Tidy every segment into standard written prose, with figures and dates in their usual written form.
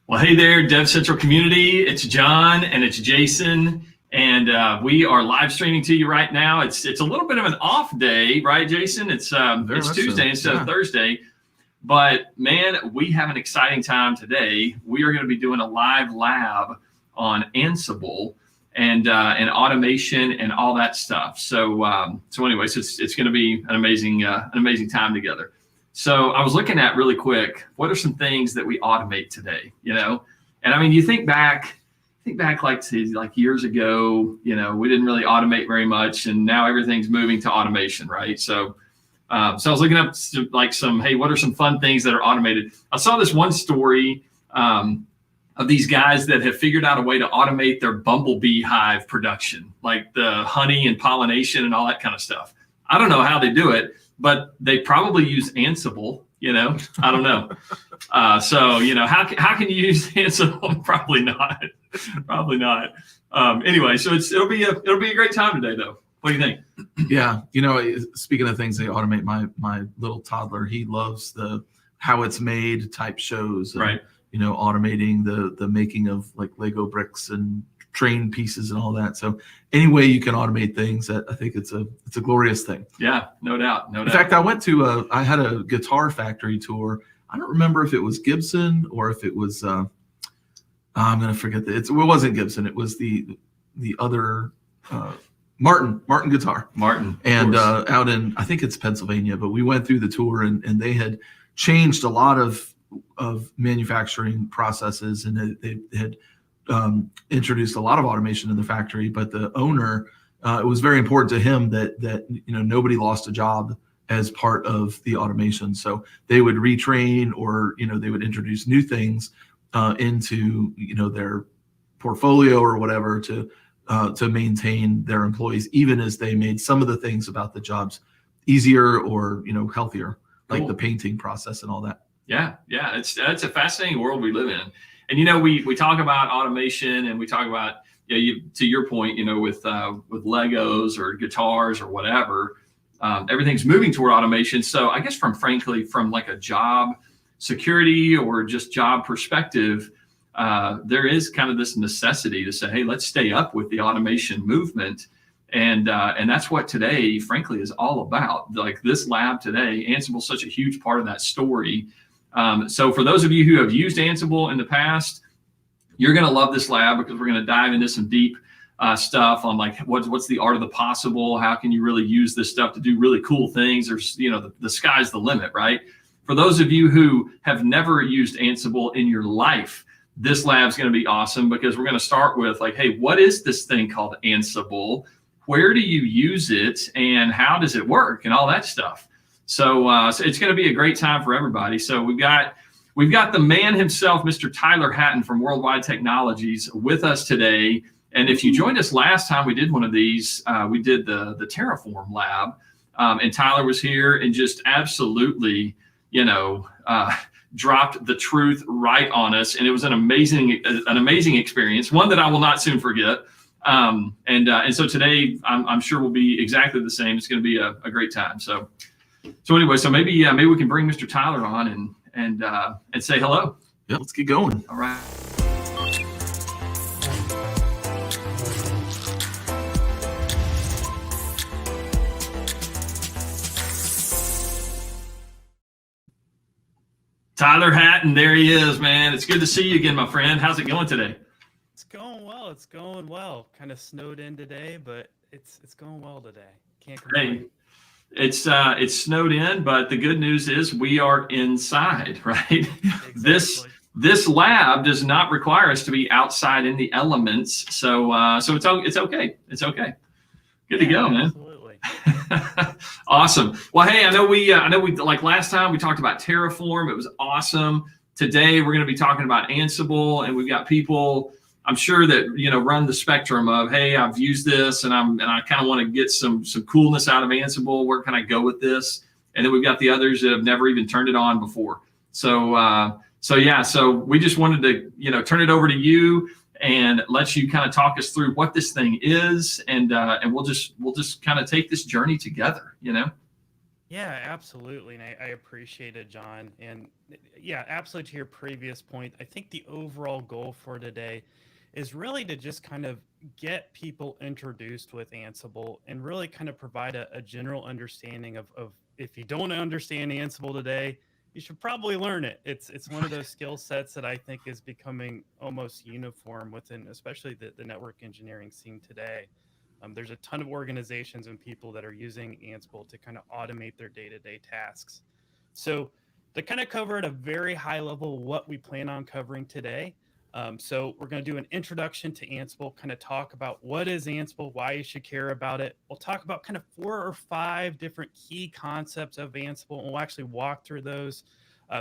Well, hey there, DevCentral community. It's John and it's Jason, and we are live streaming to you right now. It's a little bit of an off day, right, Jason? It's Tuesday instead of Thursday, but man, we have an exciting time today. We are going to be doing a live lab on Ansible and automation and all that stuff. So anyways, it's going to be an amazing time together. So I was looking at really quick, what are some things that we automate today, And I mean, you think back like years ago, we didn't really automate very much, and now everything's moving to automation, right? So I was looking up what are some fun things that are automated? I saw this one story of these guys that have figured out a way to automate their bumblebee hive production, like the honey and pollination and all that kind of stuff. I don't know how they do it, but they probably use Ansible, I don't know. How can you use Ansible? Probably not. Anyway, so it'll be a great time today, though. What do you think? Yeah, speaking of things they automate, my little toddler, he loves the how it's made type shows, and, right? Automating the making of like Lego bricks and train pieces and all that. So any way you can automate things, I think it's a glorious thing. Yeah, no doubt. In fact, I went to I had a guitar factory tour. I don't remember if it was Gibson or if it was I'm gonna forget it wasn't Gibson. It was the other Martin guitar. Martin. And out in, I think it's Pennsylvania, but we went through the tour and they had changed a lot of manufacturing processes, and they had introduced a lot of automation in the factory. But the owner, it was very important to him that nobody lost a job as part of the automation. So they would retrain, or they would introduce new things into their portfolio or whatever to maintain their employees, even as they made some of the things about the jobs easier or healthier, like the painting process and all that. Yeah, it's a fascinating world we live in. And we talk about automation, and we talk about to your point, with Legos or guitars or whatever, everything's moving toward automation. So I guess from like a job security or just job perspective, there is kind of this necessity to say, hey, let's stay up with the automation movement. And that's what today, frankly, is all about. Like this lab today, Ansible is such a huge part of that story. So for those of you who have used Ansible in the past, you're going to love this lab, because we're going to dive into some deep stuff on like what's the art of the possible. How can you really use this stuff to do really cool things? There's the sky's the limit, right? For those of you who have never used Ansible in your life, this lab's going to be awesome, because we're going to start with like, hey, what is this thing called Ansible? Where do you use it, and how does it work, and all that stuff? So it's going to be a great time for everybody. So we've got the man himself, Mr. Tyler Hatton from Worldwide Technologies, with us today. And if you joined us last time we did one of these, we did the Terraform lab, and Tyler was here and just absolutely, dropped the truth right on us, and it was an amazing experience, one that I will not soon forget. And so today I'm sure will be exactly the same. It's going to be a great time. So anyway, maybe we can bring Mr. Tyler on and say hello. Yeah, let's get going. All right. Tyler Hatton, there he is, man. It's good to see you again, my friend. How's it going today? It's going well. Kind of snowed in today, but it's going well today. Can't complain. Hey, it's snowed in, but the good news is we are inside, right? Exactly. This lab does not require us to be outside in the elements, so it's okay. It's okay. Good to go, man. Absolutely. Awesome. Well, hey, I know we like last time we talked about Terraform. It was awesome. Today we're going to be talking about Ansible, and we've got people, I'm sure, that run the spectrum of, hey, I've used this and I kind of want to get some coolness out of Ansible. Where can I go with this? And then we've got the others that have never even turned it on before. So we just wanted to turn it over to you and let you kind of talk us through what this thing is, and we'll just kind of take this journey together. Yeah, absolutely. And I appreciate it, John. And yeah, absolutely to your previous point, I think the overall goal for today is really to just kind of get people introduced with Ansible and really kind of provide a general understanding of if you don't understand Ansible today, you should probably learn it. It's one of those skill sets that I think is becoming almost uniform within especially the network engineering scene today. There's a ton of organizations and people that are using Ansible to kind of automate their day-to-day tasks. So to kind of cover at a very high level what we plan on covering today. So we're going to do an introduction to Ansible, kind of talk about what is Ansible, why you should care about it. We'll talk about kind of 4 or 5 different key concepts of Ansible, and we'll actually walk through those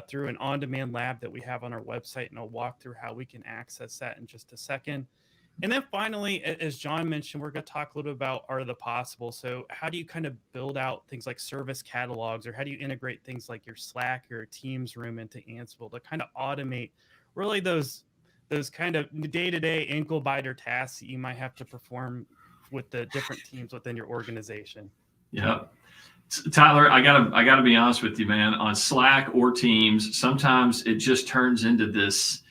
through an on-demand lab that we have on our website, and I'll walk through how we can access that in just a second. And then finally, as John mentioned, we're going to talk a little bit about art of the possible. So how do you kind of build out things like service catalogs, or how do you integrate things like your Slack or Teams room into Ansible to kind of automate really those kind of day-to-day ankle biter tasks that you might have to perform with the different teams within your organization. Yeah. Tyler, I gotta be honest with you, man. On Slack or Teams, sometimes it just turns into this,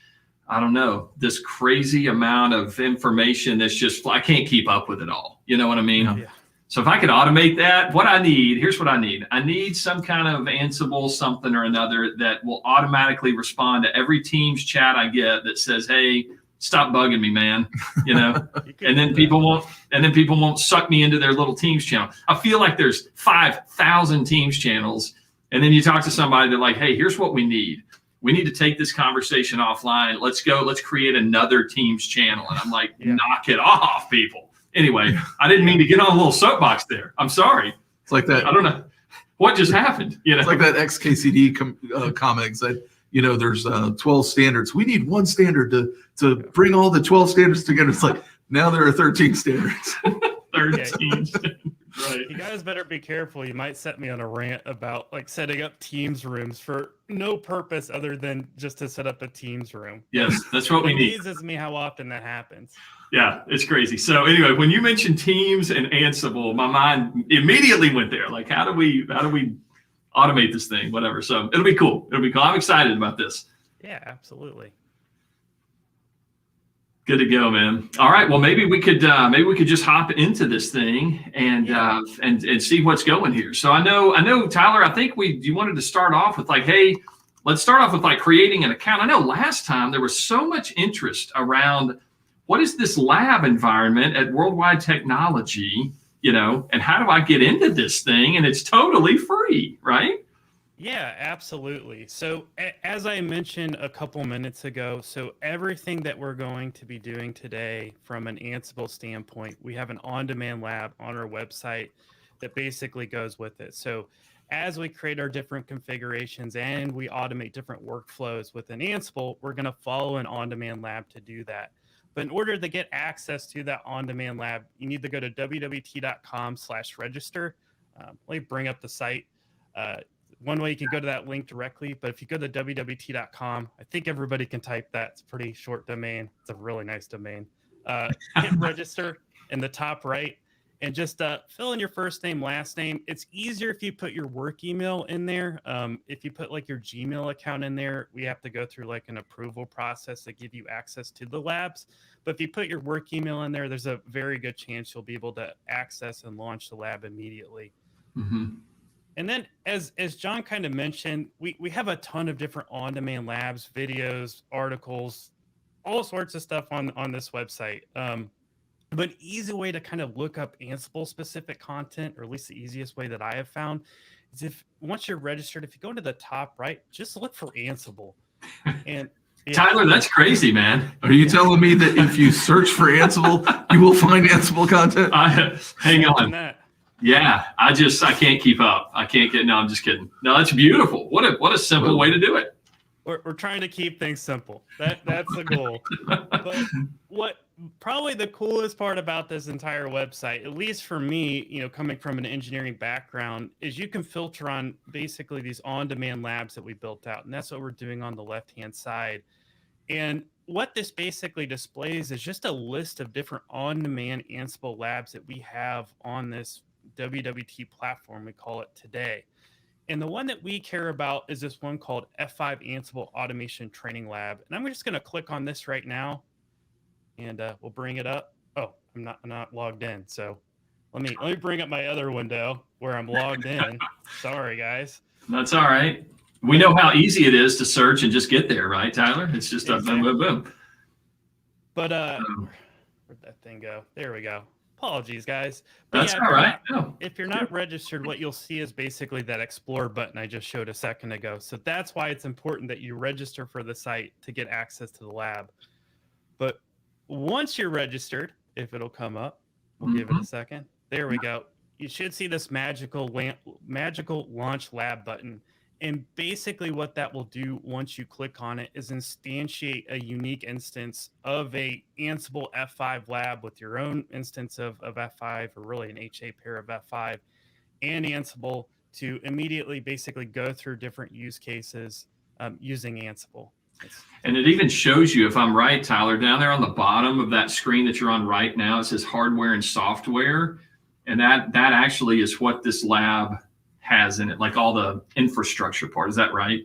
I don't know, this crazy amount of information that's just, I can't keep up with it all. You know what I mean? Yeah. Yeah. So if I could automate that, here's what I need. I need some kind of Ansible something or another that will automatically respond to every Teams chat I get that says, "Hey, stop bugging me, man." You know, and then people won't suck me into their little Teams channel. I feel like there's 5,000 Teams channels, and then you talk to somebody, they're like, "Hey, here's what we need. We need to take this conversation offline. Let's create another Teams channel." And I'm like, knock it off, people. Anyway, I didn't mean to get on a little soapbox there. I'm sorry. It's like that. I don't know what just happened. You know, It's like that XKCD comics that, there's 12 standards. We need one standard to bring all the 12 standards together. It's like, now there are 13 standards. 13. Right. You guys better be careful. You might set me on a rant about like setting up Teams rooms for no purpose other than just to set up a Teams room. Yes, that's what we need. It amazes me how often that happens. Yeah, it's crazy. So anyway, when you mentioned Teams and Ansible, my mind immediately went there. Like, how do we automate this thing? Whatever. So it'll be cool. I'm excited about this. Yeah, absolutely. Good to go, man. All right. Well, maybe we could just hop into this thing and see what's going here. So I know, Tyler, I think you wanted to start off with like, hey, let's start off with like creating an account. I know last time there was so much interest around what is this lab environment at Worldwide Technology, and how do I get into this thing? And it's totally free, right? Yeah, absolutely. So as I mentioned a couple minutes ago, so everything that we're going to be doing today from an Ansible standpoint, we have an on-demand lab on our website that basically goes with it. So as we create our different configurations and we automate different workflows within Ansible, we're going to follow an on-demand lab to do that. But in order to get access to that on-demand lab, you need to go to wwt.com/register. Let me bring up the site. One way you can go to that link directly, but if you go to wwt.com, I think everybody can type that. It's a pretty short domain. It's a really nice domain. Hit register in the top right and just fill in your first name, last name. It's easier if you put your work email in there. If you put like your Gmail account in there, we have to go through like an approval process to give you access to the labs. But if you put your work email in there, there's a very good chance you'll be able to access and launch the lab immediately. Mm-hmm. And then as John kind of mentioned, we have a ton of different on-demand labs, videos, articles, all sorts of stuff on this website. But an easy way to kind of look up Ansible specific content, or at least the easiest way that I have found, is once you're registered, if you go to the top right, just look for Ansible. And Tyler, that's crazy, man. Are you telling me that if you search for Ansible, you will find Ansible content? Hang on. Yeah, I can't keep up. No, I'm just kidding. No, that's beautiful. What a simple way to do it. We're trying to keep things simple. That's the goal. But what probably the coolest part about this entire website, at least for me, coming from an engineering background, is you can filter on basically these on-demand labs that we built out. And that's what we're doing on the left-hand side. And what this basically displays is just a list of different on-demand Ansible labs that we have on this WWT platform, we call it today. And the one that we care about is this one called F5 Ansible Automation Training Lab. And I'm just going to click on this right now, and we'll bring it up. Oh, I'm not logged in. So let me bring up my other window where I'm logged in. Sorry, guys. That's all right. We know how easy it is to search and just get there, right, Tyler? It's just a boom, boom, boom. But where'd that thing go? There we go. Apologies, guys. But That's all right. No. If you're not registered, what you'll see is basically that Explore button I just showed a second ago. So that's why it's important that you register for the site to get access to the lab. But once you're registered, if it'll come up, we'll give it a second. There we go. You should see this magical launch lab button. And basically what that will do once you click on it is instantiate a unique instance of a Ansible F5 lab with your own instance of F5, or really an HA pair of F5 and Ansible, to immediately basically go through different use cases using Ansible. And it even shows you, if I'm right, Tyler, down there on the bottom of that screen that you're on right now, it says hardware and software. And that actually is what this lab has in it, like all the infrastructure part. Is that right?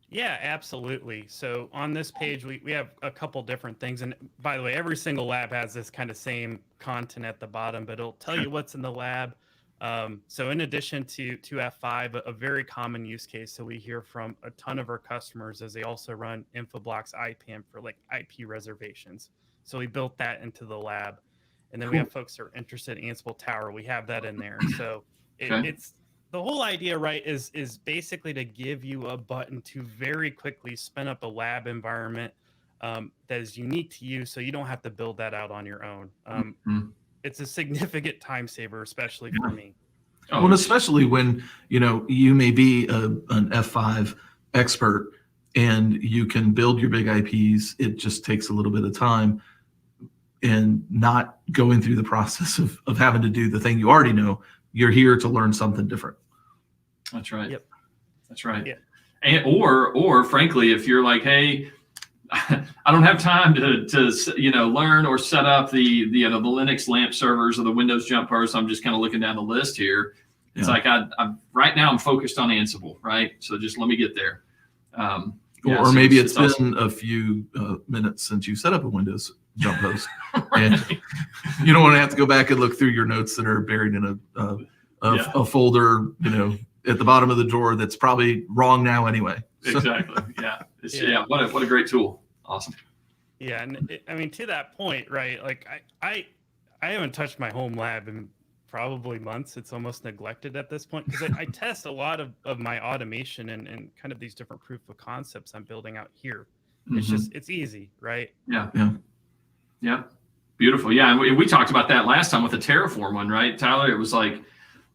Yeah, absolutely. So on this page, we have a couple different things. And by the way, every single lab has this kind of same content at the bottom, but it'll tell you what's in the lab. So in addition to F5, a very common use case that we hear from a ton of our customers is they also run Infoblox IPAM for like IP reservations. So we built that into the lab. And then we have folks that are interested in Ansible Tower. We have that in there. So it's the whole idea, right, is basically to give you a button to very quickly spin up a lab environment that is unique to you, so you don't have to build that out on your own. It's a significant time saver, especially for me. Well, especially when you may be an F5 expert and you can build your big IPs. It just takes a little bit of time, and not going through the process of having to do the thing you already know. You're here to learn something different. That's right. Yep. That's right. Yeah. And or frankly, if you're like, hey, I don't have time to learn or set up the Linux LAMP servers or the Windows jump hosts. I'm just kind of looking down the list here. It's like I'm right now I'm focused on Ansible, right? So just let me get there. Or maybe it's been awesome. A few minutes since you set up a Windows jump host, right. And you don't want to have to go back and look through your notes that are buried in a folder, at the bottom of the drawer that's probably wrong now anyway. Exactly. Yeah. What a great tool. Awesome. Yeah, and to that point, right? Like I haven't touched my home lab in probably months. It's almost neglected at this point because I test a lot of my automation and kind of these different proof of concepts I'm building out here. It's it's easy, right? Yeah. Beautiful. Yeah. And we talked about that last time with the Terraform one, right, Tyler? It was like,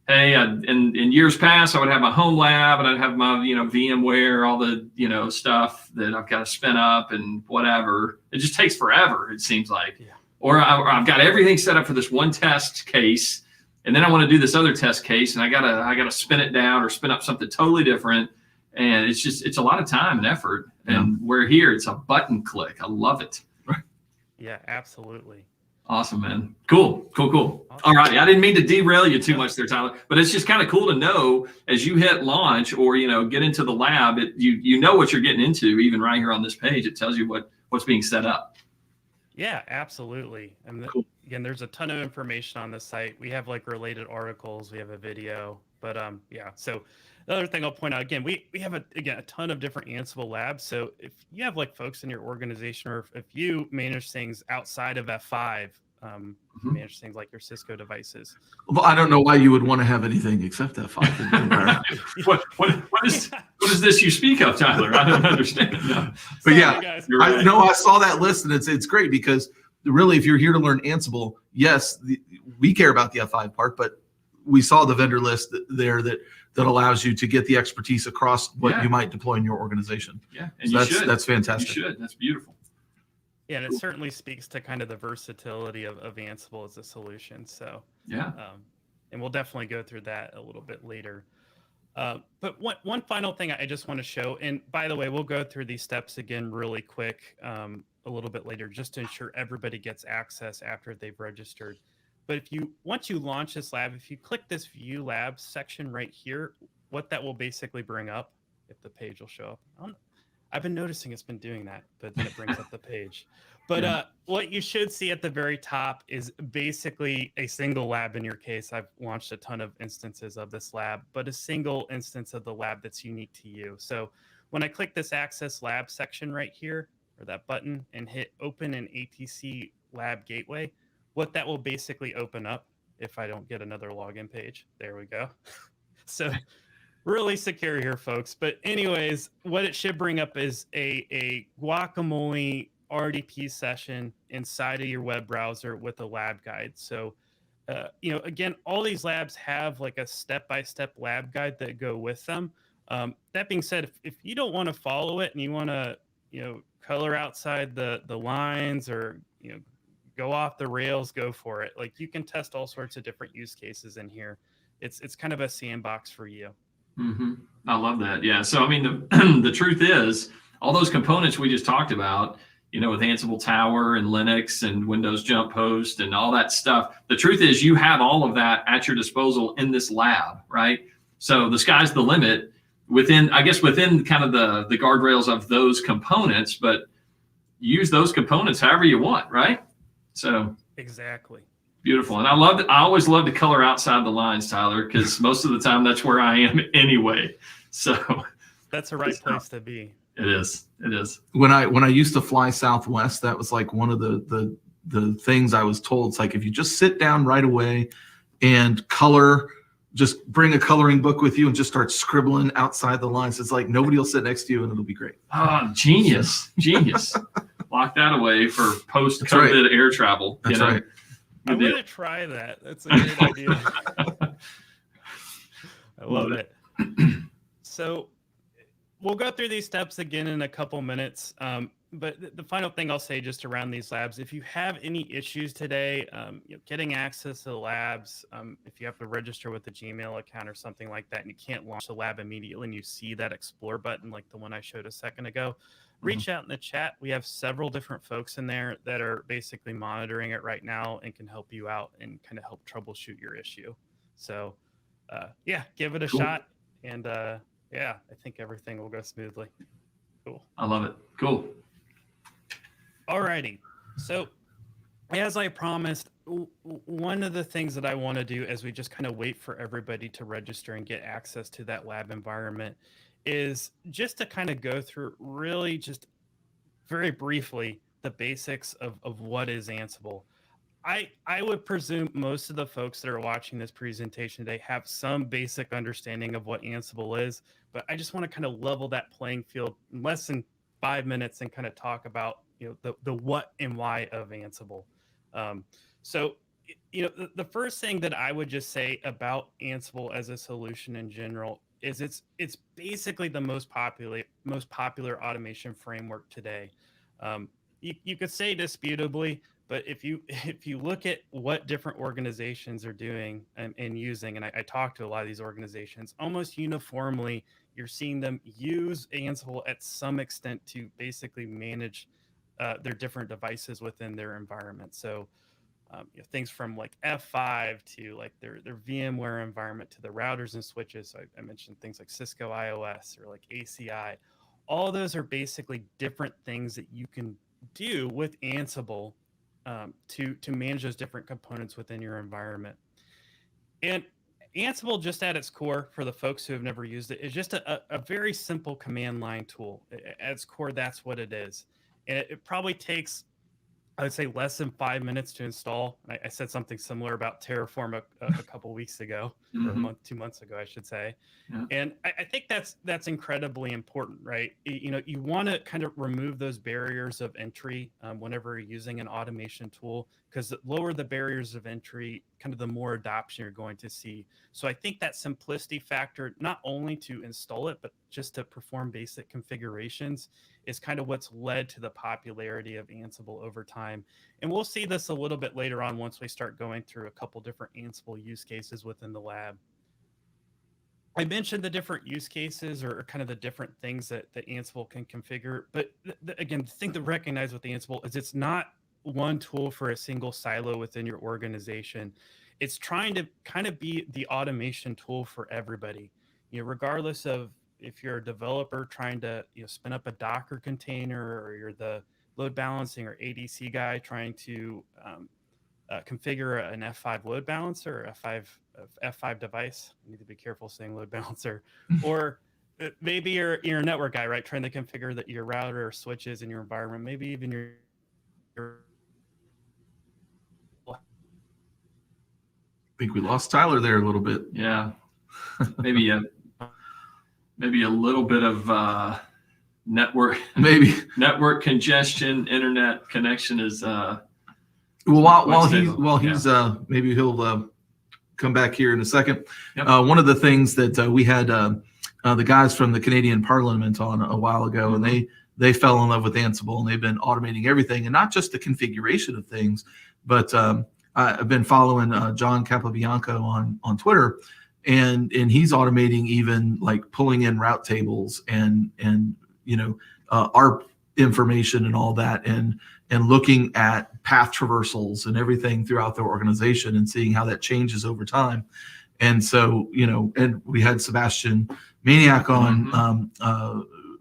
hey, in years past, I would have my home lab and I'd have my, VMware, all the, stuff that I've got to spin up and whatever. It just takes forever, it seems like. Yeah. Or I've got everything set up for this one test case, and then I want to do this other test case, and I gotta spin it down or spin up something totally different. And it's a lot of time and effort. Yeah. And we're here, it's a button click. I love it. Yeah, absolutely. Awesome, man. Cool. Awesome. All right. I didn't mean to derail you too much there, Tyler, but it's just kind of cool to know as you hit launch or, get into the lab, you know what you're getting into. Even right here on this page, it tells you what's being set up. Yeah, absolutely. And cool. Again, there's a ton of information on the site. We have like related articles, we have a video, but so the other thing I'll point out, again, we have a ton of different Ansible labs. So if you have like folks in your organization, or if you manage things outside of F5, manage things like your Cisco devices. Well, I don't know why you would want to have anything except F5. What is this you speak of, Tyler? I don't understand. No. But yeah, right. I saw that list, and it's great because really, if you're here to learn Ansible, yes, we care about the F5 part, but we saw the vendor list there that allows you to get the expertise across what you might deploy in your organization. Yeah, and so that's fantastic. You should. That's beautiful. Yeah, and it certainly speaks to kind of the versatility of Ansible as a solution. So and we'll definitely go through that a little bit later. But one final thing I just want to show, and by the way, we'll go through these steps again really quick a little bit later, just to ensure everybody gets access after they've registered. But once you launch this lab, if you click this View Labs section right here, what that will basically bring up, if the page will show up. I've been noticing it's been doing that, but then it brings up the page. But Yeah. what you should see at the very top is basically a single lab in your case. I've launched a ton of instances of this lab, but a single instance of the lab that's unique to you. So when I click this Access Lab section right here, or that button, and hit Open an ATC Lab Gateway, what that will basically open up, if I don't get another login page, there we go. So really secure here, folks. But anyways, what it should bring up is a Guacamole RDP session inside of your web browser with a lab guide. So, again, all these labs have like a step-by-step lab guide that go with them. That being said, if you don't want to follow it and you want to, color outside the lines or, go off the rails, go for it. Like, you can test all sorts of different use cases in here. It's kind of a sandbox for you. Mm-hmm. I love that. Yeah. So, I mean, the truth is, all those components we just talked about, with Ansible Tower and Linux and Windows Jump Host and all that stuff, the truth is you have all of that at your disposal in this lab, right? So the sky's the limit within kind of the guardrails of those components, but use those components however you want, right? So exactly. Beautiful. And I always love to color outside the lines, Tyler, because most of the time that's where I am anyway. So that's the right place to be. It is. When I used to fly Southwest, that was like one of the things I was told. It's like, if you just sit down right away and color, just bring a coloring book with you and just start scribbling outside the lines. It's like nobody will sit next to you and it'll be great. Oh, genius. Lock that away for post-COVID air travel. That's right. I'm going to try that. That's a great idea. I love it. So we'll go through these steps again in a couple minutes. But the final thing I'll say just around these labs, if you have any issues today, getting access to the labs, if you have to register with a Gmail account or something like that, and you can't launch the lab immediately, and you see that Explore button like the one I showed a second ago, reach out in the chat. We have several different folks in there that are basically monitoring it right now and can help you out and kind of help troubleshoot your issue. So, give it a shot. And I think everything will go smoothly. Cool. I love it. Cool. Alrighty. So, as I promised, one of the things that I want to do as we just kind of wait for everybody to register and get access to that lab environment is just to kind of go through really just very briefly the basics of what is Ansible. I would presume most of the folks that are watching this presentation today have some basic understanding of what Ansible is, but I just want to kind of level that playing field in less than 5 minutes and kind of talk about the what and why of Ansible. So the first thing that I would just say about Ansible as a solution in general is it's basically the most popular automation framework today. You could say disputably, but if you look at what different organizations are doing and using, and I talk to a lot of these organizations, almost uniformly, you're seeing them use Ansible at some extent to basically manage their different devices within their environment. So things from like F5 to like their VMware environment to the routers and switches. So I mentioned things like Cisco IOS or like ACI. All those are basically different things that you can do with Ansible to manage those different components within your environment. And Ansible, just at its core, for the folks who have never used it, is just a very simple command line tool. At its core, that's what it is. And it probably takes, I would say, less than 5 minutes to install. I said something similar about Terraform a couple weeks ago, or 2 months ago, I should say. Yeah. And I think that's incredibly important, right? You want to kind of remove those barriers of entry whenever you're using an automation tool, because the lower the barriers of entry, kind of the more adoption you're going to see. So I think that simplicity factor, not only to install it, but just to perform basic configurations, is kind of what's led to the popularity of Ansible over time. And we'll see this a little bit later on once we start going through a couple different Ansible use cases within the lab. I mentioned the different use cases or kind of the different things that Ansible can configure. But again, the thing to recognize with Ansible is it's not one tool for a single silo within your organization. It's trying to kind of be the automation tool for everybody. regardless of if you're a developer trying to spin up a Docker container, or you're the load balancing or ADC guy trying to configure an F5 load balancer or F5 device. I need to be careful saying load balancer. Or maybe you're a network guy, right? Trying to configure your router or switches in your environment. Maybe even your I think we lost Tyler there a little bit. Yeah, maybe a little bit of network congestion. Internet connection is well, while he's maybe he'll come back here in a second. Yep. One of the things that we had the guys from the Canadian Parliament on a while ago, Mm-hmm. and they fell in love with Ansible, and they've been automating everything, and not just the configuration of things, but I've been following John Capobianco on Twitter, and he's automating even like pulling in route tables and ARP information and all that, and looking at path traversals and everything throughout their organization and seeing how that changes over time. And so, and we had Sebastian Maniac on,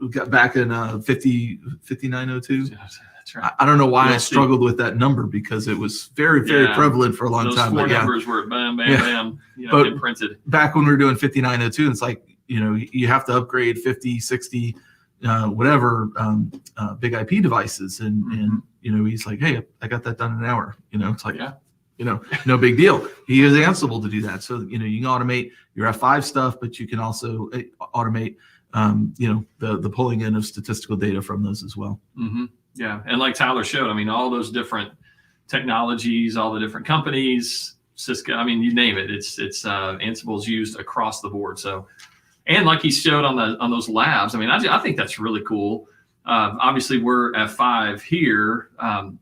got back in 5902. That's right. I don't know why I struggled with that number, because it was very, very prevalent for a long time. Those four numbers were bam, bam, bam, imprinted. Back when we were doing 5902, it's like, you have to upgrade 50, 60, whatever big IP devices. And he's like, hey, I got that done in an hour. It's like, no big deal. He uses Ansible to do that. So, you can automate your F5 stuff, but you can also automate, the pulling in of statistical data from those as well. Mm-hmm. Yeah. And like Tyler showed, all those different technologies, all the different companies, Cisco, you name it. It's Ansible's used across the board. So, and like he showed on those labs, I think that's really cool. Obviously we're F5 here,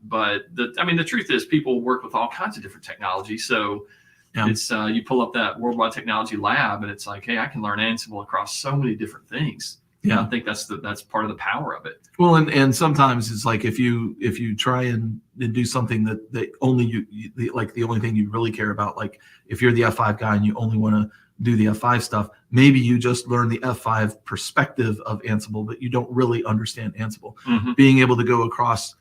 but the truth is people work with all kinds of different technologies. So it's you pull up that Worldwide Technology Lab, and it's like, hey, I can learn Ansible across so many different things. Yeah, I think that's part of the power of it. Well, and sometimes it's like if you try and do something that only the only thing you really care about, like if you're the F5 guy and you only want to do the F5 stuff, maybe you just learn the F5 perspective of Ansible, but you don't really understand Ansible. Mm-hmm. Being able to go across,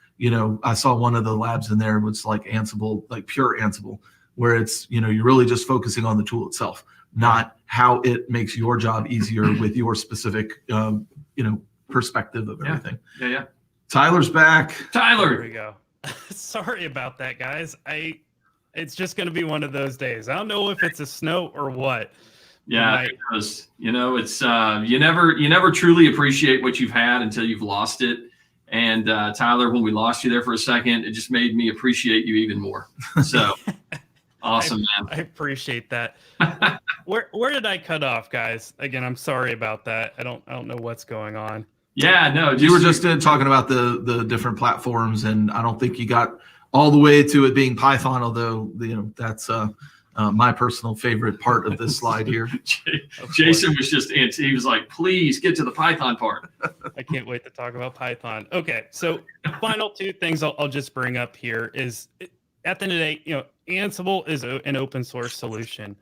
I saw one of the labs in there was like Ansible, like pure Ansible, where it's, you're really just focusing on the tool itself, not how it makes your job easier with your specific, perspective of everything. Yeah. Tyler's back. Tyler. There we go. Sorry about that, guys. It's just going to be one of those days. I don't know if it's a snow or what. Yeah, because it's you never truly appreciate what you've had until you've lost it. And Tyler, when we lost you there for a second, it just made me appreciate you even more. So awesome, man. I appreciate that. Where did I cut off, guys? Again, I'm sorry about that. I don't know what's going on. Yeah, no, you were just talking about the different platforms, and I don't think you got all the way to it being Python, although that's my personal favorite part of this slide here. Jason was he was like, please get to the Python part. I can't wait to talk about Python. Okay, so final two things I'll just bring up here is, at the end of the day, Ansible is an open source solution.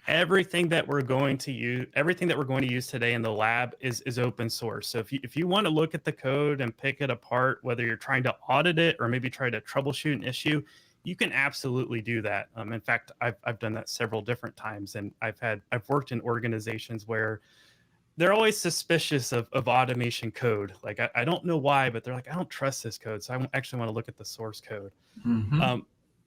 Everything that we're going to use today in the lab is open source. So if you want to look at the code and pick it apart, whether you're trying to audit it or maybe try to troubleshoot an issue, you can absolutely do that. In fact, I've done that several different times, and I've worked in organizations where they're always suspicious of automation code. Like I don't know why, but they're like, I don't trust this code, so I actually want to look at the source code. Mm-hmm.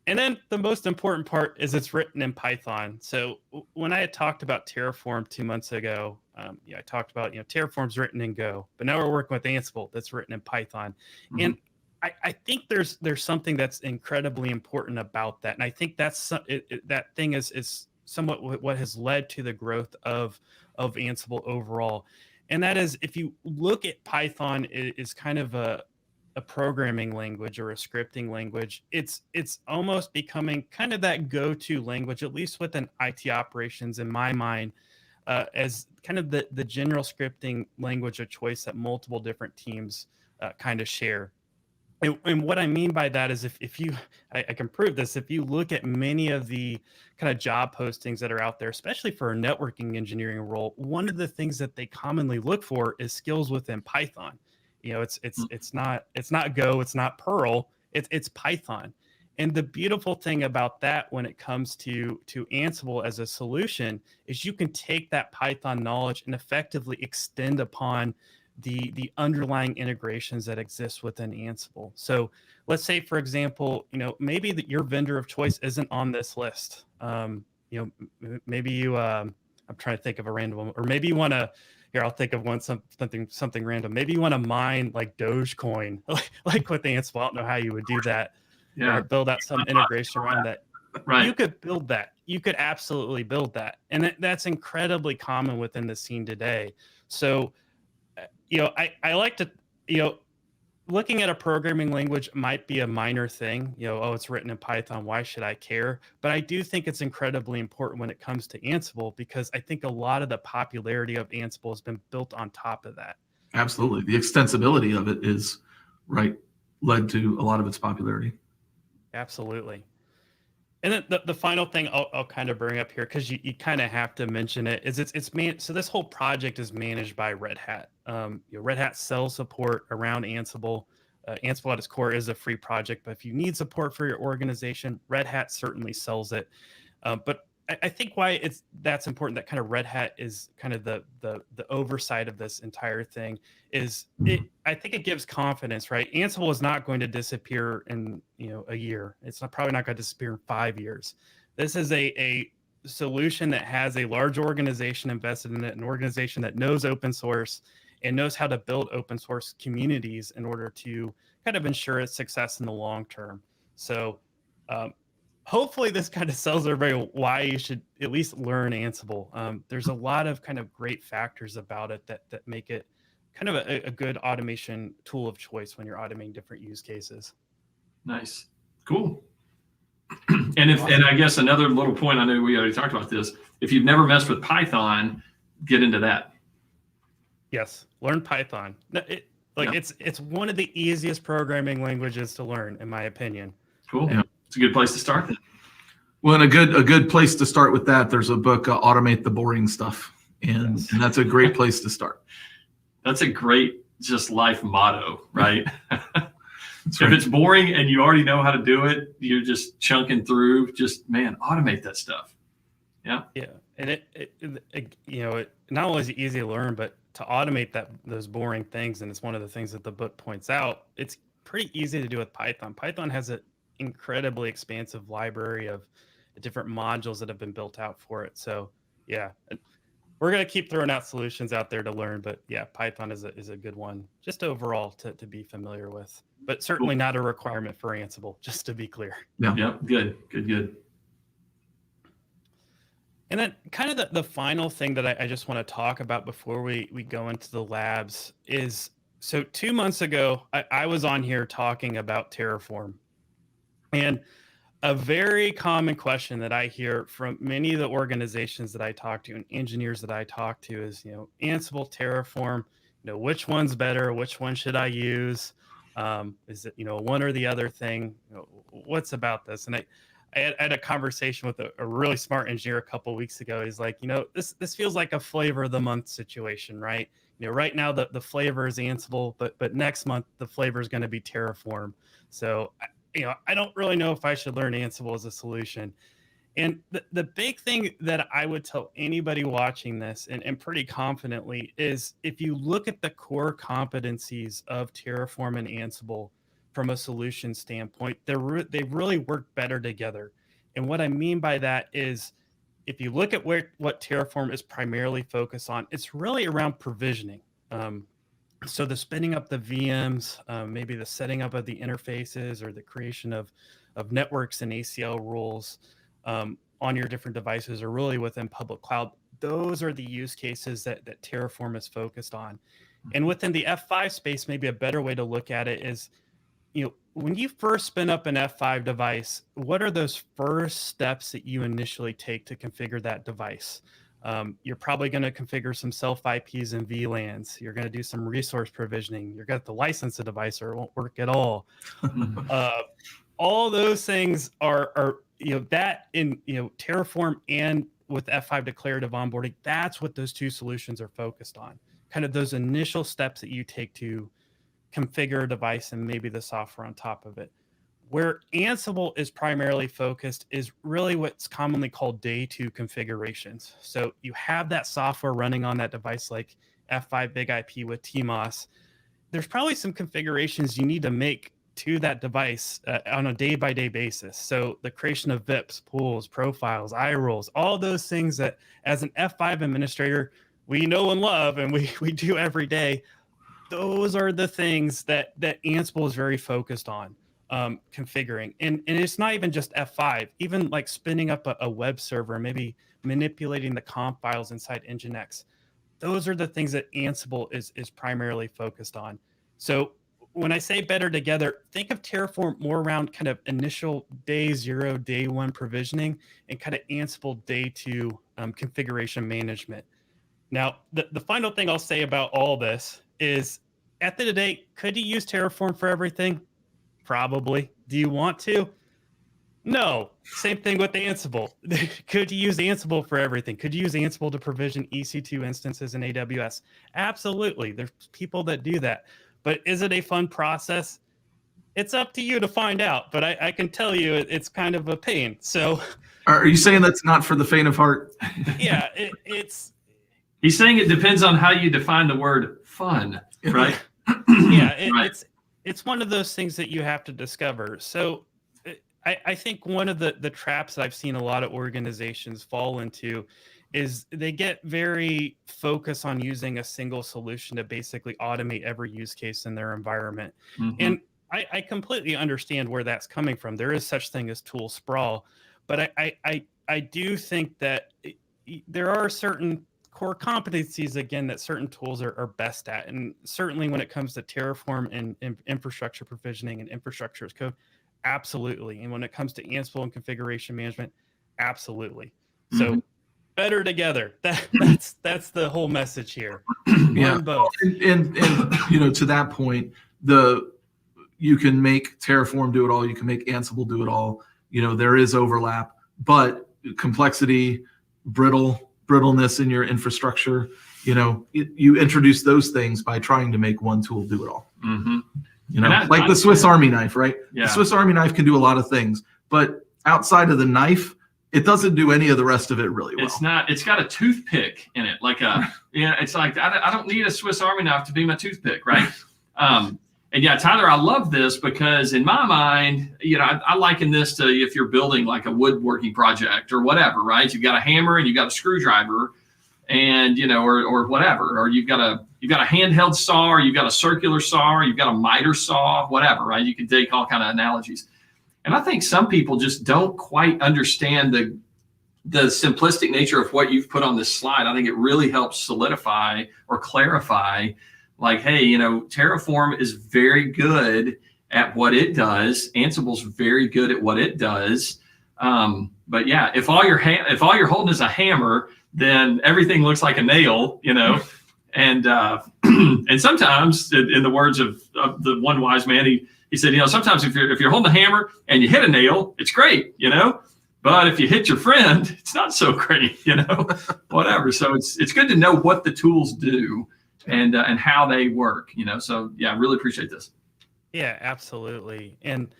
And then the most important part is it's written in Python. So when I had talked about Terraform 2 months ago, I talked about, Terraform's written in Go, but now we're working with Ansible that's written in Python. Mm-hmm. And I think there's something that's incredibly important about that. And I think that's that thing is somewhat what has led to the growth of Ansible overall. And that is, if you look at Python, it is kind of a programming language or a scripting language. It's almost becoming kind of that go-to language, at least within IT operations in my mind, as kind of the general scripting language of choice that multiple different teams kind of share. And what I mean by that is if you, I can prove this, if you look at many of the kind of job postings that are out there, especially for a networking engineering role, one of the things that they commonly look for is skills within Python. It's not Go, it's not Perl, it's Python. And the beautiful thing about that when it comes to Ansible as a solution is you can take that Python knowledge and effectively extend upon the underlying integrations that exist within Ansible. So let's say, for example, maybe that your vendor of choice isn't on this list. Maybe you, I'm trying to think of a random one, or maybe you want to, here, I'll think of one, something random. Maybe you want to mine like Dogecoin, like with Ansible. I don't know how you would do that. Yeah. Or build out some integration around that. Right. You could build that. You could absolutely build that. And that's incredibly common within the scene today. So, I like to, looking at a programming language might be a minor thing. It's written in Python. Why should I care? But I do think it's incredibly important when it comes to Ansible, because I think a lot of the popularity of Ansible has been built on top of that. Absolutely. The extensibility of it is led to a lot of its popularity. Absolutely. And then the final thing I'll kind of bring up here, because you kind of have to mention it, is so this whole project is managed by Red Hat. Red Hat sells support around Ansible. Ansible at its core is a free project, but if you need support for your organization, Red Hat certainly sells it. But I think why that's important, that kind of Red Hat is kind of the oversight of this entire thing, is I think it gives confidence, right? Ansible is not going to disappear in a year. It's probably not going to disappear in 5 years. This is a solution that has a large organization invested in it, an organization that knows open source and knows how to build open source communities in order to kind of ensure its success in the long term. So hopefully this kind of tells everybody why you should at least learn Ansible. There's a lot of kind of great factors about it that make it kind of a good automation tool of choice when you're automating different use cases. Nice. Cool. And I guess another little point, I know we already talked about this, if you've never messed with Python, get into that. Yes, learn Python. It's one of the easiest programming languages to learn, in my opinion. Cool. Yeah. It's a good place to start then. Well, and a good place to start with that, there's a book, Automate the Boring Stuff. And that's a great place to start. That's a great just life motto, right? If it's boring and you already know how to do it, you're just chunking through, automate that stuff. Yeah. Yeah. And it not only is it easy to learn, but to automate those boring things, and it's one of the things that the book points out, it's pretty easy to do with Python. Python has an incredibly expansive library of different modules that have been built out for it. So yeah, we're going to keep throwing out solutions out there to learn, but yeah, Python is a good one just overall to be familiar with, but certainly not a requirement for Ansible, just to be clear. Yeah. Yep. Good. And then kind of the final thing that I just want to talk about before we go into the labs is, so 2 months ago, I was on here talking about Terraform. And a very common question that I hear from many of the organizations that I talk to and engineers that I talk to is, Ansible, Terraform, which one's better? Which one should I use? Is it, one or the other thing? What's about this? And I had a conversation with a really smart engineer a couple of weeks ago. He's like, this feels like a flavor of the month situation, right? Right now the flavor is Ansible, but next month the flavor is going to be Terraform. So, I don't really know if I should learn Ansible as a solution. And the big thing that I would tell anybody watching this, and pretty confidently, is if you look at the core competencies of Terraform and Ansible from a solution standpoint, they really work better together. And what I mean by that is, if you look at what Terraform is primarily focused on, it's really around provisioning. So the spinning up the VMs, maybe the setting up of the interfaces, or the creation of networks and ACL rules on your different devices, or really within public cloud. Those are the use cases that Terraform is focused on. And within the F5 space, maybe a better way to look at it is, when you first spin up an F5 device, what are those first steps that you initially take to configure that device? You're probably going to configure some self IPs and VLANs. You're going to do some resource provisioning. You're going to have to license a device or it won't work at all. All those things are that in Terraform and with F5 declarative onboarding, that's what those two solutions are focused on. Kind of those initial steps that you take to configure a device and maybe the software on top of it. Where Ansible is primarily focused is really what's commonly called day two configurations. So you have that software running on that device like F5 Big IP with TMOS. There's probably some configurations you need to make to that device on a day-by-day basis. So the creation of VIPs, pools, profiles, iRoles, all those things that as an F5 administrator, we know and love and we do every day. Those are the things that Ansible is very focused on configuring. And it's not even just F5, even like spinning up a web server, maybe manipulating the comp files inside Nginx. Those are the things that Ansible is primarily focused on. So when I say better together, think of Terraform more around kind of initial day zero, day one provisioning, and kind of Ansible day two configuration management. Now, the final thing I'll say about all this is, at the end of the day, could you use Terraform for everything? Probably. Do you want to? No. Same thing with Ansible. Could you use Ansible for everything? Could you use Ansible to provision EC2 instances in AWS? Absolutely. There's people that do that. But is it a fun process? It's up to you to find out. But I can tell you it's kind of a pain. So, are you saying that's not for the faint of heart? Yeah, it's. He's saying it depends on how you define the word fun, right? Yeah, Right. It's one of those things that you have to discover. So I think one of the traps that I've seen a lot of organizations fall into is they get very focused on using a single solution to basically automate every use case in their environment. Mhm. And I completely understand where that's coming from. There is such thing as tool sprawl, but I do think that there are certain core competencies, again, that certain tools are best at. And certainly when it comes to Terraform and infrastructure provisioning and infrastructure as code, absolutely. And when it comes to Ansible and configuration management, absolutely. So better together. That's the whole message here. Yeah. Learn both. And to that point, you can make Terraform do it all. You can make Ansible do it all. There is overlap, but complexity, brittleness in your infrastructure, you introduce those things by trying to make one tool do it all. Mm-hmm. Like the Swiss Army knife, right? Yeah. The Swiss Army knife can do a lot of things, but outside of the knife, it doesn't do any of the rest of it really well. It's got a toothpick in it. It's like, I don't need a Swiss Army knife to be my toothpick, right? And yeah, Tyler, I love this because in my mind, I liken this to if you're building like a woodworking project or whatever, right? You've got a hammer and you've got a screwdriver and, or whatever, or you've got a handheld saw, or you've got a circular saw, or you've got a miter saw, whatever, right? You can take all kind of analogies. And I think some people just don't quite understand the simplistic nature of what you've put on this slide. I think it really helps solidify or clarify, like, hey, Terraform is very good at what it does. Ansible's very good at what it does. But yeah, if all you're holding is a hammer, then everything looks like a nail, And and sometimes, in the words of the one wise man, he said, sometimes if you're holding a hammer and you hit a nail, it's great, But if you hit your friend, it's not so great, Whatever. So it's good to know what the tools do and how they work, So yeah, I really appreciate this. Yeah, absolutely. And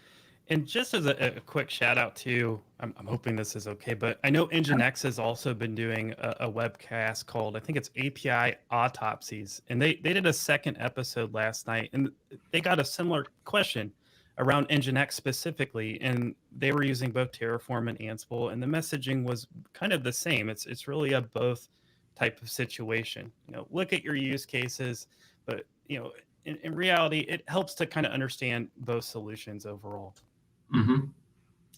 just as a quick shout out to, I'm hoping this is okay, but I know Nginx has also been doing a webcast called, I think it's API Autopsies. And they did a second episode last night, and they got a similar question around Nginx specifically. And they were using both Terraform and Ansible, and the messaging was kind of the same. It's really a both type of situation. Look at your use cases, but in reality, it helps to kind of understand both solutions overall. Mm-hmm.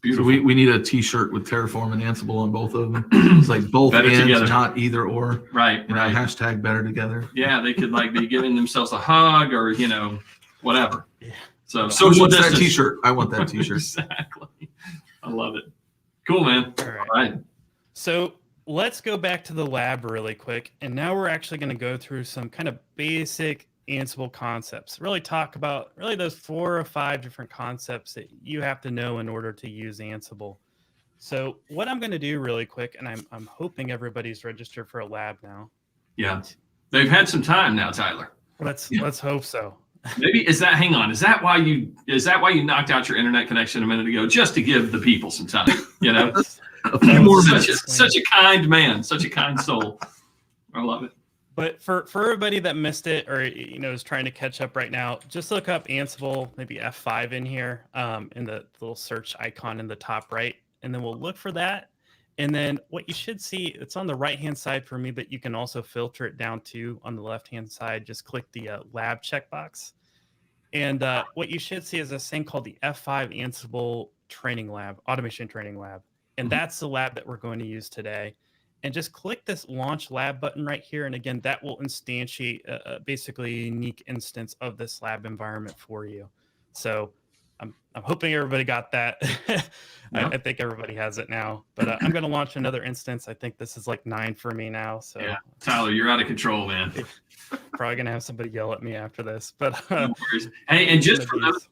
Beautiful. So we need a T-shirt with Terraform and Ansible on both of them. It's like both better and together. Not either or. Right. Right. Hashtag better together. Yeah, they could be giving themselves a hug or whatever. Yeah. So social distance. That T-shirt. I want that T-shirt. Exactly. I love it. Cool, man. All right. All right. So let's go back to the lab really quick. And now we're actually going to go through some kind of basic Ansible concepts, really talk about really those 4 or 5 different concepts that you have to know in order to use Ansible. So what I'm going to do really quick, and I'm hoping everybody's registered for a lab now. Yeah. They've had some time now, Tyler. Let's hope so. Maybe is that why you knocked out your internet connection a minute ago, just to give the people some time, you know? A few more Such a kind man, such a kind soul. I love it. But for everybody that missed it or is trying to catch up right now, just look up Ansible, maybe F5 in here, in the little search icon in the top right, and then we'll look for that. And then what you should see, it's on the right-hand side for me, but you can also filter it down too on the left-hand side. Just click the lab checkbox. And what you should see is this thing called the F5 Ansible Training Lab, Automation Training Lab. And that's the lab that we're going to use today. And just click this Launch Lab button right here. And again, that will instantiate basically a unique instance of this lab environment for you. So I'm hoping everybody got that. I think everybody has it now. But I'm going to launch another instance. I think this is like 9 for me now. So yeah, Tyler, you're out of control, man. Probably going to have somebody yell at me after this. But no worries. Hey, and just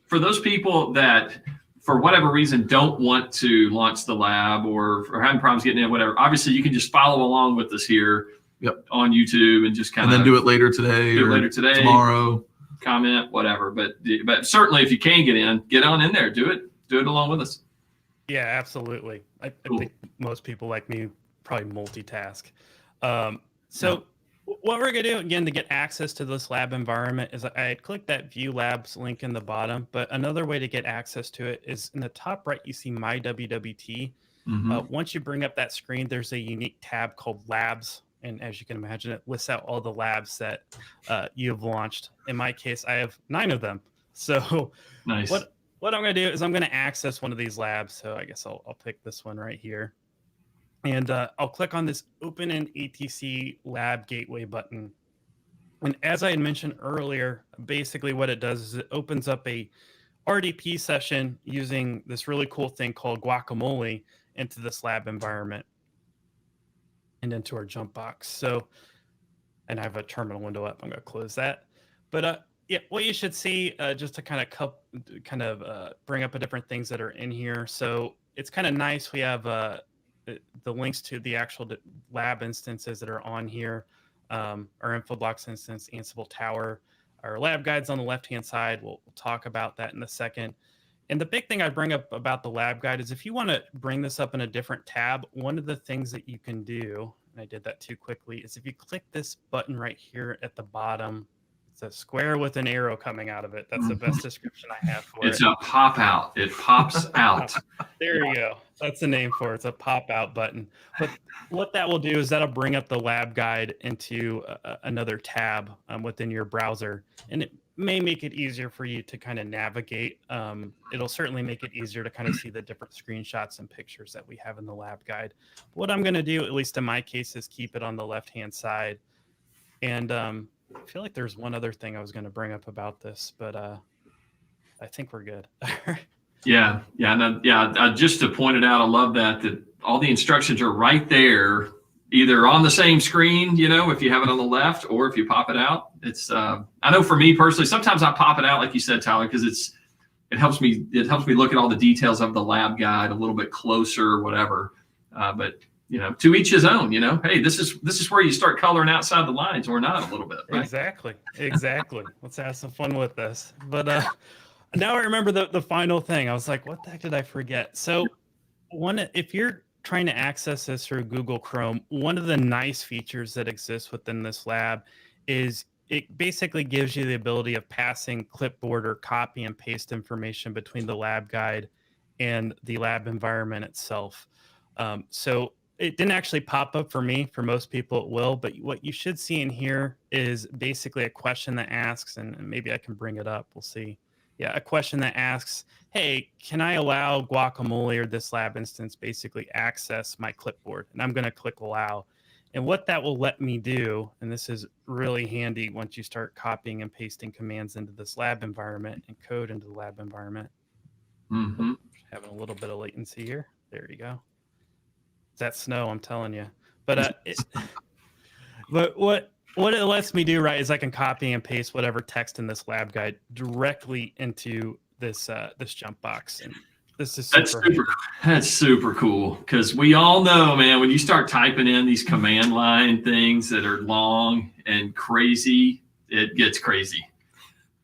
for those people that, for whatever reason, don't want to launch the lab or having problems getting in, whatever, obviously you can just follow along with us here on YouTube and just kind of then do it later today tomorrow, comment, whatever. But certainly if you can get on in there, do it along with us. Yeah, absolutely. I think most people like me probably multitask. What we're going to do, again, to get access to this lab environment is I click that View Labs link in the bottom, but another way to get access to it is in the top right, you see My WWT. Once you bring up that screen, there's a unique tab called Labs. And as you can imagine, it lists out all the labs that you have launched. In my case, I have 9 of them. So nice. What I'm going to do is I'm going to access one of these labs. So I guess I'll pick this one right here. And I'll click on this Open an ATC Lab Gateway button. And as I had mentioned earlier, basically what it does is it opens up a RDP session using this really cool thing called Guacamole into this lab environment and into our jump box. So, and I have a terminal window up. I'm going to close that. But yeah, what you should see, just to kind of bring up the different things that are in here. So it's kind of nice. We have the links to the actual lab instances that are on here, our InfoBlocks instance, Ansible Tower, our lab guides on the left-hand side. We'll talk about that in a second. And the big thing I bring up about the lab guide is if you want to bring this up in a different tab, one of the things that you can do, and I did that too quickly, is if you click this button right here at the bottom, it's a square with an arrow coming out of it. That's the best description I have for it. It's a pop out. It pops out. There you go. That's the name for it. It's a pop out button. But what that will do is that'll bring up the lab guide into another tab within your browser. And it may make it easier for you to kind of navigate. It'll certainly make it easier to kind of see the different screenshots and pictures that we have in the lab guide. What I'm going to do, at least in my case, is keep it on the left-hand side. And I feel like there's one other thing I was going to bring up about this, but I think we're good. Yeah. Just to point it out, I love that all the instructions are right there, either on the same screen, if you have it on the left, or if you pop it out. It's I know for me personally, sometimes I pop it out, like you said, Tyler, because it helps me look at all the details of the lab guide a little bit closer, or whatever. But to each his own. Hey, this is where you start coloring outside the lines, or not, a little bit. Right? Exactly. Let's have some fun with this. But now I remember the final thing. I was like, what the heck did I forget? So if you're trying to access this through Google Chrome, one of the nice features that exists within this lab is it basically gives you the ability of passing clipboard or copy and paste information between the lab guide and the lab environment itself. So it didn't actually pop up for me. For most people, it will. But what you should see in here is basically a question that asks, and maybe I can bring it up. We'll see. Yeah, a question that asks, hey, can I allow Guacamole or this lab instance basically access my clipboard? And I'm going to click allow. And what that will let me do, and this is really handy once you start copying and pasting commands into this lab environment and code into the lab environment. Mm-hmm. Having a little bit of latency here. There you go. It's that snow, I'm telling you. But but what it lets me do, right, is I can copy and paste whatever text in this lab guide directly into this this jump box, and this is super handy. That's super cool, because we all know, man, when you start typing in these command line things that are long and crazy, it gets crazy.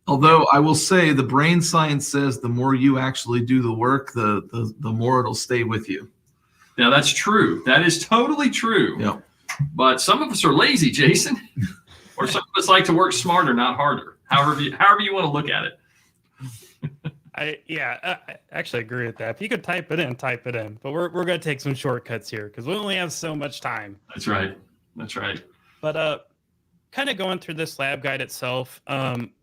Although I will say the brain science says the more you actually do the work, the more it'll stay with you. Now that's true. That is totally true. Yeah. But some of us are lazy, Jason, or some of us like to work smarter, not harder. However you want to look at it. I actually agree with that. If you could type it in, type it in. But we're going to take some shortcuts here because we only have so much time. That's right. That's right. But kind of going through this lab guide itself,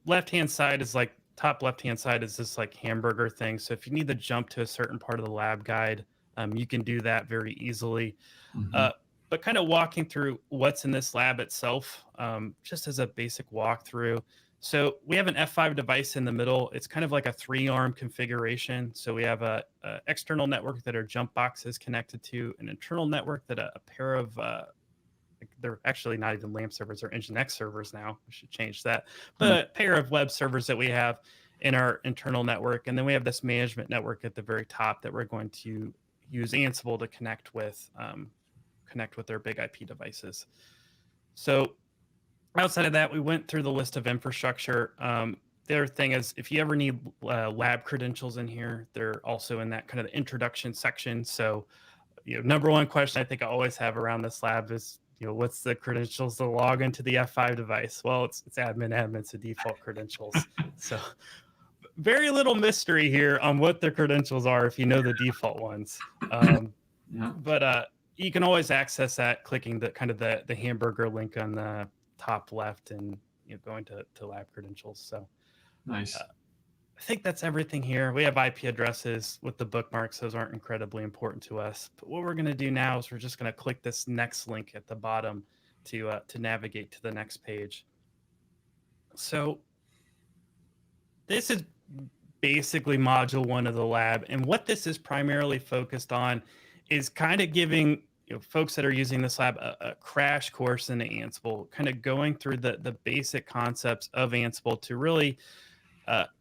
left-hand side is like, top left-hand side is this like hamburger thing. So if you need to jump to a certain part of the lab guide, you can do that very easily. Mm-hmm. But kind of walking through what's in this lab itself, just as a basic walkthrough. So we have an F5 device in the middle. It's kind of like a 3-arm configuration. So we have a external network that our jump box is connected to, an internal network that a pair of, they're actually not even LAMP servers, they're Nginx servers now. We should change that. But a pair of web servers that we have in our internal network. And then we have this management network at the very top that we're going to use Ansible to connect with their big IP devices. So outside of that, we went through the list of infrastructure. The other thing is, if you ever need lab credentials in here, they're also in that kind of the introduction section. So, number one question I think I always have around this lab is, what's the credentials to log into the F5 device? Well, it's admin, so default credentials. So very little mystery here on what the credentials are if you know the default ones. But you can always access that clicking the hamburger link on the top left and going to lab credentials. So nice. I think that's everything here. We have IP addresses with the bookmarks. Those aren't incredibly important to us. But what we're going to do now is we're just going to click this next link at the bottom to navigate to the next page. So this is basically module 1 of the lab. And what this is primarily focused on is kind of giving folks that are using this lab a crash course into Ansible, kind of going through the basic concepts of Ansible to really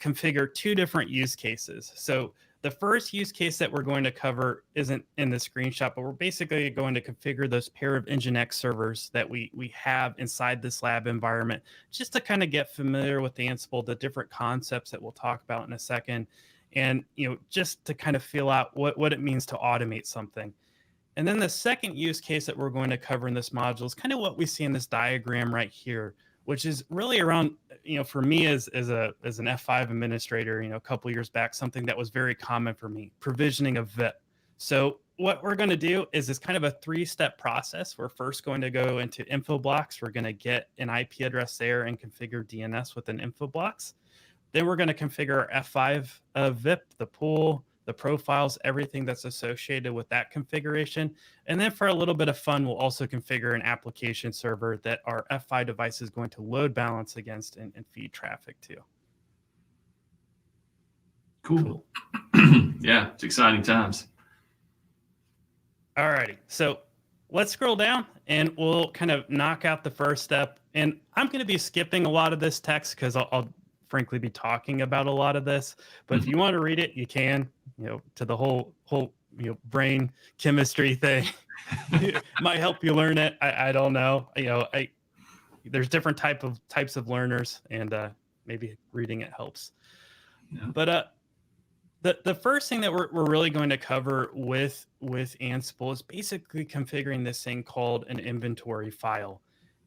configure 2 different use cases. So the first use case that we're going to cover isn't in the screenshot, but we're basically going to configure those pair of Nginx servers that we have inside this lab environment, just to kind of get familiar with Ansible, the different concepts that we'll talk about in a second, and just to kind of feel out what it means to automate something. And then the second use case that we're going to cover in this module is kind of what we see in this diagram right here, which is really around, for me as an F5 administrator, a couple years back, something that was very common for me, provisioning a VIP. So what we're going to do is this kind of a 3-step process. We're first going to go into info blocks. We're going to get an IP address there and configure DNS within info blocks. Then we're going to configure our F5 VIP, the pool, the profiles, everything that's associated with that configuration. And then for a little bit of fun, we'll also configure an application server that our F5 device is going to load balance against and feed traffic to. Cool. Yeah, it's exciting times. All righty. So let's scroll down and we'll kind of knock out the first step. And I'm going to be skipping a lot of this text because I'll frankly be talking about a lot of this. But if you want to read it, you can, to the whole brain chemistry thing. It might help you learn it. I don't know. There's different types of learners, and maybe reading it helps. Yeah. But the first thing that we're really going to cover with Ansible is basically configuring this thing called an inventory file.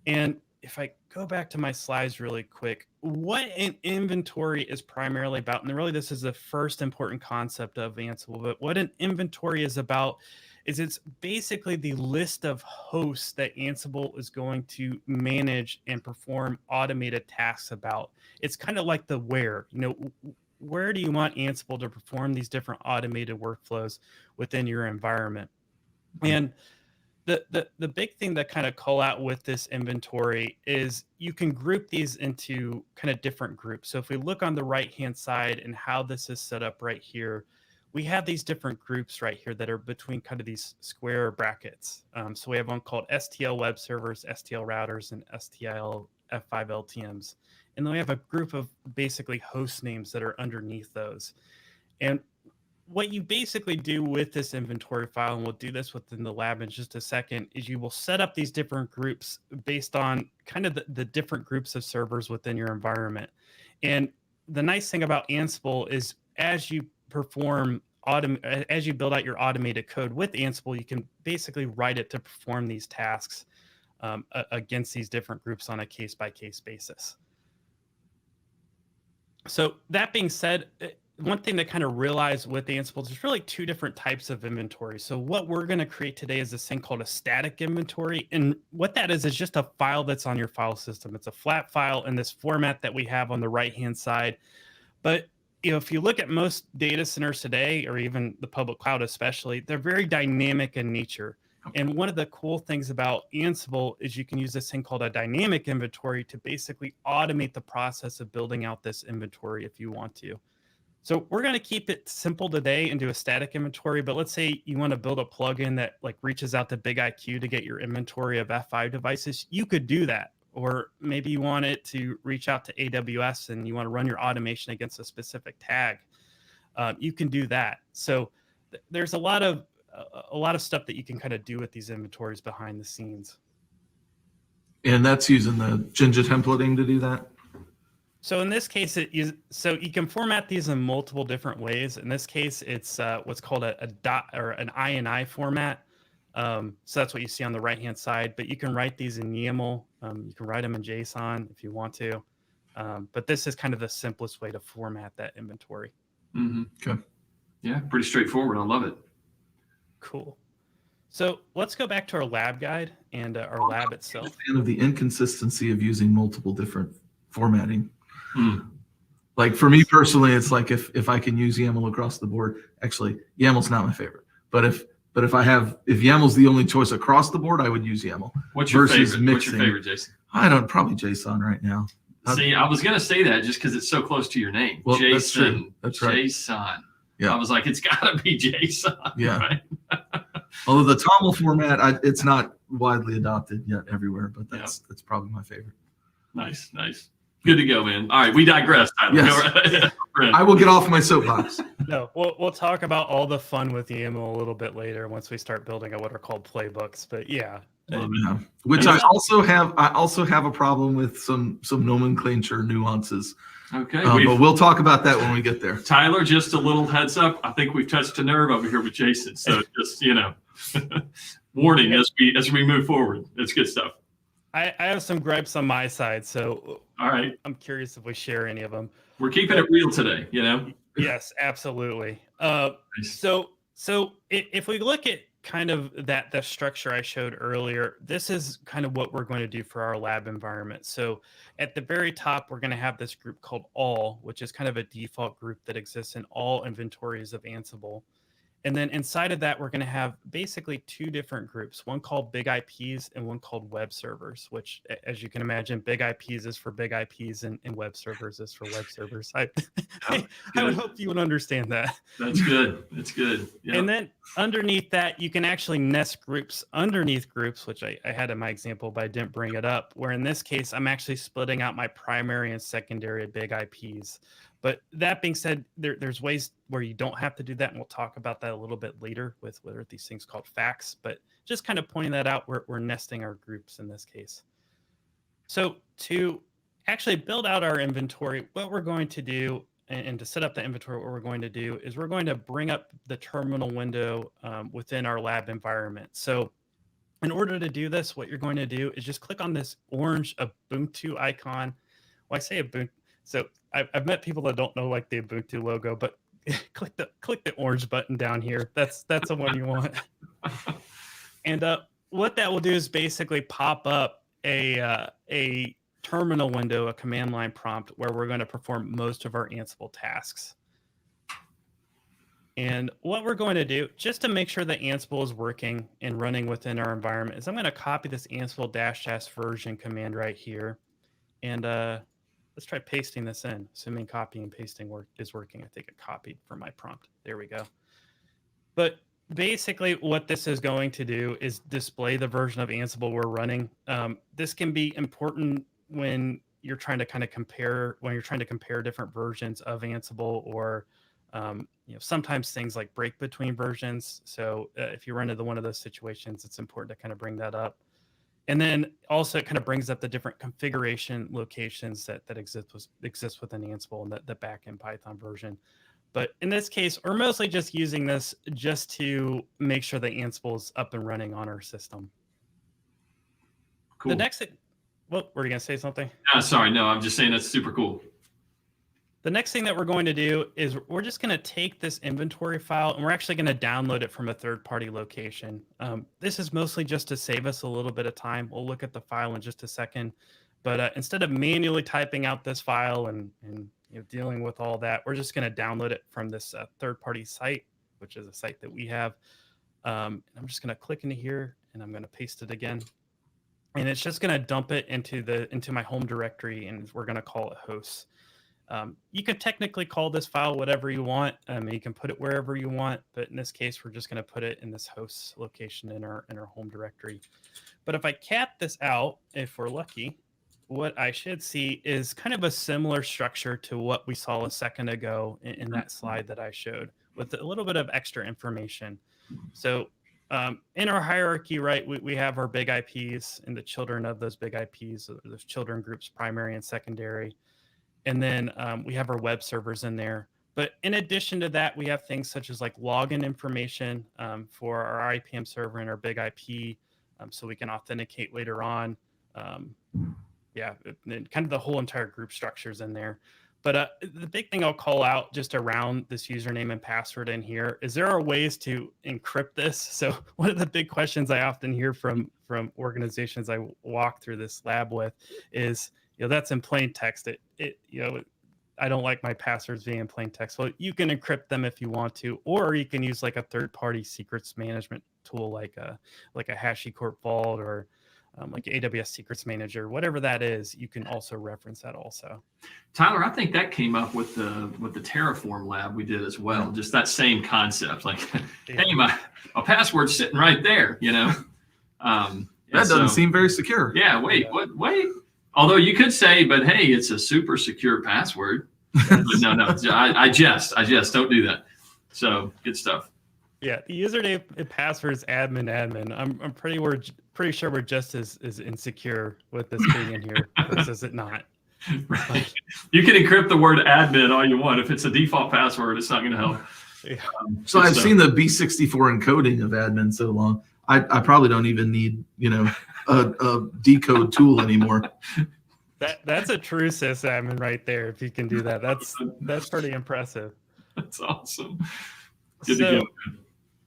And if I go back to my slides really quick, what an inventory is primarily about, and really this is the first important concept of Ansible, but what an inventory is about is it's basically the list of hosts that Ansible is going to manage and perform automated tasks about. It's kind of like the where, where do you want Ansible to perform these different automated workflows within your environment? And the big thing to kind of call out with this inventory is you can group these into kind of different groups. So if we look on the right-hand side and how this is set up right here, we have these different groups right here that are between kind of these square brackets. So we have one called STL web servers, STL routers, and STL F5 LTMs. And then we have a group of basically host names that are underneath those. And what you basically do with this inventory file, and we'll do this within the lab in just a second, is you will set up these different groups based on kind of the different groups of servers within your environment. And the nice thing about Ansible is as you as you build out your automated code with Ansible, you can basically write it to perform these tasks against these different groups on a case-by-case basis. So that being said, one thing that kind of realized with Ansible is there's really two different types of inventory. So what we're going to create today is this thing called a static inventory. And what that is just a file that's on your file system. It's a flat file in this format that we have on the right-hand side. But if you look at most data centers today, or even the public cloud especially, they're very dynamic in nature. And one of the cool things about Ansible is you can use this thing called a dynamic inventory to basically automate the process of building out this inventory if you want to. So we're going to keep it simple today and do a static inventory, but let's say you want to build a plugin that like reaches out to BigIQ to get your inventory of F5 devices. You could do that. Or maybe you want it to reach out to AWS and you want to run your automation against a specific tag. You can do that. So there's a lot of stuff that you can kind of do with these inventories behind the scenes. And that's using the Jinja templating to do that? So in this case, so you can format these in multiple different ways. In this case, it's what's called a dot or an INI format. So that's what you see on the right-hand side. But you can write these in YAML. You can write them in JSON if you want to. But this is kind of the simplest way to format that inventory. Mm-hmm. Okay. Yeah, pretty straightforward. I love it. Cool. So let's go back to our lab guide and our lab itself. And of the inconsistency of using multiple different formatting. Like for me personally, it's like if I can use YAML across the board, actually YAML's not my favorite, but if YAML's the only choice across the board, I would use YAML. What's your versus favorite? Mixing. What's your favorite, Jason? Probably JSON right now. See, I was going to say that just because it's so close to your name. Well, Jason. that's true. That's right. JSON. Yeah. I was like, it's got to be JSON. Yeah. Right? Although the TOML format, it's not widely adopted yet everywhere, but that's probably my favorite. Nice. Good to go, man. All right, we digress, Tyler. Yes. I will get off my soapbox. No, we'll talk about all the fun with YAML a little bit later once we start building what are called playbooks. But yeah. Which I also have a problem with some nomenclature nuances. Okay. But we'll talk about that when we get there. Tyler, just a little heads up. I think we've touched a nerve over here with Jason. So just, warning as we move forward. It's good stuff. I have some gripes on my side, so all right. I'm curious if we share any of them. We're keeping it real today, Yes, absolutely. So if we look at kind of the structure I showed earlier, this is kind of what we're going to do for our lab environment. So at the very top, we're going to have this group called all, which is kind of a default group that exists in all inventories of Ansible. And then inside of that, we're going to have basically two different groups, one called big IPs and one called web servers, which, as you can imagine, big IPs is for big IPs and web servers is for web servers. I would hope you would understand that. That's good. That's good. Yep. And then underneath that, you can actually nest groups underneath groups, which I had in my example, but I didn't bring it up, where in this case, I'm actually splitting out my primary and secondary big IPs. But that being said, there's ways where you don't have to do that, and we'll talk about that a little bit later with what are these things called facts. But just kind of pointing that out, we're nesting our groups in this case. So to actually build out our inventory, what we're going to do, and to set up the inventory, what we're going to do is we're going to bring up the terminal window within our lab environment. So in order to do this, what you're going to do is just click on this orange Ubuntu icon. Well, I say Ubuntu. So I've met people that don't know like the Ubuntu logo, but click the orange button down here. That's the one you want. And what that will do is basically pop up a terminal window, a command line prompt where we're going to perform most of our Ansible tasks. And what we're going to do, just to make sure that Ansible is working and running within our environment, is I'm going to copy this Ansible -s version command right here. And let's try pasting this in, assuming copy and pasting is working. I think it copied from my prompt. There we go. But basically what this is going to do is display the version of Ansible we're running. This can be important when you're trying to kind of compare, different versions of Ansible, or sometimes things like break between versions. So if you run into one of those situations, it's important to kind of bring that up. And then also it kind of brings up the different configuration locations that exist within Ansible and the backend Python version. But in this case, we're mostly just using this just to make sure that Ansible is up and running on our system. Cool. The next thing, well, were you going to say something? Sorry, no, I'm just saying that's super cool. The next thing that we're going to do is we're just going to take this inventory file and we're actually going to download it from a third-party location. This is mostly just to save us a little bit of time. We'll look at the file in just a second. But instead of manually typing out this file and dealing with all that, we're just going to download it from this third-party site, which is a site that we have. I'm just going to click into here and I'm going to paste it again. And it's just going to dump it into my home directory, and we're going to call it hosts. You can technically call this file whatever you want. You can put it wherever you want, but in this case, we're just going to put it in this host location in our home directory. But if I cap this out, if we're lucky, what I should see is kind of a similar structure to what we saw a second ago in that slide that I showed, with a little bit of extra information. So in our hierarchy, right, we have our big IPs and the children of those big IPs, those children groups, primary and secondary. And then we have our web servers in there. But in addition to that, we have things such as like login information for our IPM server and our big IP, so we can authenticate later on. And kind of the whole entire group structures in there. But the big thing I'll call out just around this username and password in here is there are ways to encrypt this. So one of the big questions I often hear from organizations I walk through this lab with is, that's in plain text. I don't like my passwords being in plain text. Well, you can encrypt them if you want to, or you can use like a third-party secrets management tool like a HashiCorp Vault or like AWS Secrets Manager, whatever that is. You can also reference that also. Tyler, I think that came up with the Terraform lab we did as well. Just that same concept, like, hey, my password's sitting right there. That doesn't seem very secure. Yeah. Wait. Although you could say, but hey, it's a super secure password. But no, I jest. Don't do that. So good stuff. Yeah, the username and password is admin. I'm pretty sure we're just as insecure with this being in here versus it not. Right. You can encrypt the word admin all you want. If it's a default password, it's not going to help. Yeah. So I've seen the B64 encoding of admin so long. I probably don't even need a decode tool anymore. That's a true sysadmin right there. If you can do that, that's pretty impressive. That's awesome. Good to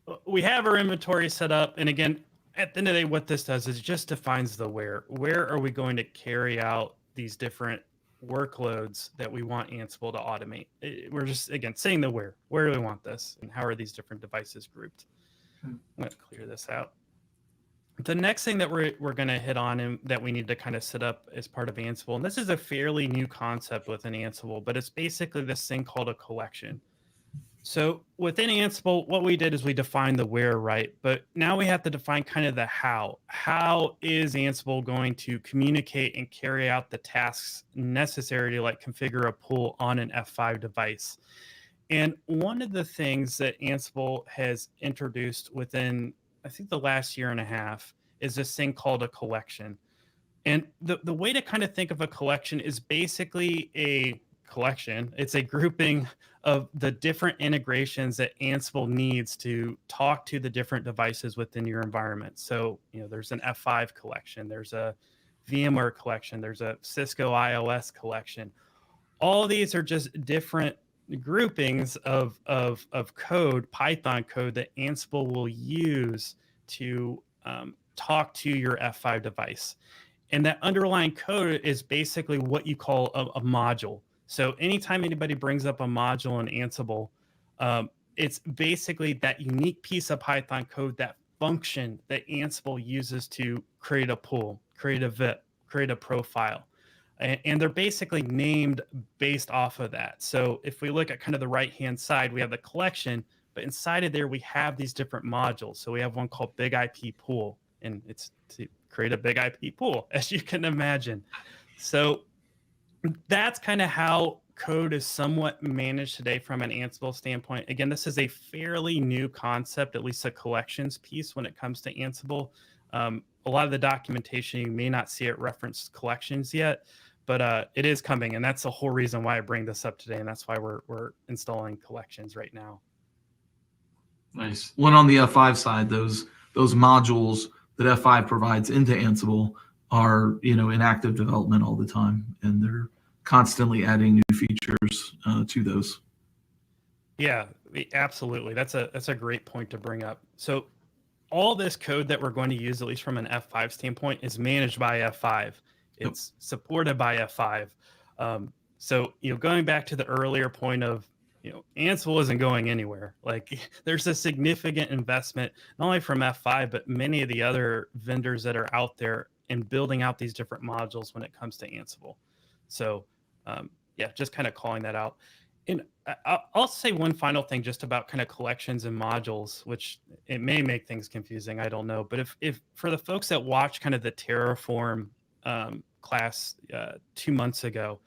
go. We have our inventory set up, and again, at the end of the day, what this does is it just defines the where. Where are we going to carry out these different workloads that we want Ansible to automate? We're just, again, saying the where. Where do we want this, and how are these different devices grouped? I'm going to clear this out. The next thing that we're going to hit on and that we need to kind of set up as part of Ansible, and this is a fairly new concept within Ansible, but it's basically this thing called a collection. So within Ansible, what we did is we defined the where, right? But now we have to define kind of the how. How is Ansible going to communicate and carry out the tasks necessary to like configure a pool on an F5 device? And one of the things that Ansible has introduced within, I think, the last year and a half is this thing called a collection. And the way to kind of think of a collection is basically a collection. It's a grouping of the different integrations that Ansible needs to talk to the different devices within your environment. So, there's an F5 collection, there's a VMware collection, there's a Cisco iOS collection. All of these are just different groupings of code, Python code, that Ansible will use to talk to your F5 device. And that underlying code is basically what you call a module. So anytime anybody brings up a module in Ansible, it's basically that unique piece of Python code, that function that Ansible uses to create a pool, create a VIP, create a profile. And they're basically named based off of that. So if we look at kind of the right-hand side, we have the collection, But inside of there, we have these different modules. So we have one called Big IP Pool, and it's to create a big IP pool, as you can imagine. So that's kind of how code is somewhat managed today from an Ansible standpoint. Again, this is a fairly new concept, at least a collections piece when it comes to Ansible. A lot of the documentation, you may not see it reference collections yet, but it is coming. And that's the whole reason why I bring this up today. And that's why we're installing collections right now. Nice. One on the F5 side, those modules that F5 provides into Ansible are, in active development all the time, and they're constantly adding new features to those. Yeah, absolutely. That's a great point to bring up. So all this code that we're going to use, at least from an F5 standpoint, is managed by F5. It's supported by F5. So, going back to the earlier point of, Ansible isn't going anywhere. Like, there's a significant investment, not only from F5, but many of the other vendors that are out there in building out these different modules when it comes to Ansible. So, just kind of calling that out. And I'll say one final thing just about kind of collections and modules, which it may make things confusing. I don't know. But if for the folks that watch kind of the Terraform class 2 months ago,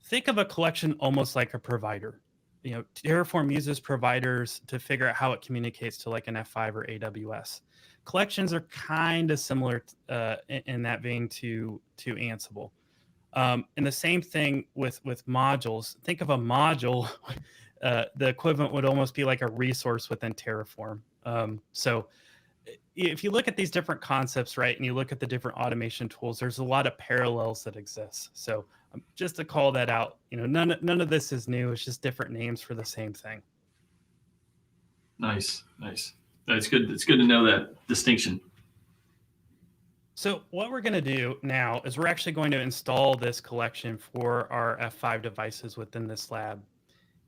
think of a collection almost like a provider. Terraform uses providers to figure out how it communicates to like an F5 or AWS. Collections are kind of similar in that vein to Ansible. And the same thing with modules. Think of a module, the equivalent would almost be like a resource within Terraform. So if you look at these different concepts, right, and you look at the different automation tools, there's a lot of parallels that exist. So just to call that out, none of this is new. It's just different names for the same thing. Nice. That's good. It's good to know that distinction. So what we're going to do now is we're actually going to install this collection for our F5 devices within this lab.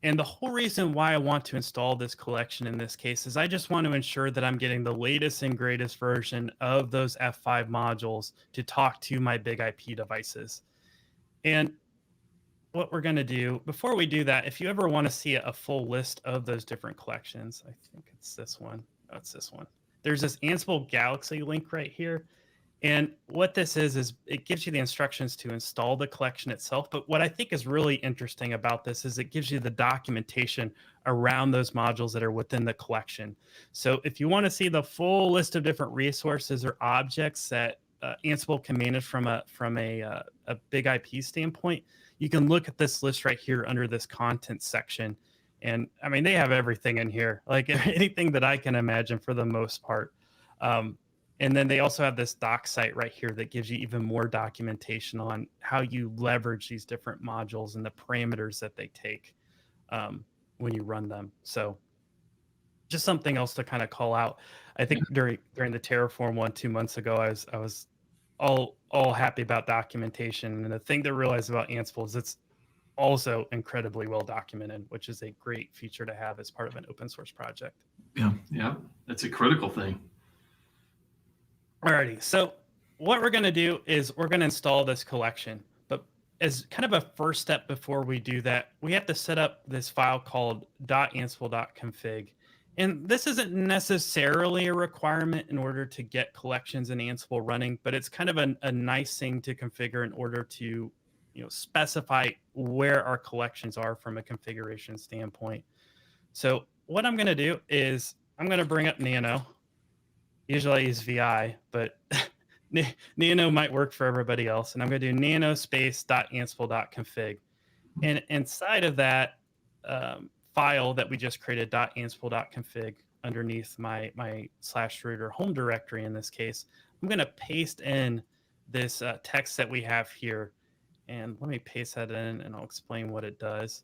And the whole reason why I want to install this collection in this case is I just want to ensure that I'm getting the latest and greatest version of those F5 modules to talk to my big IP devices. And what we're going to do, before we do that, if you ever want to see a full list of those different collections, I think it's this one. Oh, it's this one. There's this Ansible Galaxy link right here. And what this is it gives you the instructions to install the collection itself. But what I think is really interesting about this is it gives you the documentation around those modules that are within the collection. So if you want to see the full list of different resources or objects that Ansible can manage from a big IP standpoint, you can look at this list right here under this content section. And I mean, they have everything in here, like anything that I can imagine for the most part. And then they also have this doc site right here that gives you even more documentation on how you leverage these different modules and the parameters that they take when you run them. So just something else to kind of call out. I think during the Terraform one 2 months ago, I was all happy about documentation. And the thing to realize about Ansible is it's also incredibly well documented, which is a great feature to have as part of an open source project. Yeah, that's a critical thing. Alrighty, so what we're going to do is we're going to install this collection. But as kind of a first step before we do that, we have to set up this file called .ansible.config. And this isn't necessarily a requirement in order to get collections in Ansible running, but it's kind of a nice thing to configure in order to specify where our collections are from a configuration standpoint. So what I'm going to do is I'm going to bring up Nano. Usually I use VI, but Nano might work for everybody else. And I'm going to do nano space.ansible.config. And inside of that file that we just created, .ansible.config, underneath my /root or home directory in this case, I'm going to paste in this text that we have here. And let me paste that in and I'll explain what it does.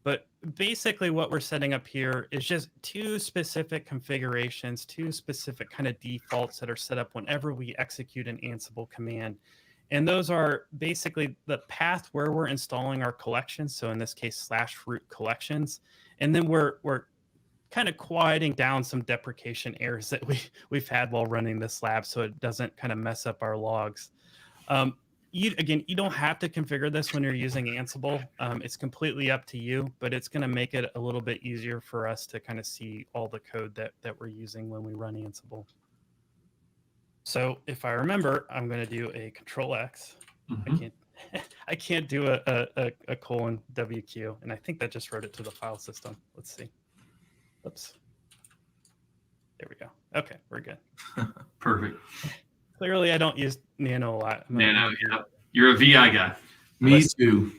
But basically what we're setting up here is just two specific configurations, two specific kind of defaults that are set up whenever we execute an Ansible command. And those are basically the path where we're installing our collections. So in this case, /root collections. And then we're kind of quieting down some deprecation errors that we've had while running this lab so it doesn't kind of mess up our logs. you don't have to configure this when you're using Ansible. It's completely up to you, but it's going to make it a little bit easier for us to kind of see all the code that we're using when we run Ansible. So if I remember, I'm going to do a Control X. I can't do a colon WQ, and I think that just wrote it to the file system. Let's see. Oops. There we go. Okay, we're good. Perfect. Clearly, I don't use Nano a lot. Nano, yeah. You're a VI guy. Me too.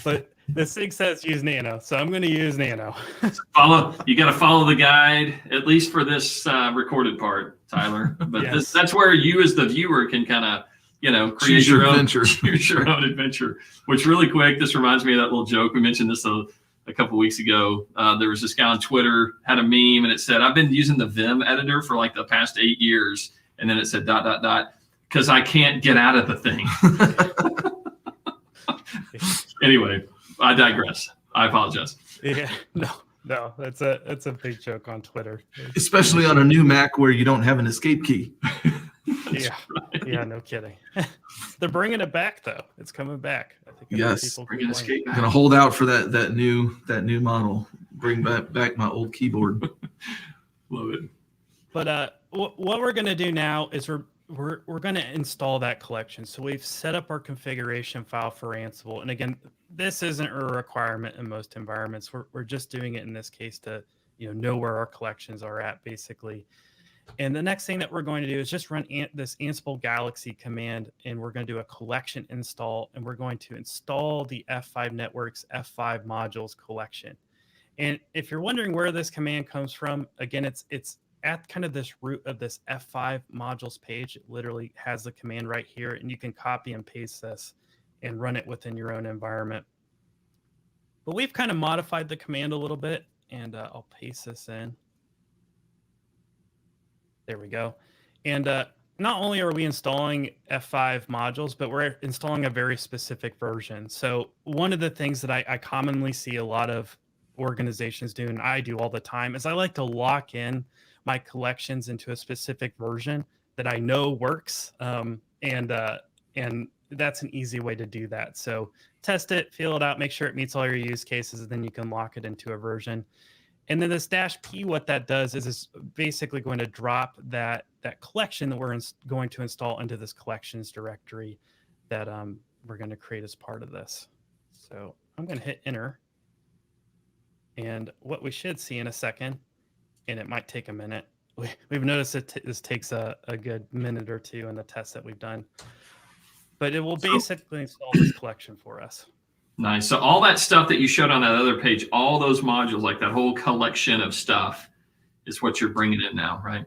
But this thing says use Nano, so I'm going to use Nano. You got to follow the guide, at least for this recorded part, Tyler. But Yes. that's where you as the viewer can kind of, create Choose your own adventure. choose your own adventure. Which really quick, this reminds me of that little joke. We mentioned this a couple weeks ago. There was this guy on Twitter had a meme, and it said, "I've been using the Vim editor for like the past 8 years," and then it said ... because I can't get out of the thing. Anyway, I digress. I apologize. Yeah, no, that's a big joke on Twitter. Especially on a new Mac where you don't have an escape key. Yeah, right. Yeah, no kidding. They're bringing it back though. It's coming back. I think Yes, Bring an escape I'm gonna hold out for that new model. Bring back my old keyboard. Love it. But what we're gonna do now is we're gonna install that collection. So we've set up our configuration file for Ansible, and again, this isn't a requirement in most environments. We're just doing it in this case to know where our collections are at basically. And the next thing that we're going to do is just run this Ansible Galaxy command, and we're going to do a collection install, and we're going to install the F5 Networks F5 modules collection. And if you're wondering where this command comes from, again, it's at kind of this root of this F5 modules page. It literally has the command right here, and you can copy and paste this and run it within your own environment. But we've kind of modified the command a little bit, and I'll paste this in. There we go. And not only are we installing F5 modules, but we're installing a very specific version. So one of the things that I commonly see a lot of organizations do, and I do all the time, is I like to lock in my collections into a specific version that I know works. And that's an easy way to do that. So test it, feel it out, make sure it meets all your use cases, and then you can lock it into a version. And then this -p, what that does is it's basically going to drop that collection that we're going to install into this collections directory that we're going to create as part of this. So I'm going to hit enter. And what we should see in a second, and it might take a minute, we've noticed that this takes a good minute or two in the test that we've done. But it will basically install this collection for us. Nice. So all that stuff that you showed on that other page, all those modules, like that whole collection of stuff is what you're bringing in now, right?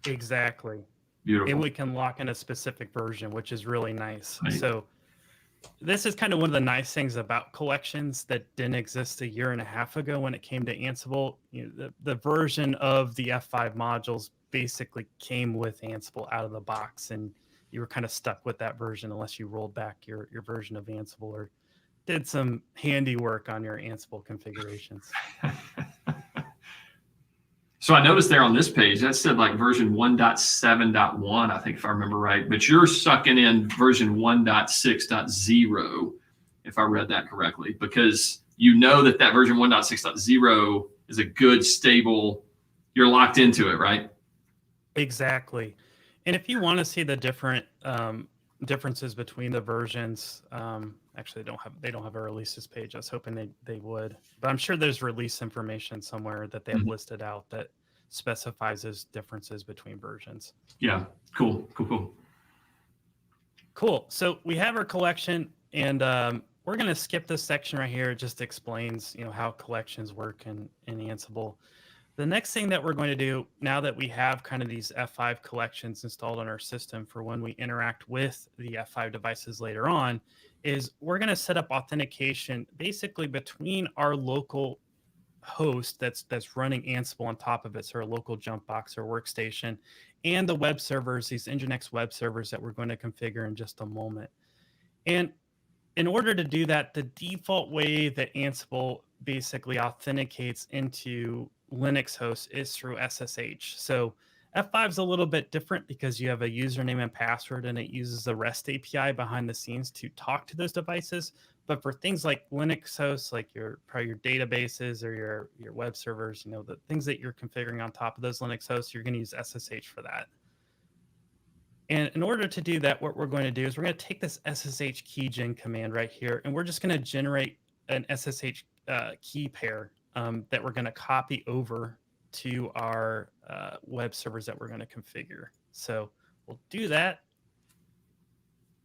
Exactly. Beautiful. And we can lock in a specific version, which is really nice. Right. So this is kind of one of the nice things about collections that didn't exist a year and a half ago when it came to Ansible. The version of the F5 modules basically came with Ansible out of the box, and you were kind of stuck with that version unless you rolled back your version of Ansible or did some handiwork on your Ansible configurations. So I noticed there on this page, that said like version 1.7.1, I think if I remember right, but you're sucking in version 1.6.0, if I read that correctly, because that version 1.6.0 is a good, stable, you're locked into it, right? Exactly. And if you want to see the different differences between the versions, actually they don't have a releases page. I was hoping they would, but I'm sure there's release information somewhere that they have listed out that specifies those differences between versions. Yeah, cool. So we have our collection, and we're going to skip this section right here. It just explains how collections work in Ansible. The next thing that we're going to do now that we have kind of these F5 collections installed on our system for when we interact with the F5 devices later on is we're going to set up authentication basically between our local host that's running Ansible on top of it, so our local jump box or workstation, and the web servers, these Nginx web servers that we're going to configure in just a moment. And in order to do that, the default way that Ansible basically authenticates into Linux hosts is through SSH. So F5 is a little bit different because you have a username and password, and it uses a REST API behind the scenes to talk to those devices. But for things like Linux hosts, like probably your databases or your web servers, the things that you're configuring on top of those Linux hosts, you're going to use SSH for that. And in order to do that, what we're going to do is we're going to take this SSH keygen command right here, and we're just going to generate an SSH key pair that we're going to copy over to our web servers that we're going to configure. So we'll do that.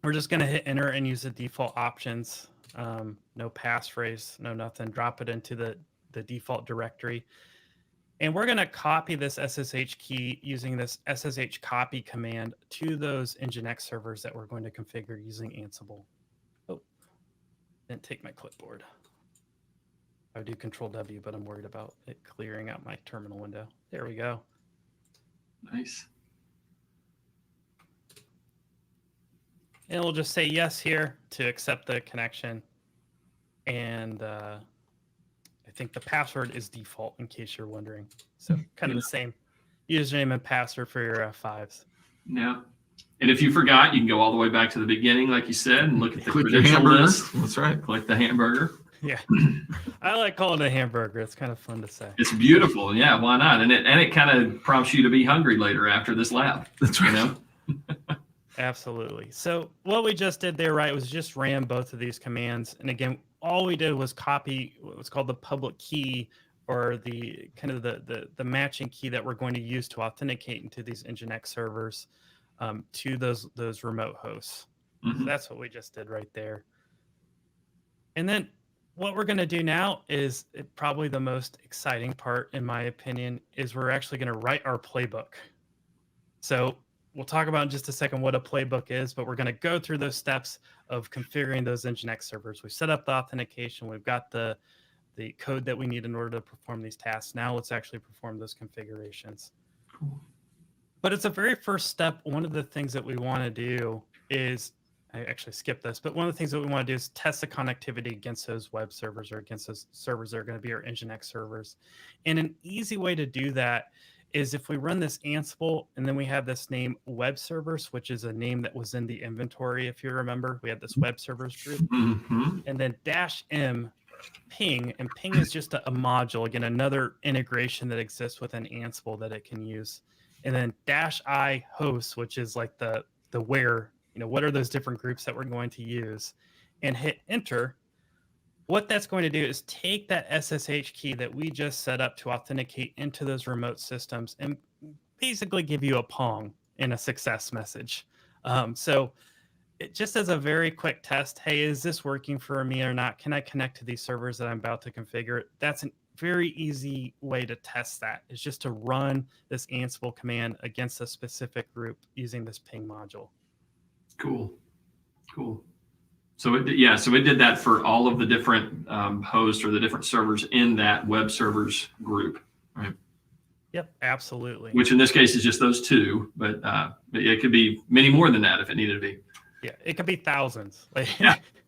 We're just going to hit enter and use the default options. No passphrase, no nothing. Drop it into the default directory. And we're going to copy this SSH key using this SSH copy command to those Nginx servers that we're going to configure using Ansible. Oh, didn't take my clipboard. I would do Control W, but I'm worried about it clearing out my terminal window. There we go. Nice. And we'll just say yes here to accept the connection. And I think the password is default, in case you're wondering. So kind of the same username and password for your F5s. Yeah. And if you forgot, you can go all the way back to the beginning, like you said, and look at the Click your credential hamburger. list. That's right. Click the hamburger. Yeah. I like calling it a hamburger. It's kind of fun to say. It's beautiful. Yeah, why not? And it kind of prompts you to be hungry later after this lab. That's right. Absolutely. So what we just did there, right, was just ran both of these commands. And again, all we did was copy what's called the public key, or the kind of the matching key that we're going to use to authenticate into these Nginx servers to those remote hosts. Mm-hmm. So that's what we just did right there. And then what we're going to do now is probably the most exciting part, in my opinion, is we're actually going to write our playbook. So we'll talk about in just a second what a playbook is, but we're going to go through those steps of configuring those Nginx servers. We've set up the authentication. We've got the code that we need in order to perform these tasks. Now let's actually perform those configurations. Cool. But it's a very first step. One of the things that we want to do is, I actually skipped this, but one of the things that we want to do is test the connectivity against those web servers, or against those servers that are going to be our Nginx servers. And an easy way to do that is if we run this Ansible, and then we have this name web servers, which is a name that was in the inventory. If you remember, we had this web servers group, Mm-hmm. and then -m ping, and ping is just a module, again, another integration that exists within Ansible that it can use. And then -i host, which is like the where, what are those different groups that we're going to use, and hit enter. What that's going to do is take that SSH key that we just set up to authenticate into those remote systems and basically give you a pong and a success message. So it just as a very quick test, hey, is this working for me or not? Can I connect to these servers that I'm about to configure? That's a very easy way to test that, is just to run this Ansible command against a specific group using this ping module. Cool. So it did that for all of the different hosts or the different servers in that web servers group, right? Yep, absolutely. Which in this case is just those two, but it could be many more than that if it needed to be. Yeah, it could be thousands.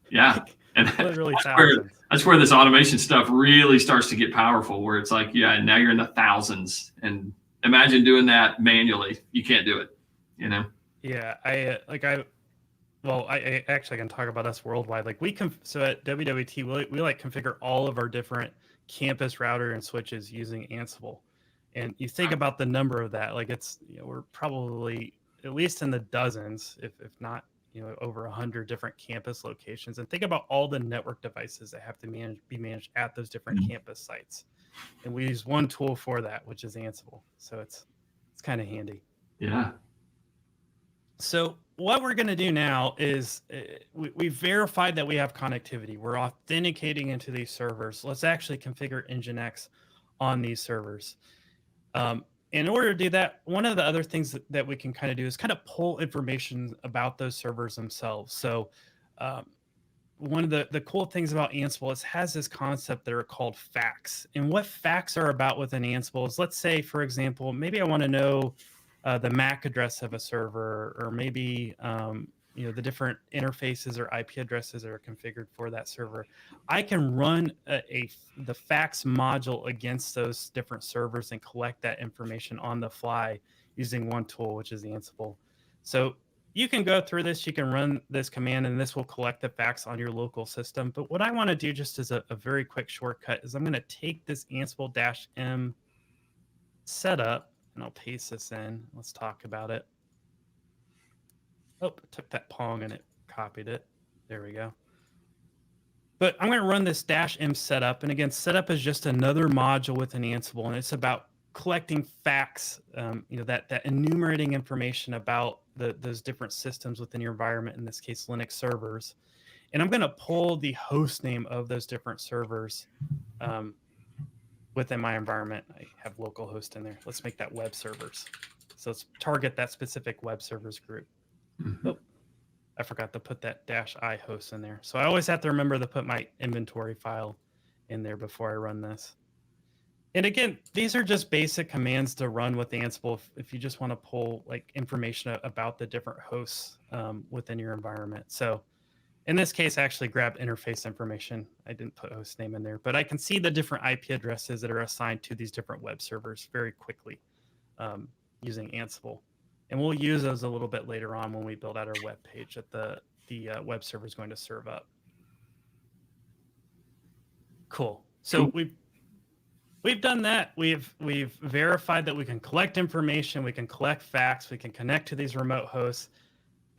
Yeah. And literally thousands. That's where this automation stuff really starts to get powerful, where it's like, yeah, now you're in the thousands. And imagine doing that manually. You can't do it, Yeah, I actually can talk about us worldwide. Like so at WWT, we like configure all of our different campus router and switches using Ansible. And you think about the number of that, like it's, we're probably at least in the dozens, if not, over 100 different campus locations. And think about all the network devices that have to be managed at those different campus sites. And we use one tool for that, which is Ansible. So it's kind of handy. Yeah. So what we're going to do now is we verified that we have connectivity. We're authenticating into these servers. Let's actually configure Nginx on these servers. In order to do that, one of the other things that we can kind of do is kind of pull information about those servers themselves. So one of the cool things about Ansible is it has this concept that are called facts. And what facts are about within Ansible is, let's say, for example, maybe I want to know the MAC address of a server, or maybe the different interfaces or IP addresses that are configured for that server. I can run the facts module against those different servers and collect that information on the fly using one tool, which is Ansible. So you can go through this, you can run this command, and this will collect the facts on your local system. But what I want to do just as a very quick shortcut is I'm going to take this Ansible-M setup, and I'll paste this in. Let's talk about it. Oh, it took that Pong and it copied it. There we go. But I'm going to run this -m setup. And again, setup is just another module within Ansible, and it's about collecting facts, that enumerating information about those different systems within your environment, in this case, Linux servers. And I'm going to pull the host name of those different servers within my environment. I have localhost in there. Let's make that web servers. So let's target that specific web servers group. Oh, I forgot to put that -i host in there. So I always have to remember to put my inventory file in there before I run this. And again, these are just basic commands to run with Ansible if you just want to pull like information about the different hosts within your environment. So in this case, I actually grabbed interface information. I didn't put host name in there, but I can see the different IP addresses that are assigned to these different web servers very quickly using Ansible. And we'll use those a little bit later on when we build out our web page that the web server is going to serve up. Cool. So we've done that. We've verified that we can collect information, we can collect facts, we can connect to these remote hosts.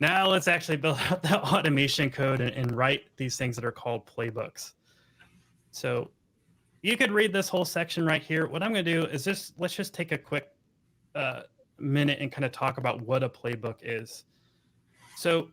Now let's actually build out the automation code and write these things that are called playbooks. So you could read this whole section right here. What I'm going to do is let's just take a quick minute and kind of talk about what a playbook is. So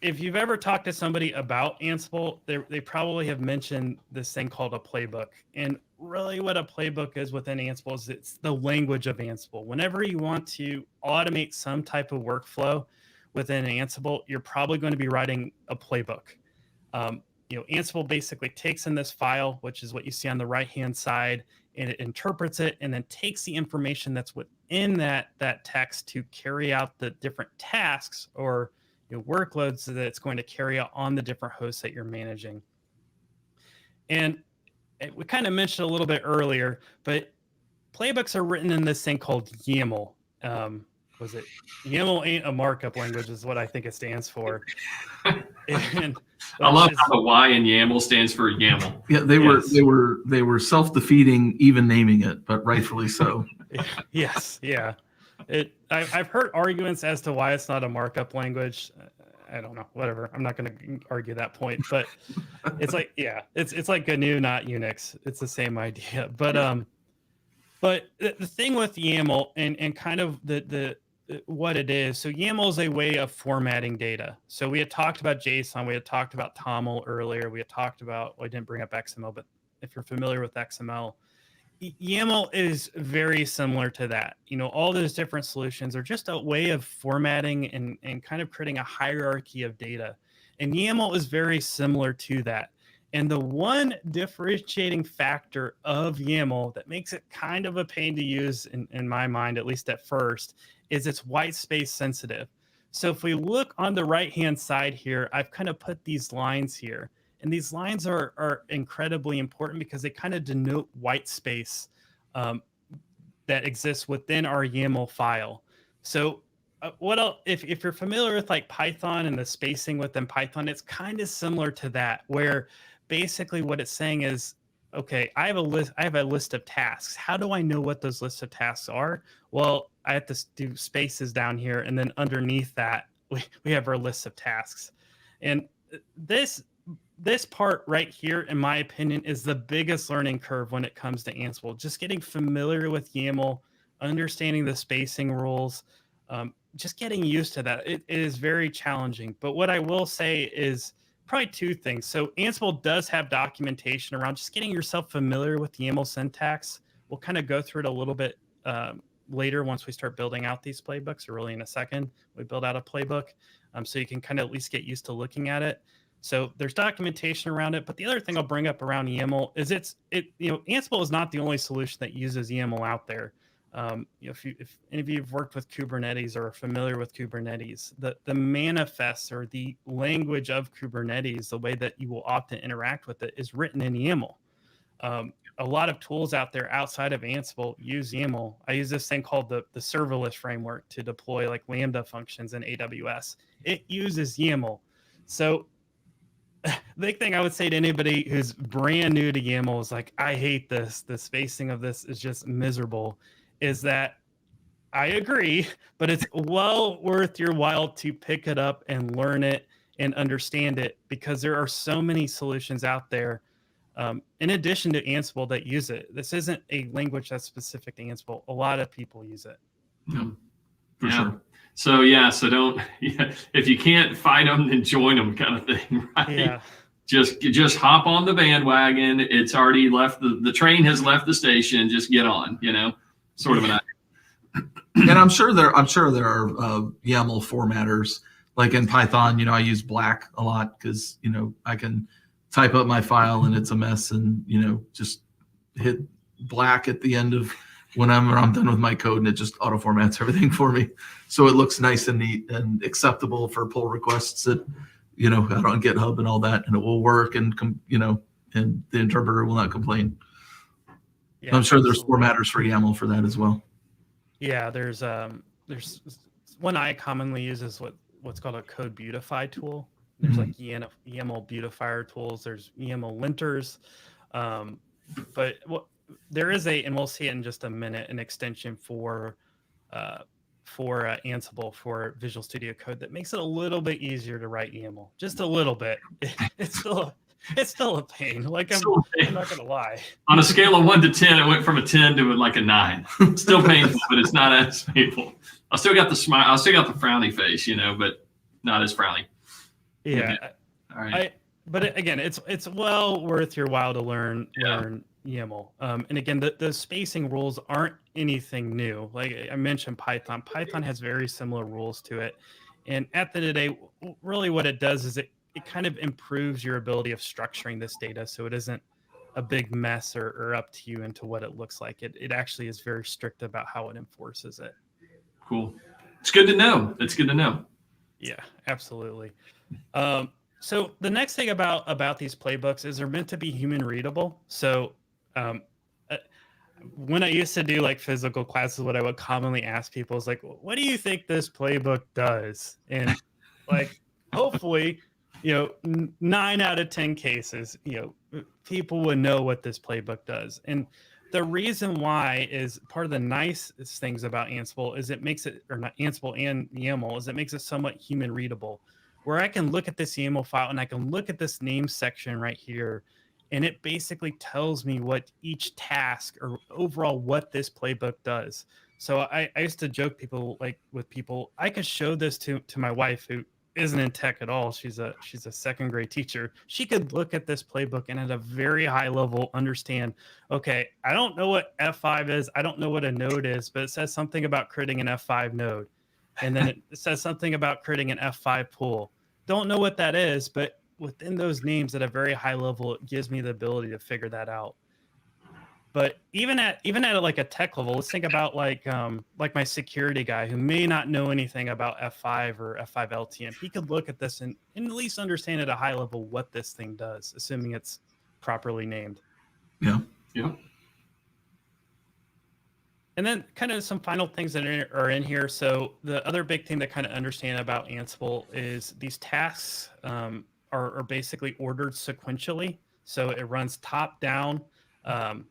if you've ever talked to somebody about Ansible, they probably have mentioned this thing called a playbook. And really what a playbook is within Ansible is it's the language of Ansible. Whenever you want to automate some type of workflow within Ansible, you're probably going to be writing a playbook. Ansible basically takes in this file, which is what you see on the right-hand side, and it interprets it and then takes the information that's within that text to carry out the different tasks or workloads that it's going to carry out on the different hosts that you're managing. And we kind of mentioned a little bit earlier, but playbooks are written in this thing called YAML. Was it YAML ain't a markup language is what I think it stands for. And I love how the Y in YAML stands for YAML. Yeah, they were self-defeating even naming it, but rightfully so. Yes, yeah. I've heard arguments as to why it's not a markup language. I don't know, whatever. I'm not going to argue that point, but it's like, yeah, it's like GNU, not Unix. It's the same idea. But the thing with YAML and kind of the what it is. So YAML is a way of formatting data. So we had talked about JSON. We had talked about TOML earlier. We had talked about, well, I didn't bring up XML, but if you're familiar with XML, YAML is very similar to that. All those different solutions are just a way of formatting and kind of creating a hierarchy of data. And YAML is very similar to that. And the one differentiating factor of YAML that makes it kind of a pain to use in my mind, at least at first, is it's white space sensitive. So if we look on the right-hand side here, I've kind of put these lines here. And these lines are incredibly important because they kind of denote white space that exists within our YAML file. So if you're familiar with like Python and the spacing within Python, it's kind of similar to that, where basically what it's saying is, okay, I have a list of tasks. How do I know what those lists of tasks are? Well, I have to do spaces down here, and then underneath that, we have our list of tasks. And this part right here, in my opinion, is the biggest learning curve when it comes to Ansible. Just getting familiar with YAML, understanding the spacing rules, just getting used to that. It is very challenging. But what I will say is probably two things. So Ansible does have documentation around just getting yourself familiar with YAML syntax. We'll kind of go through it a little bit later once we start building out these playbooks, or really in a second, we build out a playbook. So you can kind of at least get used to looking at it. So there's documentation around it. But the other thing I'll bring up around YAML is Ansible is not the only solution that uses YAML out there. If any of you have worked with Kubernetes or are familiar with Kubernetes, the manifests or the language of Kubernetes, the way that you will often interact with it, is written in YAML. A lot of tools out there outside of Ansible use YAML. I use this thing called the serverless framework to deploy like Lambda functions in AWS. It uses YAML. So the big thing I would say to anybody who's brand new to YAML is like, I hate this. The spacing of this is just miserable. Is that I agree, but it's well worth your while to pick it up and learn it and understand it, because there are so many solutions out there. In addition to Ansible that use it. This isn't a language that's specific to Ansible. A lot of people use it. Yeah, for sure. So don't, if you can't fight them, then join them, kind of thing, right? Yeah. Just hop on the bandwagon. It's already left, the train has left the station. Just get on, sort of an idea. And I'm sure there are YAML formatters. Like in Python, I use black a lot because, I can type up my file and it's a mess, and just hit black at the end of whenever I'm done with my code, and it just auto formats everything for me, so it looks nice and neat and acceptable for pull requests that out on GitHub and all that, and it will work, and and the interpreter will not complain. Yeah, I'm sure there's formatters for YAML for that as well. Yeah, there's one I commonly use is what's called a code beautify tool. There's like YAML beautifier tools. There's YAML linters. But there is and we'll see it in just a minute, an extension for Ansible for Visual Studio Code that makes it a little bit easier to write YAML. Just a little bit. It's still a pain. Like I'm not gonna lie. On a scale of 1 to 10, it went from a 10 to like a 9. Still painful, but it's not as painful. I still got the smile. I still got the frowny face, but not as frowny. Yeah. Okay. All right. But again, it's well worth your while to learn YAML. And again, the spacing rules aren't anything new. Like I mentioned, Python has very similar rules to it. And at the end of the day, really what it does is it kind of improves your ability of structuring this data, so it isn't a big mess or up to you into what it looks like. It actually is very strict about how it enforces it. Cool. It's good to know. Yeah, absolutely. So the next thing about these playbooks is they're meant to be human readable. So when I used to do like physical classes, what I would commonly ask people is like, what do you think this playbook does? And like, hopefully, 9 out of 10 cases, people would know what this playbook does. And the reason why is part of the nicest things about Ansible is it makes it, or not Ansible and YAML, is it makes it somewhat human readable, where I can look at this YAML file and I can look at this name section right here, and it basically tells me what each task or overall what this playbook does. So I used to joke with people, I could show this to my wife who isn't in tech at all. She's a second grade teacher. She could look at this playbook and at a very high level understand, okay, I don't know what F5 is. I don't know what a node is, but it says something about creating an F5 node. And then it says something about creating an F5 pool. Don't know what that is, but within those names at a very high level, it gives me the ability to figure that out. But even at like a tech level, let's think about like my security guy who may not know anything about F5 or F5 LTM. He could look at this and at least understand at a high level what this thing does, assuming it's properly named. Yeah. And then kind of some final things that are in here. So the other big thing to kind of understand about Ansible is these tasks are basically ordered sequentially. So it runs top down.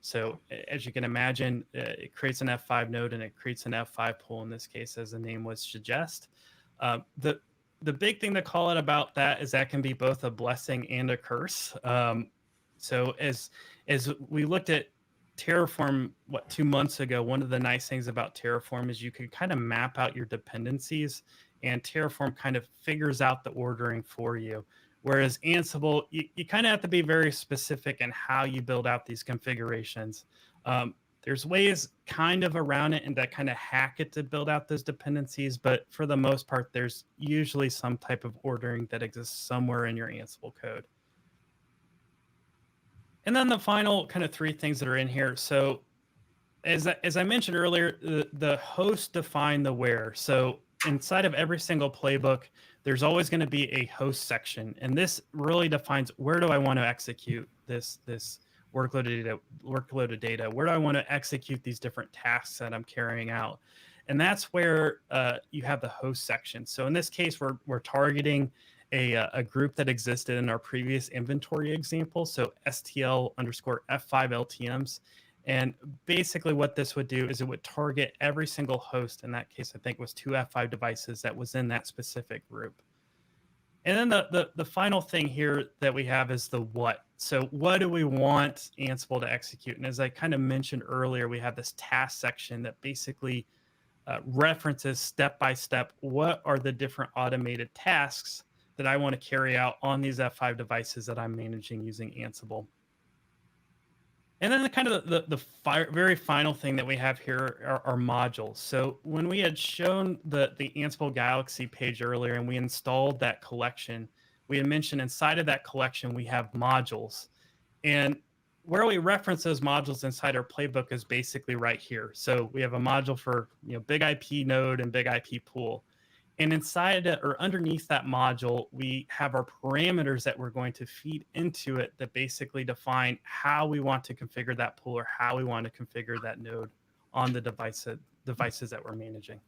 So as you can imagine, it creates an F5 node and it creates an F5 pool in this case, as the name would suggest. The big thing to call it about that is that can be both a blessing and a curse. So as we looked at Terraform, 2 months ago, one of the nice things about Terraform is you can kind of map out your dependencies, and Terraform kind of figures out the ordering for you. Whereas Ansible, you kind of have to be very specific in how you build out these configurations. There's ways kind of around it and that kind of hack it to build out those dependencies. But for the most part, there's usually some type of ordering that exists somewhere in your Ansible code. And then the final kind of 3 things that are in here. So as I mentioned earlier, the host define the where. So inside of every single playbook, there's always going to be a host section. And this really defines where do I want to execute this workload of data? Where do I want to execute these different tasks that I'm carrying out? And that's where you have the host section. So in this case, we're targeting a group that existed in our previous inventory example. So STL _F5 LTMs. And basically what this would do is it would target every single host. In that case, I think it was 2 F5 devices that was in that specific group. And then the final thing here that we have is the what. So what do we want Ansible to execute? And as I kind of mentioned earlier, we have this task section that basically references step-by-step what are the different automated tasks that I want to carry out on these F5 devices that I'm managing using Ansible. And then the very final thing that we have here are modules. So when we had shown the Ansible Galaxy page earlier and we installed that collection, we had mentioned inside of that collection, we have modules. And where we reference those modules inside our playbook is basically right here. So we have a module for big IP node and big IP pool. And inside or underneath that module, we have our parameters that we're going to feed into it that basically define how we want to configure that pool or how we want to configure that node on the devices that we're managing.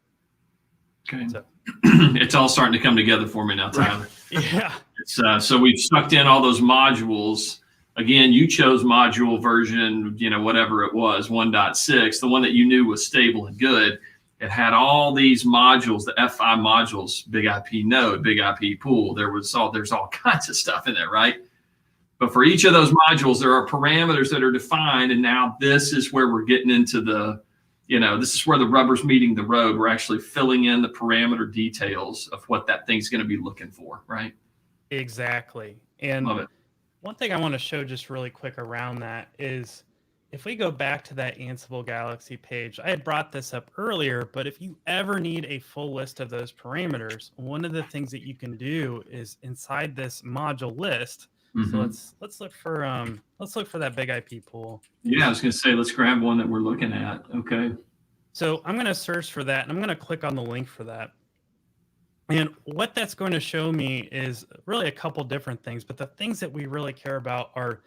Okay. So it's all starting to come together for me now, Tyler. Yeah. It's, so we've stuck in all those modules. Again, you chose module version, whatever it was, 1.6, the one that you knew was stable and good. It had all these modules, the F5 modules, big IP node, big IP pool. There's all kinds of stuff in there, right? But for each of those modules, there are parameters that are defined. And now this is where we're getting into this is where the rubber's meeting the road. We're actually filling in the parameter details of what that thing's going to be looking for, right? Exactly. And love it. One thing I want to show just really quick around that is if we go back to that Ansible Galaxy page, I had brought this up earlier, but if you ever need a full list of those parameters, one of the things that you can do is inside this module list. Mm-hmm. So let's look for that big IP pool. Yeah, I was going to say, let's grab one that we're looking at. Okay. So I'm going to search for that and I'm going to click on the link for that. And what that's going to show me is really a couple different things, but the things that we really care about are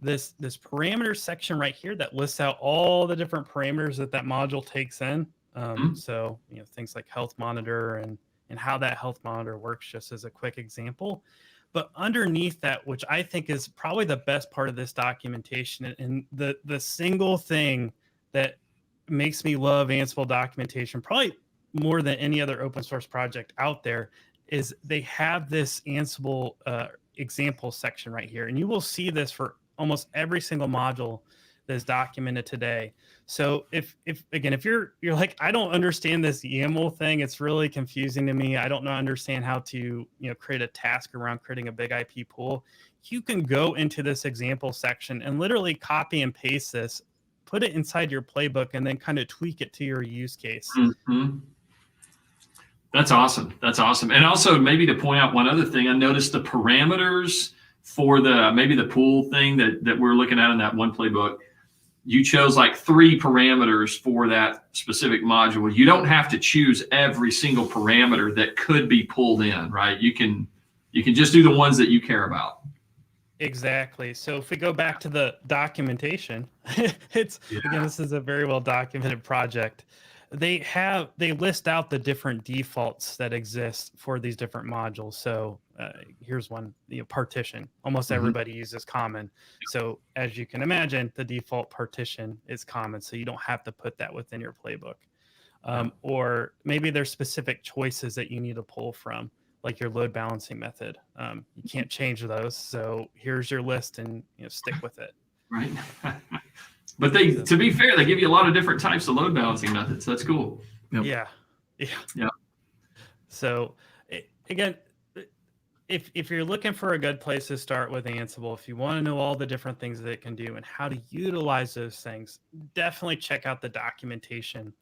this parameter section right here that lists out all the different parameters that module takes in. So things like health monitor and how that health monitor works, just as a quick example. But underneath that, which I think is probably the best part of this documentation, and the single thing that makes me love Ansible documentation, probably more than any other open source project out there, is they have this Ansible example section right here. And you will see this for almost every single module that is documented today. So if you're like, I don't understand this YAML thing, it's really confusing to me, I don't understand how to create a task around creating a big IP pool, you can go into this example section and literally copy and paste this, put it inside your playbook, and then kind of tweak it to your use case. Mm-hmm. That's awesome. And also, maybe to point out one other thing, I noticed the parameters for the pool thing that we're looking at in that one playbook. You chose like 3 parameters for that specific module. You don't have to choose every single parameter that could be pulled in, right? You can just do the ones that you care about. Exactly. So if we go back to the documentation, again, this is a very well documented project. They list out the different defaults that exist for these different modules. So here's one, partition. Almost everybody uses common. So as you can imagine, the default partition is common. So you don't have to put that within your playbook. Or maybe there's specific choices that you need to pull from, like your load balancing method. You can't change those. So here's your list and stick with it. Right. But to be fair, they give you a lot of different types of load balancing methods. That's cool. Yep. Yeah. So again, if you're looking for a good place to start with Ansible, if you want to know all the different things that it can do and how to utilize those things, definitely check out the documentation.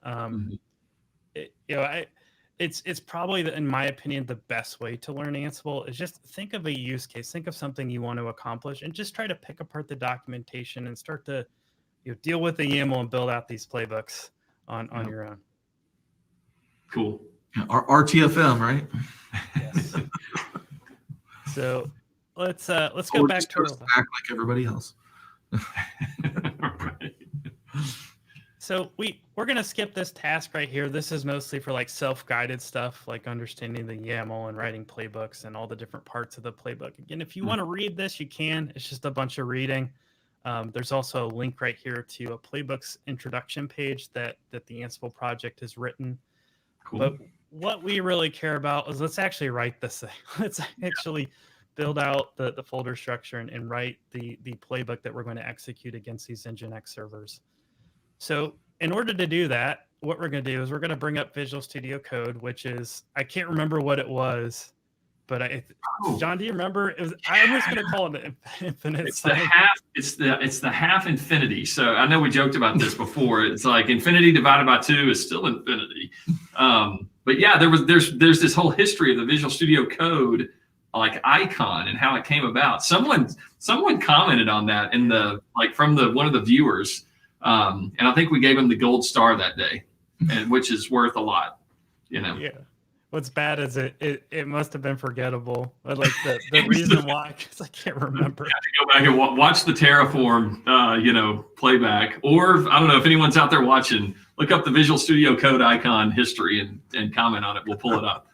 It's probably, in my opinion, the best way to learn Ansible is just think of a use case, think of something you want to accomplish, and just try to pick apart the documentation and start to deal with the YAML and build out these playbooks on your own. Cool. RTFM, right? Yes. So let's go back to act like everybody else. Right. So we're going to skip this task right here. This is mostly for like self-guided stuff, like understanding the YAML and writing playbooks and all the different parts of the playbook. Again, if you want to read this, you can. It's just a bunch of reading. There's also a link right here to a playbooks introduction page that the Ansible project has written. Cool. But what we really care about is let's actually write this thing. Let's actually build out the folder structure and write the playbook that we're going to execute against these Nginx servers. So in order to do that, what we're going to do is we're going to bring up Visual Studio Code, which is, I can't remember what it was, but John, do you remember? I'm just going to call it infinite. It's the half. It's the half infinity. So I know we joked about this before. It's like infinity divided by 2 is still infinity. But yeah, there's this whole history of the Visual Studio Code like icon and how it came about. Someone commented on that in from one of the viewers. And I think we gave him the gold star that day, and which is worth a lot, Yeah. What's bad is it must have been forgettable. But like the reason why, because I can't remember. You have to go back and watch the Terraform, playback, or I don't know if anyone's out there watching. Look up the Visual Studio Code icon history and comment on it. We'll pull it up.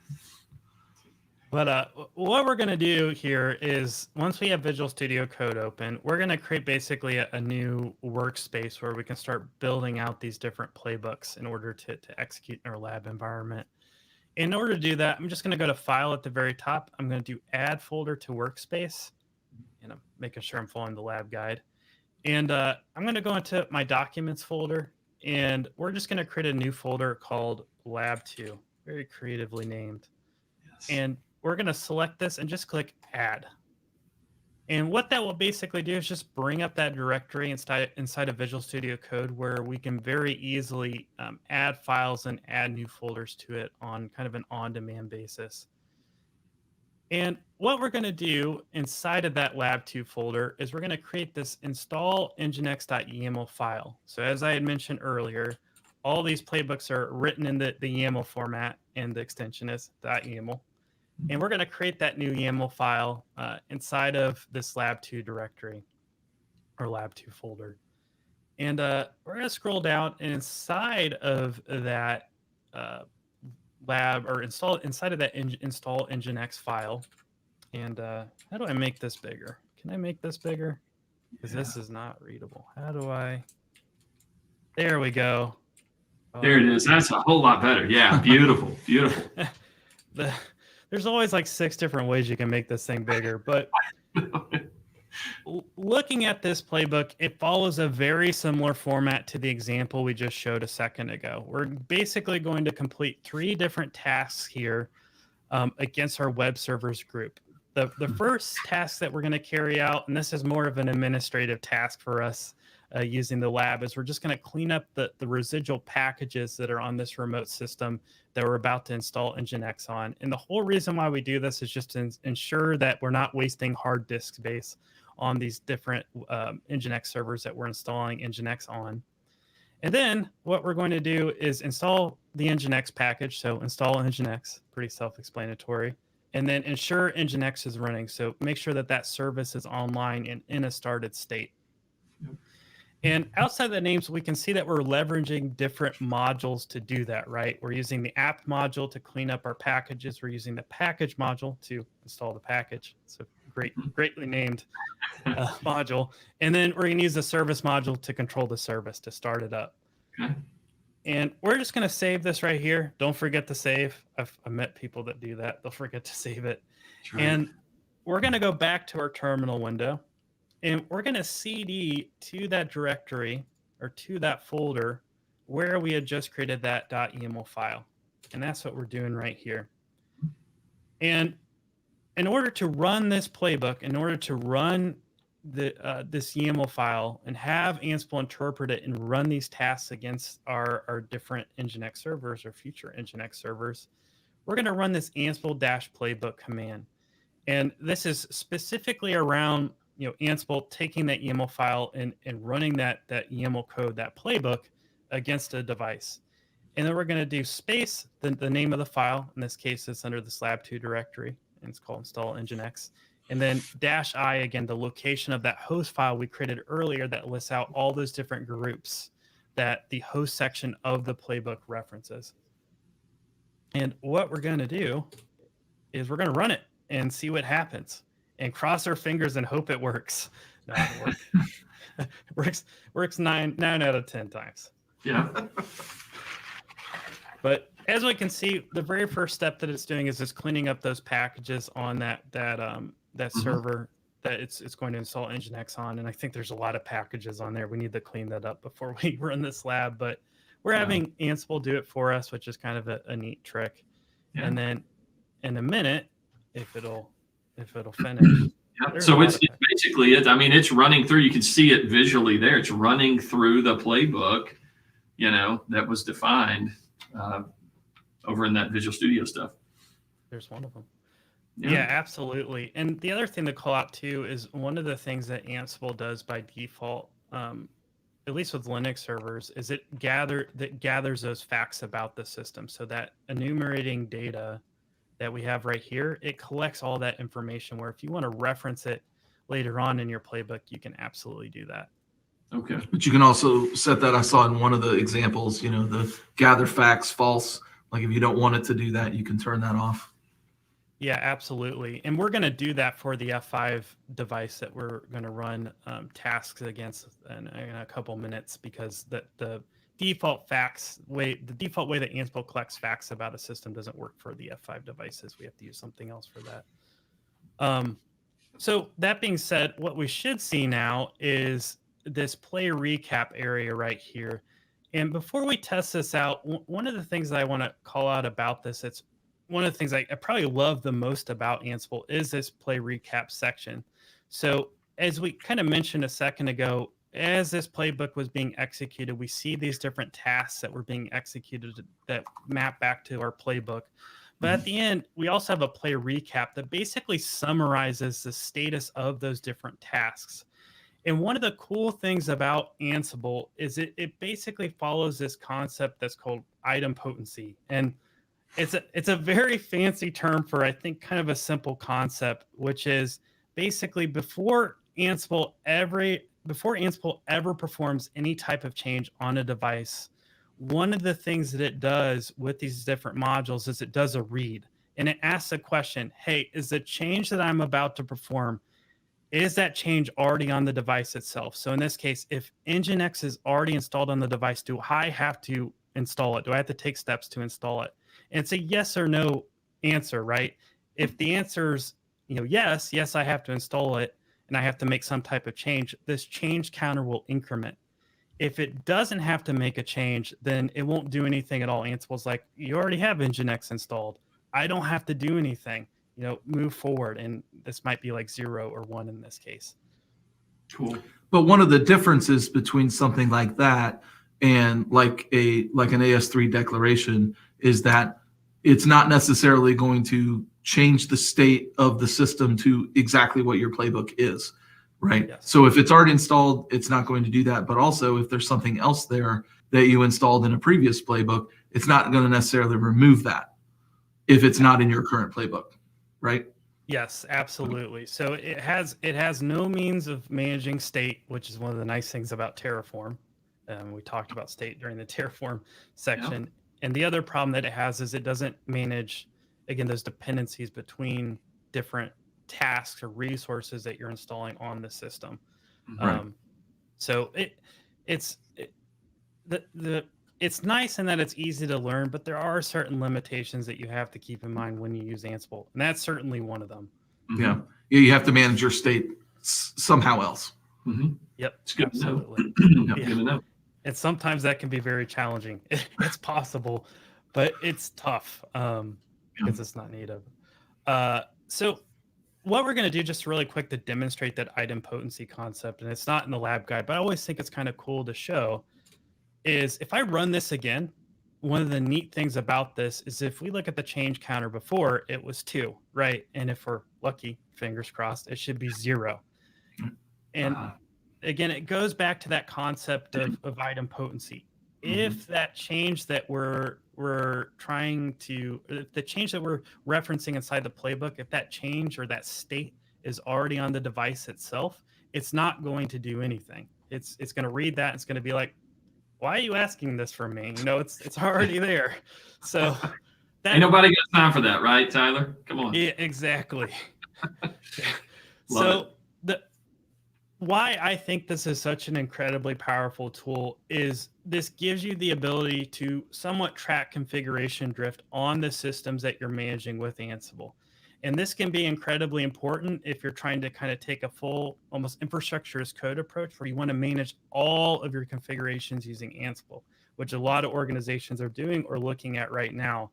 But what we're going to do here is once we have Visual Studio Code open, we're going to create basically a new workspace where we can start building out these different playbooks in order to execute in our lab environment. In order to do that, I'm just going to go to File at the very top. I'm going to do Add Folder to Workspace, and I'm making sure I'm following the lab guide. And I'm going to go into my Documents folder, and we're just going to create a new folder called Lab2, very creatively named. Yes. And we're going to select this and just click Add. And what that will basically do is just bring up that directory inside of Visual Studio Code where we can very easily add files and add new folders to it on kind of an on-demand basis. And what we're going to do inside of that lab2 folder is we're going to create this install nginx.yaml file. So as I had mentioned earlier, all these playbooks are written in the YAML format, and the extension is .yaml. And we're going to create that new YAML file inside of this lab2 directory or lab2 folder. And we're going to scroll down, and inside of that inside of that install nginx file. And how do I make this bigger? Can I make this bigger? Because this is not readable. How do I? There we go. There it is. That's a whole lot better. Yeah, beautiful, beautiful. There's always like 6 different ways you can make this thing bigger, but looking at this playbook, it follows a very similar format to the example we just showed a second ago. We're basically going to complete 3 different tasks here against our web servers group. The first task that we're going to carry out, and this is more of an administrative task for us using the lab, is we're just going to clean up the residual packages that are on this remote system that we're about to install Nginx on. And the whole reason why we do this is just to ensure that we're not wasting hard disk space on these different Nginx servers that we're installing Nginx on. And then what we're going to do is install the Nginx package. So install Nginx, pretty self-explanatory. And then ensure Nginx is running. So make sure that that service is online and in a started state. Yep. And outside the names, we can see that we're leveraging different modules to do that, right? We're using the app module to clean up our packages. We're using the package module to install the package. So greatly named module. And then we're going to use the service module to control the service to start it up. Okay. And we're just going to save this right here. Don't forget to save. I've met people that do that. They'll forget to save it. Right. And we're going to go back to our terminal window. And we're going to CD to that directory or to that folder where we had just created that .yaml file. And that's what we're doing right here. And in order to run this playbook, in order to run this YAML file and have Ansible interpret it and run these tasks against our different Nginx servers or future Nginx servers, we're going to run this Ansible-playbook command. And this is specifically around Ansible taking that YAML file and running that YAML code, that playbook, against a device. And then we're going to do space, the name of the file. In this case, it's under this lab2 directory, and it's called install Nginx. And then -I, again, the location of that host file we created earlier that lists out all those different groups that the host section of the playbook references. And what we're going to do is we're going to run it and see what happens and cross our fingers and hope it works. No, it works 9 out of 10 times. Yeah. But as we can see, the very first step that it's doing is just cleaning up those packages on that server that it's going to install Nginx on. And I think there's a lot of packages on there. We need to clean that up before we run this lab. But we're having Ansible do it for us, which is kind of a neat trick. Yeah. And then in a minute, if it'll finish. Yeah. So it's basically it. I mean, it's running through. You can see it visually there. It's running through the playbook, that was defined over in that Visual Studio stuff. There's one of them. Yeah, absolutely. And the other thing to call out too is one of the things that Ansible does by default, at least with Linux servers, is it gathers those facts about the system. So that enumerating data that we have right here, it collects all that information where if you want to reference it later on in your playbook, you can absolutely do that. Okay. But you can also set that, I saw in one of the examples, the gather facts false. Like if you don't want it to do that, you can turn that off. Yeah, absolutely. And we're going to do that for the F5 device that we're going to run tasks against in a couple minutes, because the default way that Ansible collects facts about a system doesn't work for the F5 devices. We have to use something else for that. So that being said, what we should see now is this play recap area right here. And before we test this out, one of the things that I want to call out about this, it's one of the things I probably love the most about Ansible is this play recap section. So as we kind of mentioned a second ago, as this playbook was being executed, we see these different tasks that were being executed that map back to our playbook. But at the end, we also have a play recap that basically summarizes the status of those different tasks. And one of the cool things about Ansible is it basically follows this concept that's called idempotency. And it's a very fancy term for, I think, kind of a simple concept, which is basically before Ansible ever performs any type of change on a device, one of the things that it does with these different modules is it does a read, and it asks a question: hey, is the change that I'm about to perform, is that change already on the device itself? So in this case, if Nginx is already installed on the device, do I have to install it? Do I have to take steps to install it? And it's a yes or no answer, right? If the answer's yes, I have to install it and I have to make some type of change, this change counter will increment. If it doesn't have to make a change, then it won't do anything at all. Ansible's like, you already have Nginx installed. I don't have to do anything. Move forward. And this might be like 0 or 1 in this case. Cool. But one of the differences between something like that and like an AS3 declaration is that it's not necessarily going to change the state of the system to exactly what your playbook is, right? Yes. So if it's already installed, it's not going to do that. But also if there's something else there that you installed in a previous playbook, it's not going to necessarily remove that if it's not in your current playbook, right? Yes, absolutely. So it has no means of managing state, which is one of the nice things about Terraform. We talked about state during the Terraform section. Yeah. And the other problem that it has is it doesn't manage, again, those dependencies between different tasks or resources that you're installing on the system. Right. So it's nice in that it's easy to learn, but there are certain limitations that you have to keep in mind when you use Ansible, and that's certainly one of them. Yeah, you have to manage your state somehow else. Mm-hmm. Yep, it's good absolutely. Good to know. And sometimes that can be very challenging. It's possible, but it's tough because it's not native. So what we're going to do, just really quick to demonstrate that idempotency concept, and it's not in the lab guide, but I always think it's kind of cool to show, is if I run this again, one of the neat things about this is if we look at the change counter before, it was 2, right? And if we're lucky, fingers crossed, it should be 0. And again, it goes back to that concept of idempotency. If that change that we're trying to, if the change that we're referencing inside the playbook, if that change or that state is already on the device itself, it's not going to do anything. It's going to read that. It's going to be like, why are you asking this from me? It's already there. So ain't nobody got time for that, right, Tyler? Come on. Yeah, exactly. Love So why I think this is such an incredibly powerful tool is this gives you the ability to somewhat track configuration drift on the systems that you're managing with Ansible. And this can be incredibly important if you're trying to kind of take a full, almost infrastructure as code approach where you want to manage all of your configurations using Ansible, which a lot of organizations are doing or looking at right now.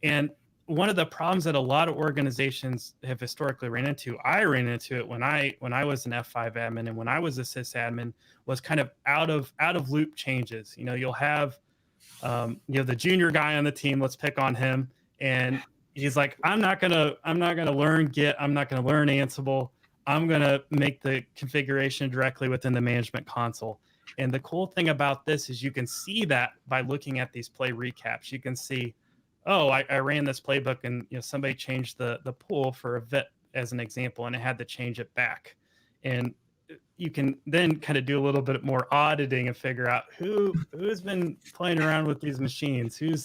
And one of the problems that a lot of organizations have historically ran into, I ran into it when I was an F5 admin and when I was a sysadmin, was kind of out of loop changes. You'll have the junior guy on the team, let's pick on him, and he's like, I'm not gonna learn Git, I'm not gonna learn Ansible, I'm gonna make the configuration directly within the management console. And the cool thing about this is you can see that by looking at these play recaps. You can see, oh, I ran this playbook and somebody changed the pool for a vet as an example, and it had to change it back. And you can then kind of do a little bit more auditing and figure out who's been playing around with these machines, who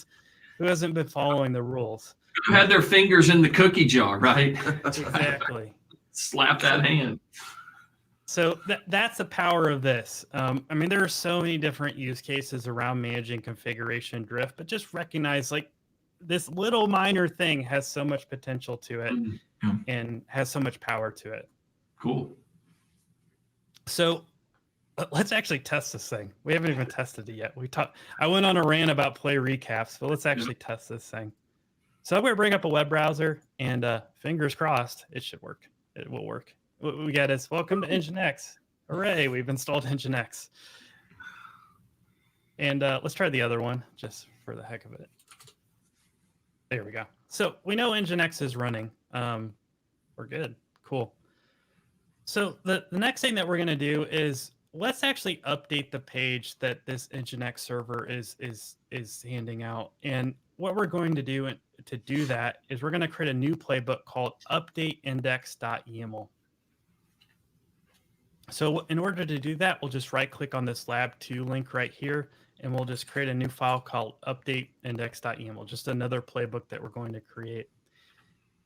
hasn't been following the rules. Who had their fingers in the cookie jar, right? Exactly. Slap that hand. So that's the power of this. There are so many different use cases around managing configuration drift, but just recognize this little minor thing has so much potential to it and has so much power to it. Cool. So let's actually test this thing. We haven't even tested it yet. I went on a rant about play recaps, but let's actually test this thing. So I'm going to bring up a web browser and fingers crossed, it should work. It will work. What we got is welcome to Nginx. Hooray, we've installed Nginx. And let's try the other one just for the heck of it. There we go. So we know Nginx is running. We're good. Cool. So the next thing that we're going to do is let's actually update the page that this Nginx server is handing out. And what we're going to do to do that is we're going to create a new playbook called updateindex.yaml. So in order to do that, we'll just right click on this lab 2 link right here, and we'll just create a new file called updateindex.yaml, just another playbook that we're going to create.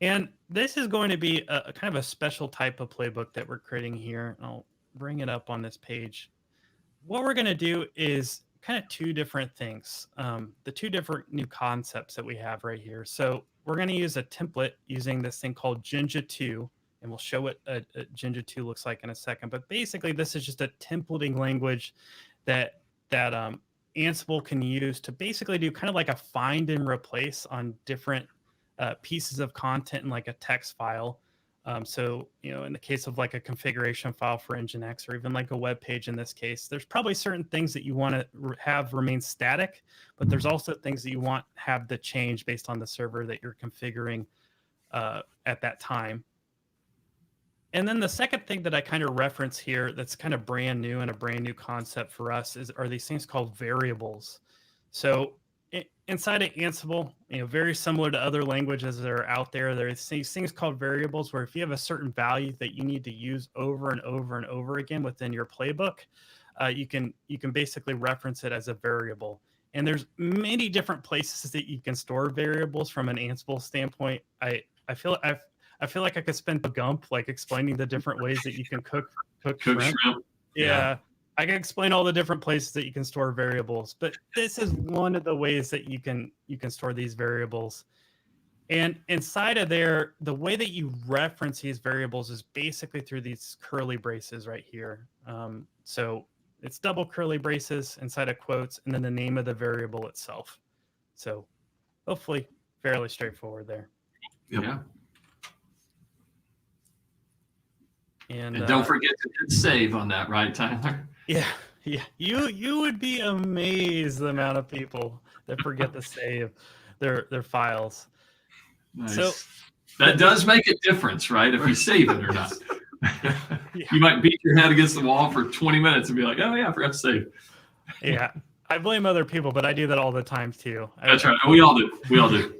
And this is going to be a kind of a special type of playbook that we're creating here. I'll bring it up on this page. What we're going to do is kind of 2 different things, the 2 different new concepts that we have right here. So we're going to use a template using this thing called Jinja 2, and we'll show what a Jinja 2 looks like in a second. But basically, this is just a templating language that Ansible can use to basically do kind of like a find and replace on different pieces of content in like a text file. So, in the case of like a configuration file for Nginx, or even like a web page in this case, there's probably certain things that you want to have remain static, but there's also things that you want have the change based on the server that you're configuring at that time. And then the second thing that I kind of reference here that's kind of brand new and a brand new concept for us are these things called variables. So inside of Ansible, very similar to other languages that are out there, there's these things called variables where if you have a certain value that you need to use over and over and over again within your playbook, you can basically reference it as a variable. And there's many different places that you can store variables from an Ansible standpoint. I feel like I could spend a gump like explaining the different ways that you can cook shrimp. Yeah. I can explain all the different places that you can store variables, but this is one of the ways that you can store these variables. And inside of there, the way that you reference these variables is basically through these curly braces right here. So it's double curly braces inside of quotes, and then the name of the variable itself. So hopefully fairly straightforward there. Yep. Yeah. And don't forget to hit save on that, right, Tyler? Yeah. You would be amazed the amount of people that forget to save their files. Nice. So that does make a difference, right? If you save it or not. Yeah. You might beat your head against the wall for 20 minutes and be like, oh yeah, I forgot to save. Yeah. I blame other people, but I do that all the time too. That's right. We all do.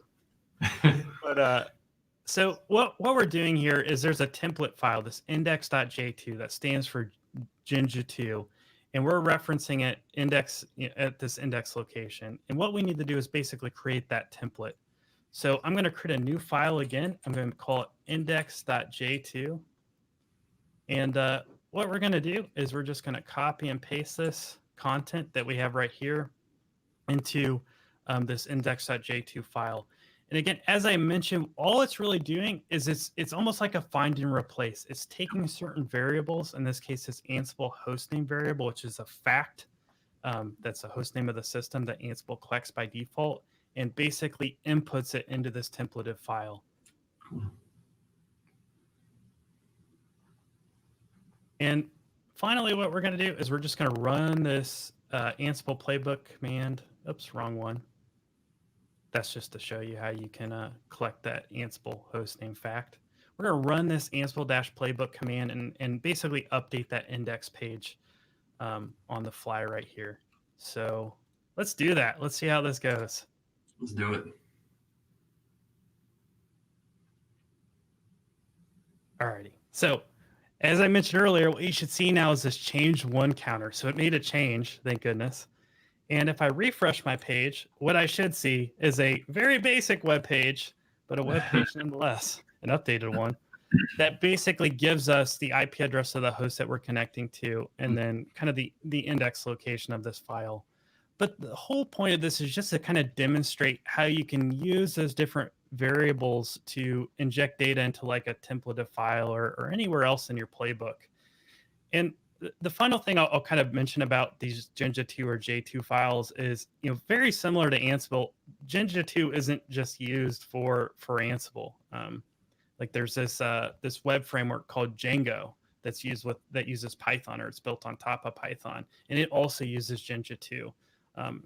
But So what we're doing here is there's a template file, this index.j2 that stands for Jinja2, and we're referencing it at this index location. And what we need to do is basically create that template. So I'm going to create a new file again. I'm going to call it index.j2. And what we're going to do is we're just going to copy and paste this content that we have right here into this index.j2 file. And again, as I mentioned, all it's really doing is it's almost like a find and replace. It's taking certain variables, in this case, this Ansible hostname variable, which is a fact. That's the host name of the system that Ansible collects by default, and basically inputs it into this templated file. Cool. And finally, what we're going to do is we're just going to run this Ansible playbook command. Oops, wrong one. That's just to show you how you can collect that Ansible hostname fact. We're going to run this Ansible-playbook command and basically update that index page on the fly right here. So let's do that. Let's see how this goes. Let's do it. Alrighty. So as I mentioned earlier, what you should see now is this change one counter. So it made a change, thank goodness. And if I refresh my page, what I should see is a very basic web page, but a web page nonetheless, an updated one, that basically gives us the IP address of the host that we're connecting to, and then kind of the index location of this file. But the whole point of this is just to kind of demonstrate how you can use those different variables to inject data into like a templated file or anywhere else in your playbook. And the final thing I'll kind of mention about these Jinja2 or J2 files is, very similar to Ansible, Jinja2 isn't just used for Ansible. Like there's this web framework called Django that uses Python, or it's built on top of Python, and it also uses Jinja2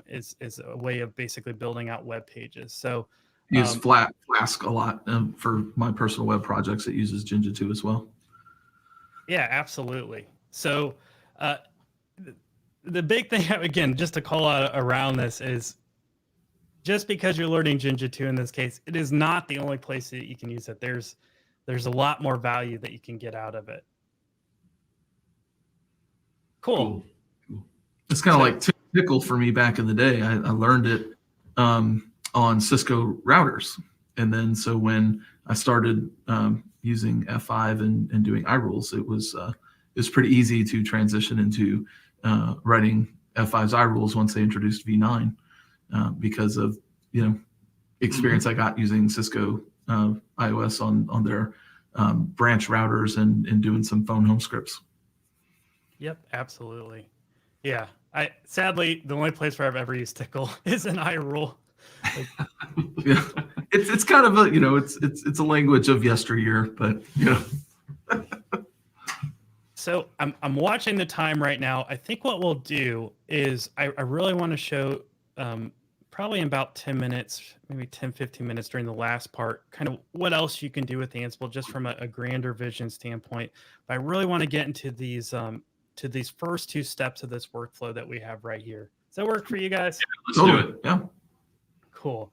is a way of basically building out web pages. So use Flask a lot for my personal web projects. It uses Jinja2 as well. Yeah, absolutely. So the big thing, again, just to call out around this is, just because you're learning Jinja2 in this case, it is not the only place that you can use it. There's a lot more value that you can get out of it. Cool. It's kind of like typical for me back in the day. I learned it on Cisco routers. And then so when I started using F5 and doing iRules, it was pretty easy to transition into writing F5's iRules once they introduced V9 because of experience I got using Cisco iOS on their branch routers and doing some phone home scripts. Yep, absolutely. Yeah, sadly the only place where I've ever used Tickle is in iRule. Yeah, it's kind of it's a language of yesteryear, but So I'm watching the time right now. I think what we'll do is I really want to show probably in about 10 minutes, maybe 10, 15 minutes during the last part, kind of what else you can do with Ansible just from a grander vision standpoint. But I really want to get into these first two steps of this workflow that we have right here. Does that work for you guys? Yeah, let's do it. Yeah. Cool.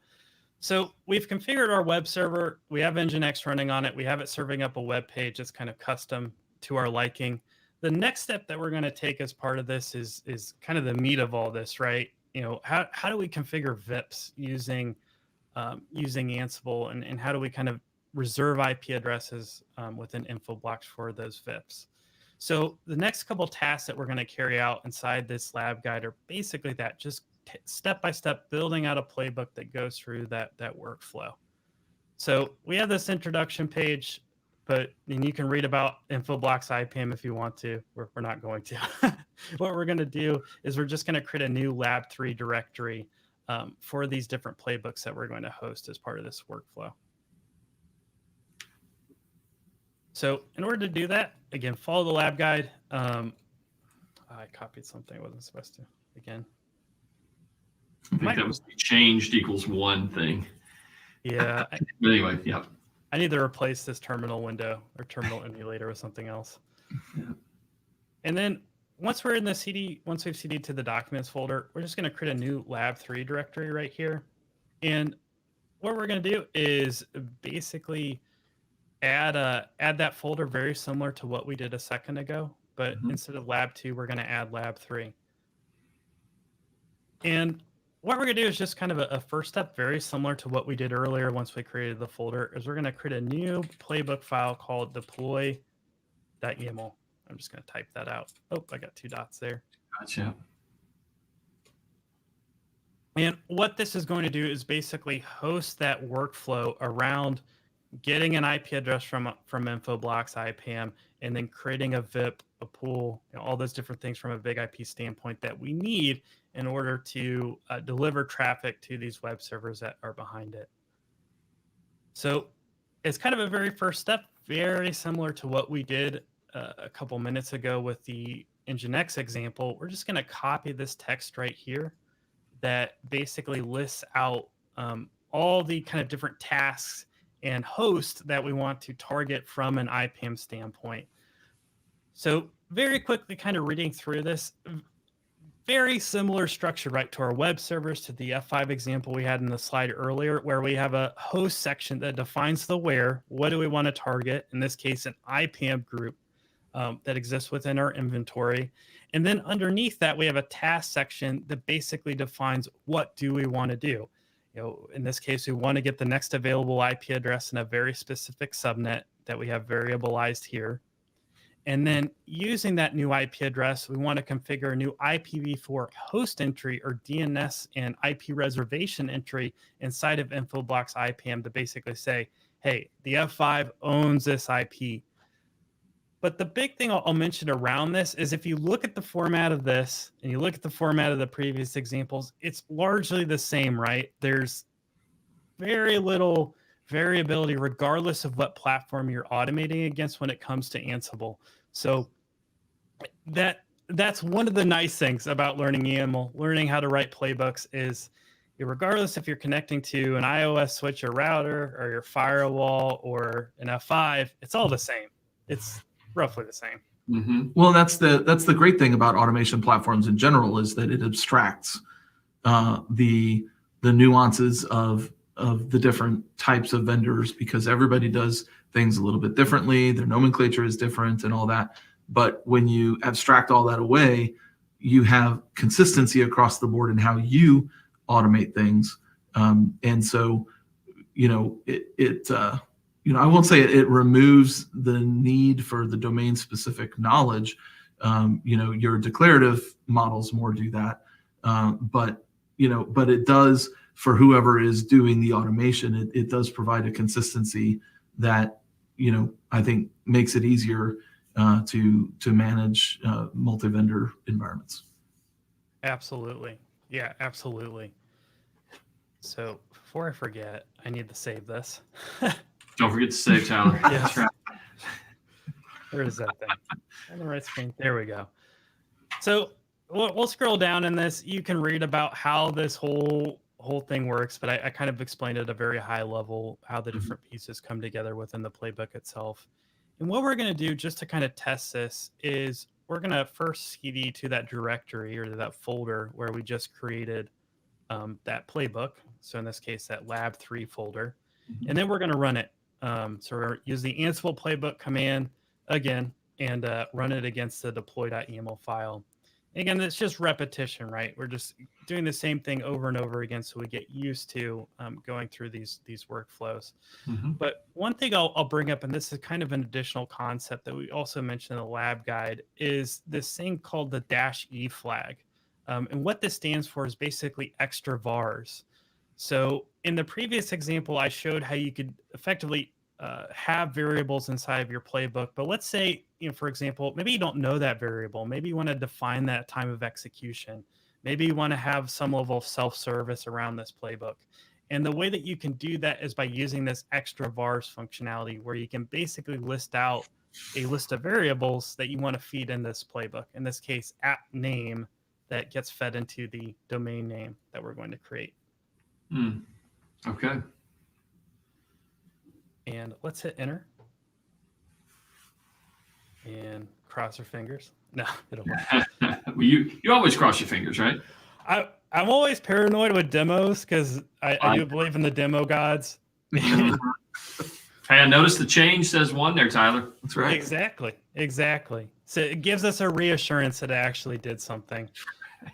So we've configured our web server. We have Nginx running on it. We have it serving up a web page that's kind of custom to our liking. The next step that we're going to take as part of this is kind of the meat of all this, right? How do we configure VIPs using Ansible, and how do we kind of reserve IP addresses within info blocks for those VIPs? So the next couple tasks that we're going to carry out inside this lab guide are basically that, just step by step building out a playbook that goes through that workflow. So we have this introduction page, but then you can read about InfoBlocks IPM if you want to. We're not going to. What we're going to do is we're just going to create a new Lab 3 directory for these different playbooks that we're going to host as part of this workflow. So in order to do that, again, follow the lab guide. I copied something I wasn't supposed to. Again. I think that was the changed equals one thing. Yeah. But anyway, yeah. I need to replace this terminal window or terminal emulator with something else. Yeah. And then once we're in the CD, once we've CD'd to the documents folder, we're just going to create a new Lab 3 directory right here. And what we're going to do is basically add that folder very similar to what we did a second ago, but instead of lab 2, we're going to add lab 3. And what we're going to do is just kind of a first step, very similar to what we did earlier once we created the folder, is we're going to create a new playbook file called deploy.yaml. I'm just going to type that out. Oh, I got 2 dots there. Gotcha. And what this is going to do is basically host that workflow around getting an IP address from Infoblox, IPAM, and then creating a VIP, a pool, all those different things from a big IP standpoint that we need in order to deliver traffic to these web servers that are behind it. So it's kind of a very first step, very similar to what we did a couple minutes ago with the Nginx example. We're just going to copy this text right here that basically lists out all the kind of different tasks and hosts that we want to target from an IPAM standpoint. So very quickly kind of reading through this, very similar structure, right, to our web servers, to the F5 example we had in the slide earlier, where we have a host section that defines the where, what do we want to target, in this case, an IPAM group that exists within our inventory. And then underneath that, we have a task section that basically defines what do we want to do. In this case, we want to get the next available IP address in a very specific subnet that we have variabilized here. And then using that new IP address, we want to configure a new IPv4 host entry or DNS and IP reservation entry inside of Infoblox IPAM to basically say, hey, the F5 owns this IP. But the big thing I'll mention around this is if you look at the format of this and you look at the format of the previous examples, it's largely the same, right? There's very little variability regardless of what platform you're automating against when it comes to Ansible. So that's one of the nice things about learning YAML, learning how to write playbooks is regardless if you're connecting to an iOS switch or router or your firewall or an F5, it's all the same. It's roughly the same. Mm-hmm. Well, that's the great thing about automation platforms in general is that it abstracts the nuances of the different types of vendors because everybody does things a little bit differently. Their nomenclature is different and all that. But when you abstract all that away, you have consistency across the board in how you automate things. And so, I won't say it removes the need for the domain specific knowledge. Your declarative models more do that. But it does for whoever is doing the automation, it does provide a consistency that, I think makes it easier to manage multi-vendor environments. Absolutely. Yeah, absolutely. So before I forget, I need to save this. Don't forget to save, Tyler. Yes. That's right. Where is that thing? On the right screen. There we go. So we'll scroll down in this. You can read about how this whole thing works, but I kind of explained at a very high level how the different pieces come together within the playbook itself. And what we're going to do just to kind of test this is we're going to first CD to that directory or to that folder where we just created that playbook. So in this case, that lab 3 folder. And then we're going to run it. So we're use the Ansible playbook command again and run it against the deploy.yaml file. Again, it's just repetition, right? We're just doing the same thing over and over again so we get used to going through these workflows. Mm-hmm. But one thing I'll bring up, and this is kind of an additional concept that we also mentioned in the lab guide, is this thing called the -e flag. And what this stands for is basically extra vars. So in the previous example, I showed how you could effectively have variables inside of your playbook. But let's say, for example, maybe you don't know that variable. Maybe you want to define that time of execution. Maybe you want to have some level of self-service around this playbook. And the way that you can do that is by using this extra vars functionality where you can basically list out a list of variables that you want to feed in this playbook. In this case, app name that gets fed into the domain name that we're going to create. Okay. And let's hit enter. And cross our fingers. No, it'll work. Well, you always cross your fingers, right? I'm always paranoid with demos because I do believe in the demo gods. Hey, I noticed the change says 1 there, Tyler. That's right. Exactly. So it gives us a reassurance that it actually did something.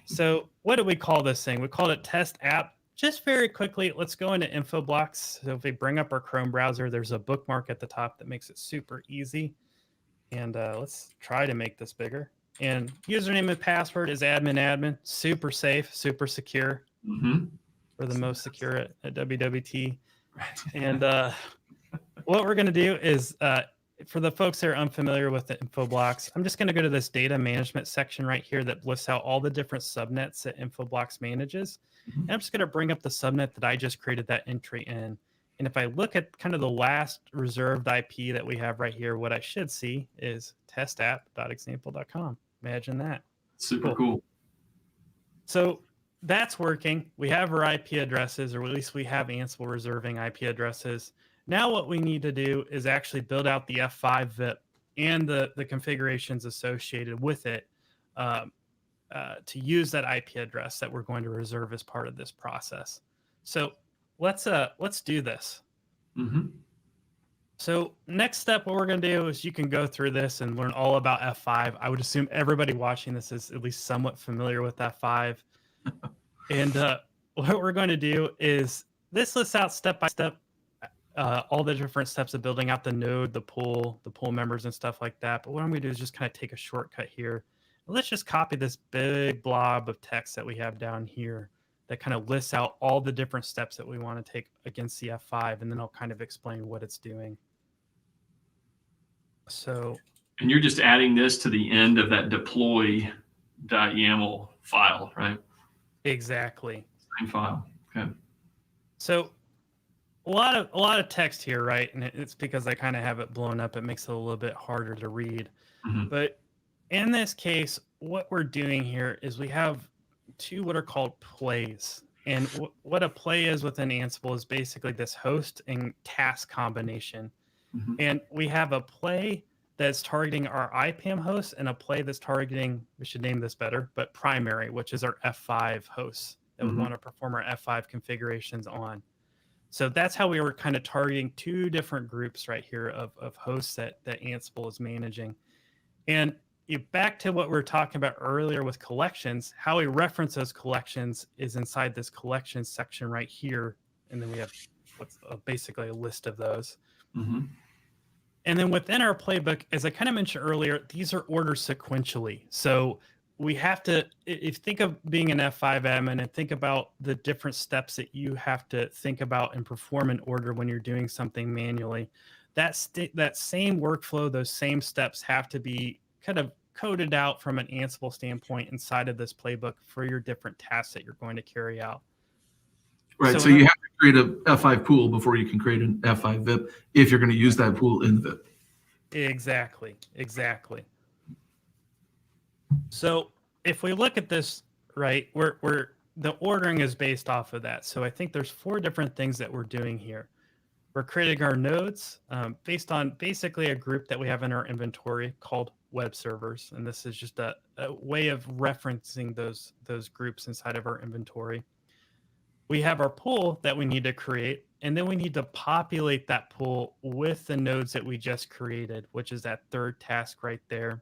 So what do we call this thing? We called it test app. Just very quickly, let's go into info blocks. So if we bring up our Chrome browser, there's a bookmark at the top that makes it super easy. And let's try to make this bigger. And username and password is admin. Super safe, super secure. Mm-hmm. We're the most secure at WWT. And what we're going to do is, for the folks that are unfamiliar with the info blocks, I'm just going to go to this data management section right here that lists out all the different subnets that Infoblocks manages. And I'm just going to bring up the subnet that I just created that entry in. And if I look at kind of the last reserved IP that we have right here, what I should see is testapp.example.com. Imagine that. Super cool. So that's working. We have our IP addresses, or at least we have Ansible reserving IP addresses. Now what we need to do is actually build out the F5 VIP and the configurations associated with it to use that IP address that we're going to reserve as part of this process. So let's do this. Mm-hmm. So next step, what we're going to do is you can go through this and learn all about F5. I would assume everybody watching this is at least somewhat familiar with F5. And what we're going to do is this lists out step by step all the different steps of building out the node, the pool members and stuff like that. But what I'm going to do is just kind of take a shortcut here. Let's just copy this big blob of text that we have down here that kind of lists out all the different steps that we want to take against the F5, and then I'll kind of explain what it's doing. So, and you're just adding this to the end of that deploy.yaml file, right? Exactly. Same file. Okay. So a lot of text here, right? And it's because I kind of have it blown up. It makes it a little bit harder to read. Mm-hmm. But in this case, what we're doing here is we have two what are called plays. And what a play is within Ansible is basically this host and task combination. Mm-hmm. And we have a play that's targeting our IPAM host and a play that's targeting, we should name this better, but primary, which is our F5 hosts that we want to perform our F5 configurations on. So that's how we were kind of targeting two different groups right here of hosts that Ansible is managing. And back to what we were talking about earlier with collections, how we reference those collections is inside this collections section right here. And then we have what's basically a list of those. Mm-hmm. And then within our playbook, as I kind of mentioned earlier, these are ordered sequentially. So we have to, if you think of being an F5 admin and think about the different steps that you have to think about and perform in order when you're doing something manually, that same workflow, those same steps have to be kind of coded out from an Ansible standpoint inside of this playbook for your different tasks that you're going to carry out. Right. So you have to create a F5 pool before you can create an F5 VIP if you're going to use that pool in the VIP. Exactly. So if we look at this, right, we're the ordering is based off of that. So I think there's 4 different things that we're doing here. We're creating our nodes based on basically a group that we have in our inventory called web servers. And this is just a way of referencing those groups inside of our inventory. We have our pool that we need to create, and then we need to populate that pool with the nodes that we just created, which is that third task right there.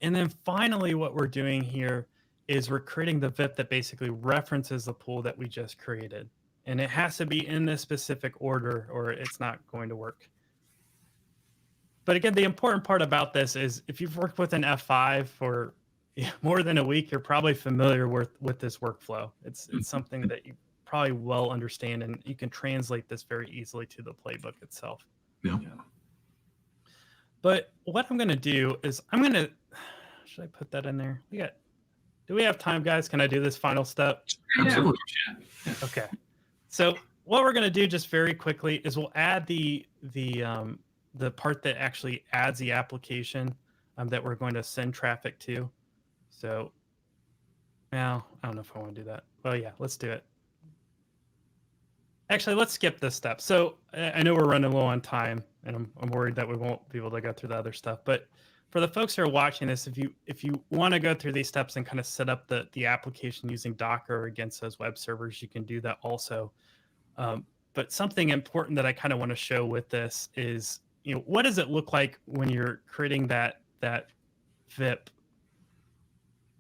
And then finally, what we're doing here is we're creating the VIP that basically references the pool that we just created. And it has to be in this specific order or it's not going to work. But again, the important part about this is if you've worked with an F5 for more than a week, you're probably familiar with this workflow. It's something that you probably well understand, and you can translate this very easily to the playbook itself. Yeah. But what I'm going to do is should I put that in there? Do we have time, guys? Can I do this final step? Absolutely. Yeah. Okay. So what we're going to do just very quickly is we'll add the part that actually adds the application that we're going to send traffic to. So now I don't know if I want to do that. Well, yeah, let's do it. Actually, let's skip this step. So I know we're running low on time, and I'm worried that we won't be able to go through the other stuff. But for the folks who are watching this, if you want to go through these steps and kind of set up the application using Docker against those web servers, you can do that also. But something important that I kind of want to show with this is, what does it look like when you're creating that VIP?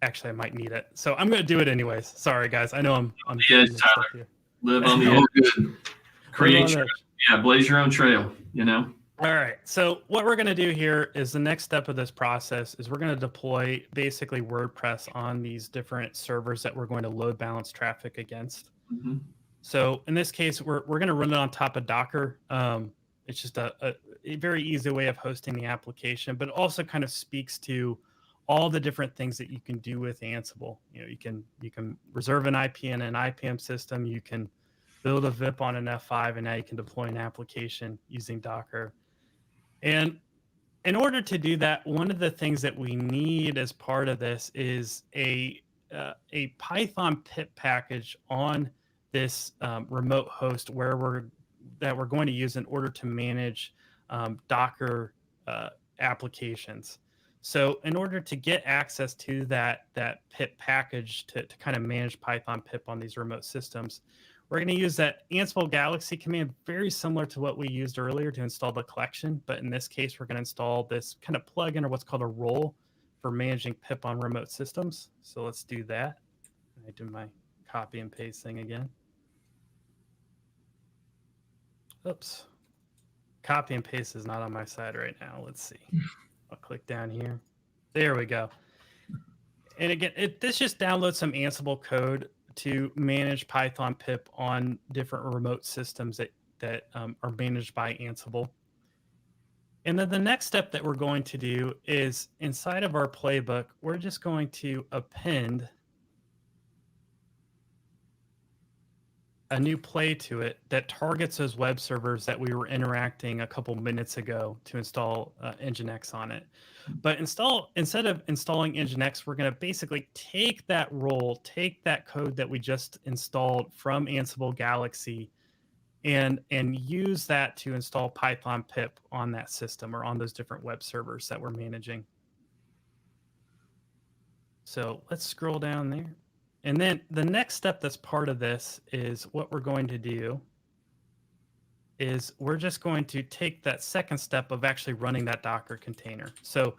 Actually, I might need it, so I'm going to do it anyways. Sorry, guys. I know I'm Yeah, mixed up Tyler. here. Live on the Oh, edge. good. Create blaze your own trail, All right. So what we're going to do here is the next step of this process is we're going to deploy basically WordPress on these different servers that we're going to load balance traffic against. Mm-hmm. So in this case, we're going to run it on top of Docker. It's just a very easy way of hosting the application, but it also kind of speaks to all the different things that you can do with Ansible. You can reserve an IP in an IPM system. You can build a VIP on an F5, and now you can deploy an application using Docker. And in order to do that, one of the things that we need as part of this is a Python pip package on this remote host where we're going to use in order to manage Docker applications. So in order to get access to that pip package to kind of manage Python pip on these remote systems, we're going to use that Ansible Galaxy command, very similar to what we used earlier to install the collection. But in this case, we're going to install this kind of plugin or what's called a role for managing pip on remote systems. So let's do that. I do my copy and paste thing again. Oops. Copy and paste is not on my side right now. Let's see. I'll click down here. There we go. And again, this just downloads some Ansible code to manage Python pip on different remote systems that are managed by Ansible. And then the next step that we're going to do is inside of our playbook, we're just going to append a new play to it that targets those web servers that we were interacting a couple minutes ago to install Nginx on it. But instead of installing Nginx, we're going to basically take that role, take that code that we just installed from Ansible Galaxy, and use that to install Python pip on that system or on those different web servers that we're managing. So let's scroll down there. And then the next step that's part of this is what we're going to do is we're just going to take that second step of actually running that Docker container. So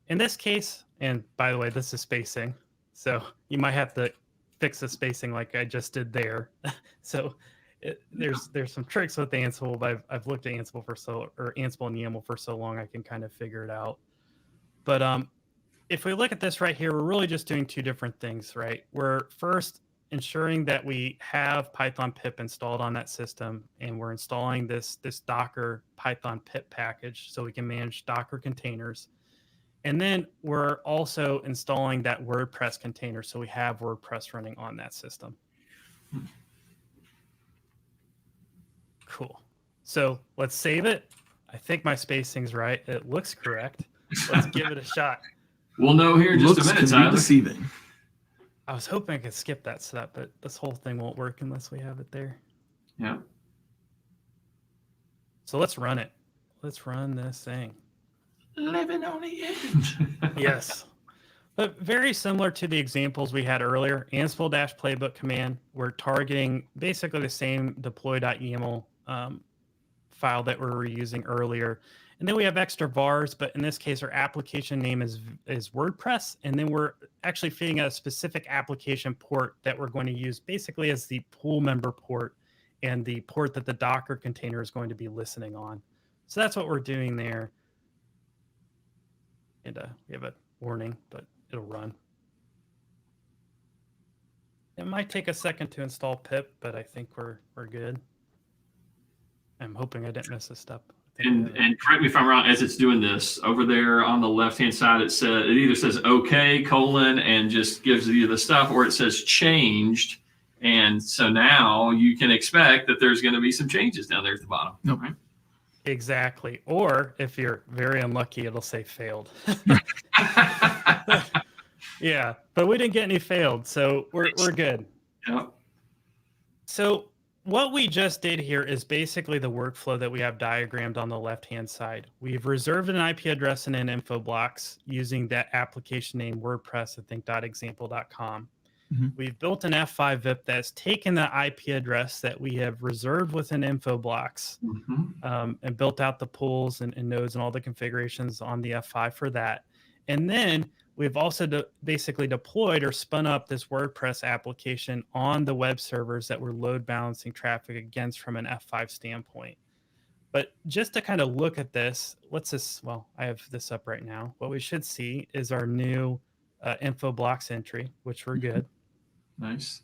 in this case, and by the way, this is spacing. So you might have to fix the spacing like I just did there. So there's some tricks with Ansible, but I've looked at Ansible Ansible and YAML for so long, I can kind of figure it out. But if we look at this right here, we're really just doing two different things, right? We're first ensuring that we have Python pip installed on that system, and we're installing this Docker Python pip package so we can manage Docker containers. And then we're also installing that WordPress container so we have WordPress running on that system. Cool. So let's save it. I think my spacing's right. It looks correct. Let's give it a shot. We'll know here in just a minute, Tyler. Deceiving. I was hoping I could skip that step, but this whole thing won't work unless we have it there. Yeah. So let's run it. Let's run this thing. Living on the edge. Yes. But very similar to the examples we had earlier, Ansible-playbook command, we're targeting basically the same deploy.yaml file that we were using earlier. And then we have extra vars, but in this case, our application name is WordPress. And then we're actually feeding a specific application port that we're going to use basically as the pool member port and the port that the Docker container is going to be listening on. So that's what we're doing there. And we have a warning, but it'll run. It might take a second to install pip, but I think we're good. I'm hoping I didn't miss a step. And correct me if I'm wrong, as it's doing this, over there on the left-hand side, it either says OK, and just gives you the stuff, or it says changed. And so now you can expect that there's going to be some changes down there at the bottom. Nope. Right? Exactly. Or if you're very unlucky, it'll say failed. Yeah, but we didn't get any failed, so we're good. Yeah. So what we just did here is basically the workflow that we have diagrammed on the left-hand side. We've reserved an IP address and an info blocks using that application name WordPress, I think, .example.com. Mhm. We've built an F5 VIP that's taken the IP address that we have reserved within info blocks and built out the pools and nodes and all the configurations on the F5 for that. And then we've also basically deployed or spun up this WordPress application on the web servers that we're load balancing traffic against from an F5 standpoint. But just to kind of look at this, I have this up right now. What we should see is our new info blocks entry, which we're good. Nice.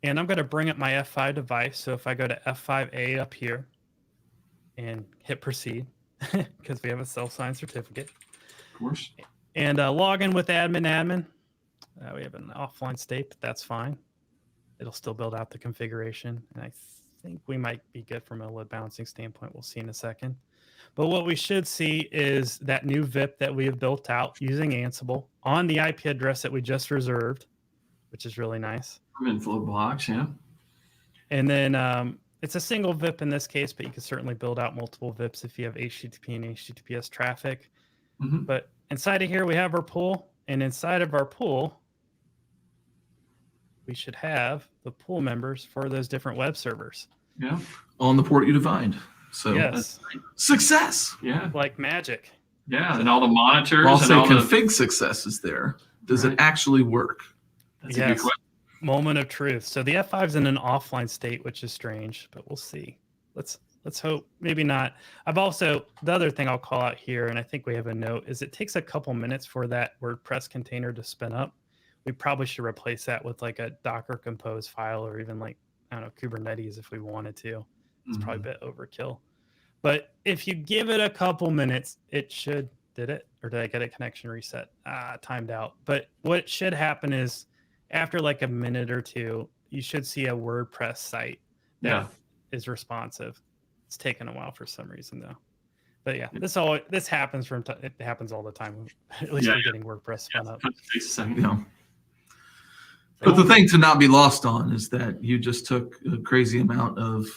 And I'm going to bring up my F5 device. So if I go to F5A up here and hit proceed, because we have a self-signed certificate. Of course. And log in with admin. We have an offline state, but that's fine. It'll still build out the configuration. And I think we might be good from a load balancing standpoint. We'll see in a second. But what we should see is that new VIP that we have built out using Ansible on the IP address that we just reserved, which is really nice. Inflow blocks, yeah. And then it's a single VIP in this case, but you can certainly build out multiple VIPs if you have HTTP and HTTPS traffic. But inside of here, we have our pool. And inside of our pool, we should have the pool members for those different web servers. Yeah. On the port you defined. So yes. Success. Yeah. Like magic. Yeah. And all the monitors. Well, I'll and say all config success is there. Does it actually work? That's a good question. Moment of truth. So the F5's in an offline state, which is strange, but we'll see. Let's hope. Maybe not. The other thing I'll call out here, and I think we have a note, is it takes a couple minutes for that WordPress container to spin up. We probably should replace that with like a Docker Compose file or even like, I don't know, Kubernetes if we wanted to. It's probably a bit overkill. But if you give it a couple minutes, it should, did I get a connection reset? Timed out. But what should happen is after like a minute or two, you should see a WordPress site that is responsive. It's taken a while for some reason though. But yeah, this happens it happens all the time. At least we're getting WordPress spun up. But the thing to not be lost on is that you just took a crazy amount of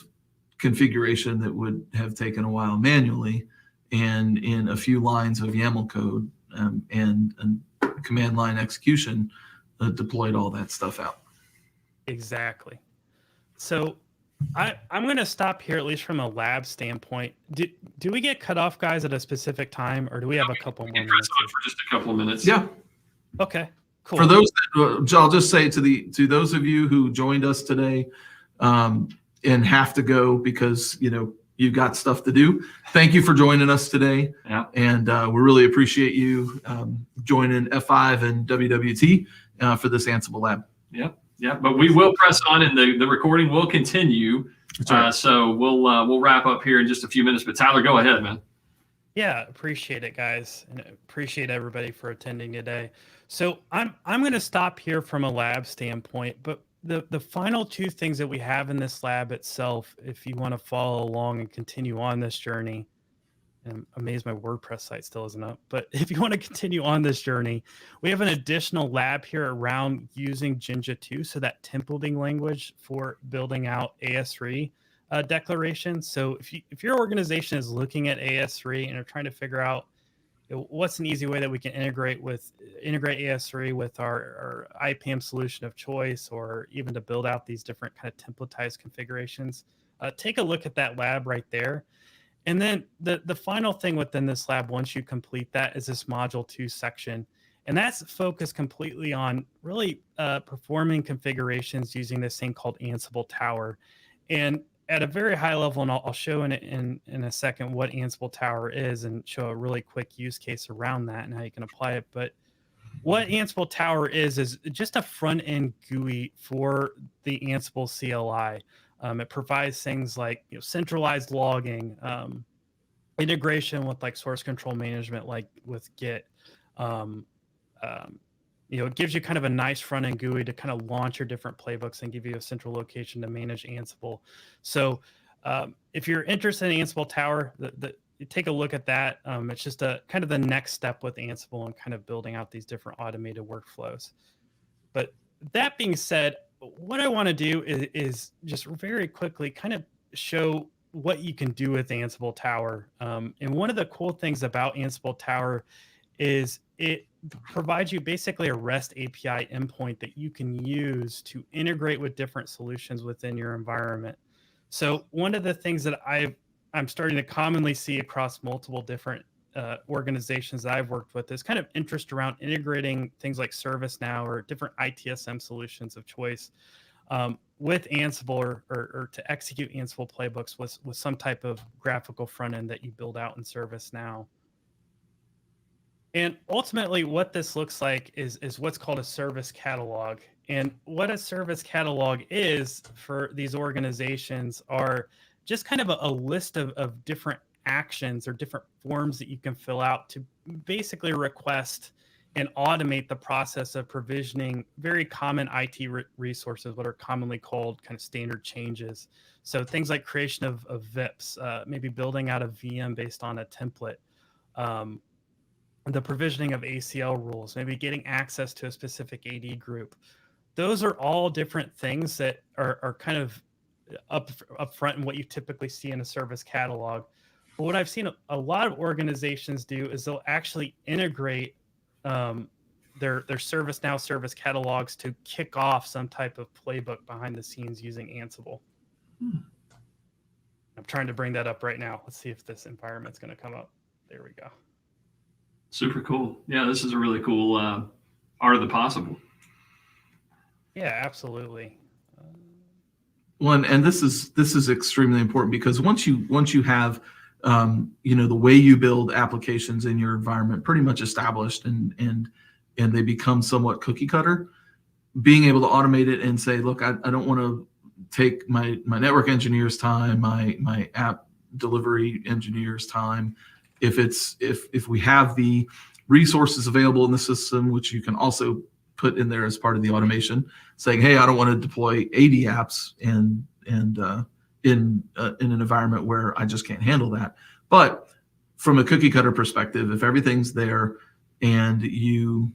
configuration that would have taken a while manually, and in a few lines of YAML code and command line execution, deployed all that stuff out. Exactly. So I'm going to stop here, at least from a lab standpoint. Do we get cut off, guys, at a specific time, or do we have a couple more minutes? For just a couple of minutes. Yeah. Okay. Cool. For those, I'll just say to those of you who joined us today and have to go because you got stuff to do. Thank you for joining us today. Yeah. And we really appreciate you joining F5 and WWT for this Ansible Lab. Yep. Yeah, but we will press on, and the recording will continue. Right. So we'll wrap up here in just a few minutes. But Tyler, go ahead, man. Yeah, appreciate it, guys, and appreciate everybody for attending today. So I'm going to stop here from a lab standpoint, but the final two things that we have in this lab itself, if you want to follow along and continue on this journey, and I'm amazed my WordPress site still isn't up, but if you want to continue on this journey, we have an additional lab here around using Jinja 2, so that templating language for building out AS3 declarations. So if your organization is looking at AS3 and are trying to figure out what's an easy way that we can integrate AS3 with our IPAM solution of choice, or even to build out these different kind of templatized configurations, take a look at that lab right there. And then the final thing within this lab, once you complete that, is this module 2 section. And that's focused completely on really performing configurations using this thing called Ansible Tower. And at a very high level, and I'll show in a second what Ansible Tower is and show a really quick use case around that and how you can apply it. But what Ansible Tower is just a front-end GUI for the Ansible CLI. It provides things like centralized logging, integration with like source control management, like with Git. It gives you kind of a nice front-end GUI to kind of launch your different playbooks and give you a central location to manage Ansible. So if you're interested in Ansible Tower, take a look at that. It's just a kind of the next step with Ansible and kind of building out these different automated workflows. But that being said, what I want to do is just very quickly kind of show what you can do with Ansible Tower. And one of the cool things about Ansible Tower is it provides you basically a REST API endpoint that you can use to integrate with different solutions within your environment. So one of the things that I'm starting to commonly see across multiple different organizations that I've worked with is kind of interest around integrating things like ServiceNow or different ITSM solutions of choice with Ansible or to execute Ansible playbooks with some type of graphical front end that you build out in ServiceNow. And ultimately, what this looks like is what's called a service catalog. And what a service catalog is for these organizations are just kind of a list of different actions or different forms that you can fill out to basically request and automate the process of provisioning very common IT resources, what are commonly called kind of standard changes. So things like creation of VIPs, maybe building out a VM based on a template, the provisioning of ACL rules, maybe getting access to a specific AD group. Those are all different things that are kind of up front in what you typically see in a service catalog. But what I've seen a lot of organizations do is they'll actually integrate their ServiceNow service catalogs to kick off some type of playbook behind the scenes using Ansible. I'm trying to bring that up right now. Let's see if this environment's going to come up. There we go. Super cool. Yeah, this is a really cool art of the possible. Yeah, absolutely. Well, and this is extremely important because once you have the way you build applications in your environment pretty much established and they become somewhat cookie cutter, being able to automate it and say, look, I don't want to take my network engineer's time, my app delivery engineer's time. If we have the resources available in the system, which you can also put in there as part of the automation, saying, hey, I don't want to deploy 80 apps in an environment where I just can't handle that. But from a cookie cutter perspective, if everything's there and you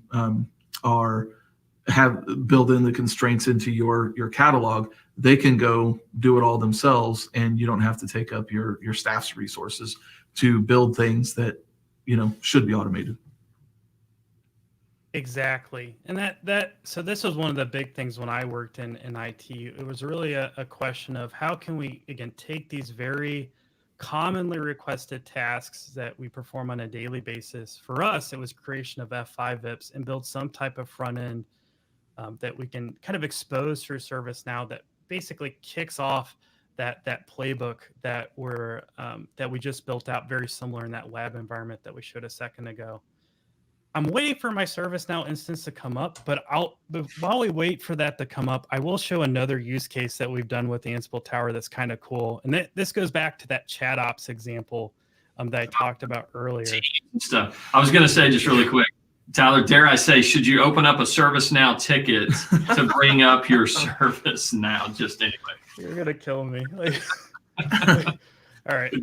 have built in the constraints into your catalog, they can go do it all themselves, and you don't have to take up your staff's resources to build things that should be automated. Exactly. And so this was one of the big things when I worked in IT. It was really a question of how can we, again, take these very commonly requested tasks that we perform on a daily basis. For us, it was creation of F5 VIPs and build some type of front end that we can kind of expose through ServiceNow that basically kicks off that playbook that we just built out, very similar in that lab environment that we showed a second ago. I'm waiting for my ServiceNow instance to come up, but while we wait for that to come up, I will show another use case that we've done with the Ansible Tower that's kind of cool. And this goes back to that chat ops example that I talked about earlier. Stuff. I was going to say just really quick, Tyler, dare I say, should you open up a ServiceNow ticket to bring up your ServiceNow? Just anyway. You're going to kill me. All right.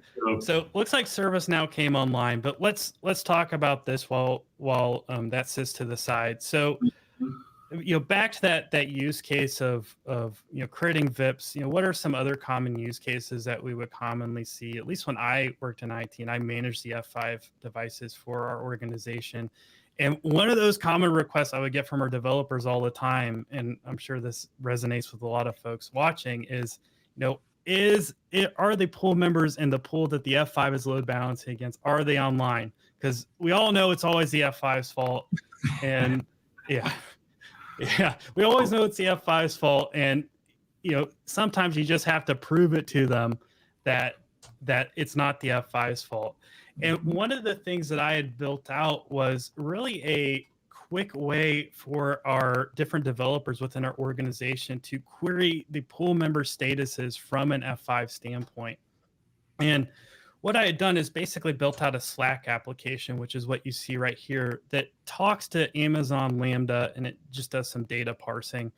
So looks like ServiceNow came online, but let's talk about this while that sits to the side. So, back to that use case of creating VIPs. What are some other common use cases that we would commonly see? At least when I worked in IT and I managed the F5 devices for our organization. And one of those common requests I would get from our developers all the time, and I'm sure this resonates with a lot of folks watching, is, are the pool members in the pool that the F5 is load balancing against, are they online? Because we all know it's always the F5's fault. And yeah, we always know it's the F5's fault. And, sometimes you just have to prove it to them that it's not the F5's fault. And one of the things that I had built out was really a quick way for our different developers within our organization to query the pool member statuses from an F5 standpoint. And what I had done is basically built out a Slack application, which is what you see right here, that talks to Amazon Lambda, and it just does some data parsing.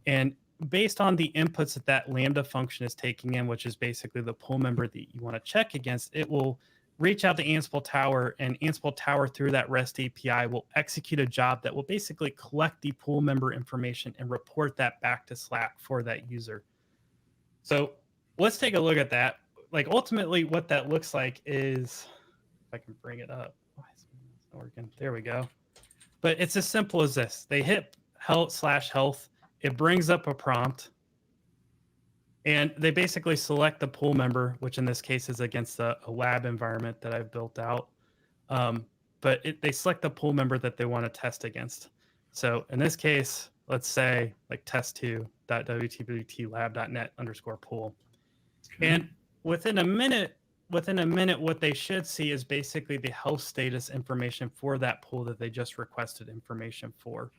And based on the inputs that Lambda function is taking in, which is basically the pool member that you want to check against, it will reach out to Ansible Tower, and Ansible Tower through that REST API will execute a job that will basically collect the pool member information and report that back to Slack for that user. So let's take a look at that. Like ultimately what that looks like is, if I can bring it up. organ. There we go. But it's as simple as this. They hit health. It brings up a prompt. And they basically select the pool member, which in this case is against a lab environment that I've built out. But they select the pool member that they want to test against. So in this case, let's say like test2.wtblab.net_pool. And within a minute, what they should see is basically the health status information for that pool that they just requested information for.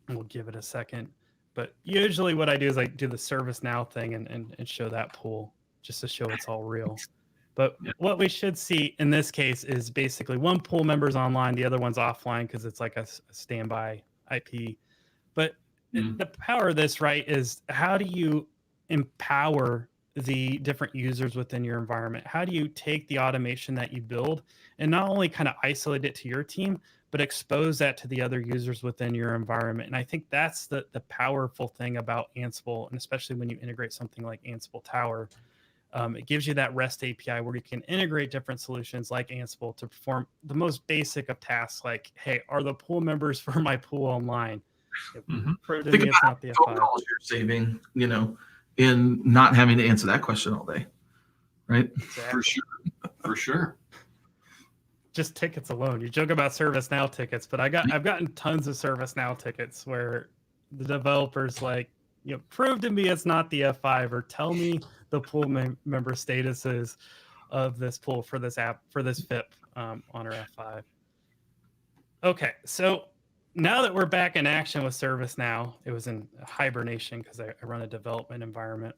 We'll give it a second. But usually what I do is I do the ServiceNow thing and show that pool just to show it's all real. But what we should see in this case is basically one pool member's online, the other one's offline because it's like a standby IP. But the power of this, right, is how do you empower the different users within your environment? How do you take the automation that you build and not only kind of isolate it to your team, but expose that to the other users within your environment? And I think that's the powerful thing about Ansible, and especially when you integrate something like Ansible Tower. It gives you that REST API where you can integrate different solutions like Ansible to perform the most basic of tasks like, hey, are the pool members for my pool online? Prove to me it's not the F5. Calls you're saving, in not having to answer that question all day, right? Exactly. For sure. Just tickets alone. You joke about ServiceNow tickets, but I've gotten tons of ServiceNow tickets where the developers like, prove to me it's not the F5, or tell me the pool member statuses of this pool for this app, for this VIP on our F5. Okay, so now that we're back in action with ServiceNow, it was in hibernation because I run a development environment.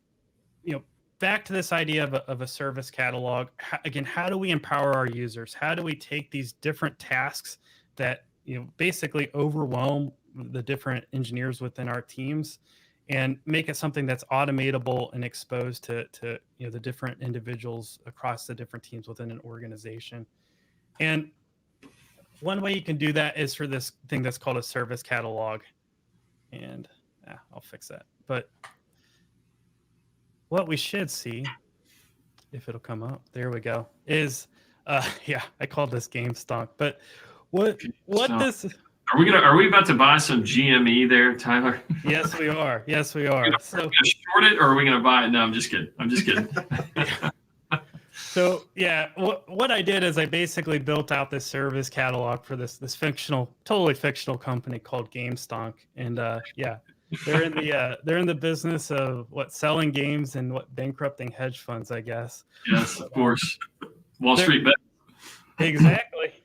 Back to this idea of a service catalog. Again, how do we empower our users? How do we take these different tasks that basically overwhelm the different engineers within our teams and make it something that's automatable and exposed to the different individuals across the different teams within an organization? And one way you can do that is for this thing that's called a service catalog. And I'll fix that. But what we should see, if it'll come up, there we go, is, I called this game stonk. But what this... Are we about to buy some GME there, Tyler? Yes, we are. Yes, we are. So, are we gonna short it, or are we going to buy it? No, I'm just kidding. So what I did is I basically built out this service catalog for this totally fictional company called GameStonk, and they're in the business of selling games and bankrupting hedge funds, I guess. Yes, of course. Wall Street bet. Exactly.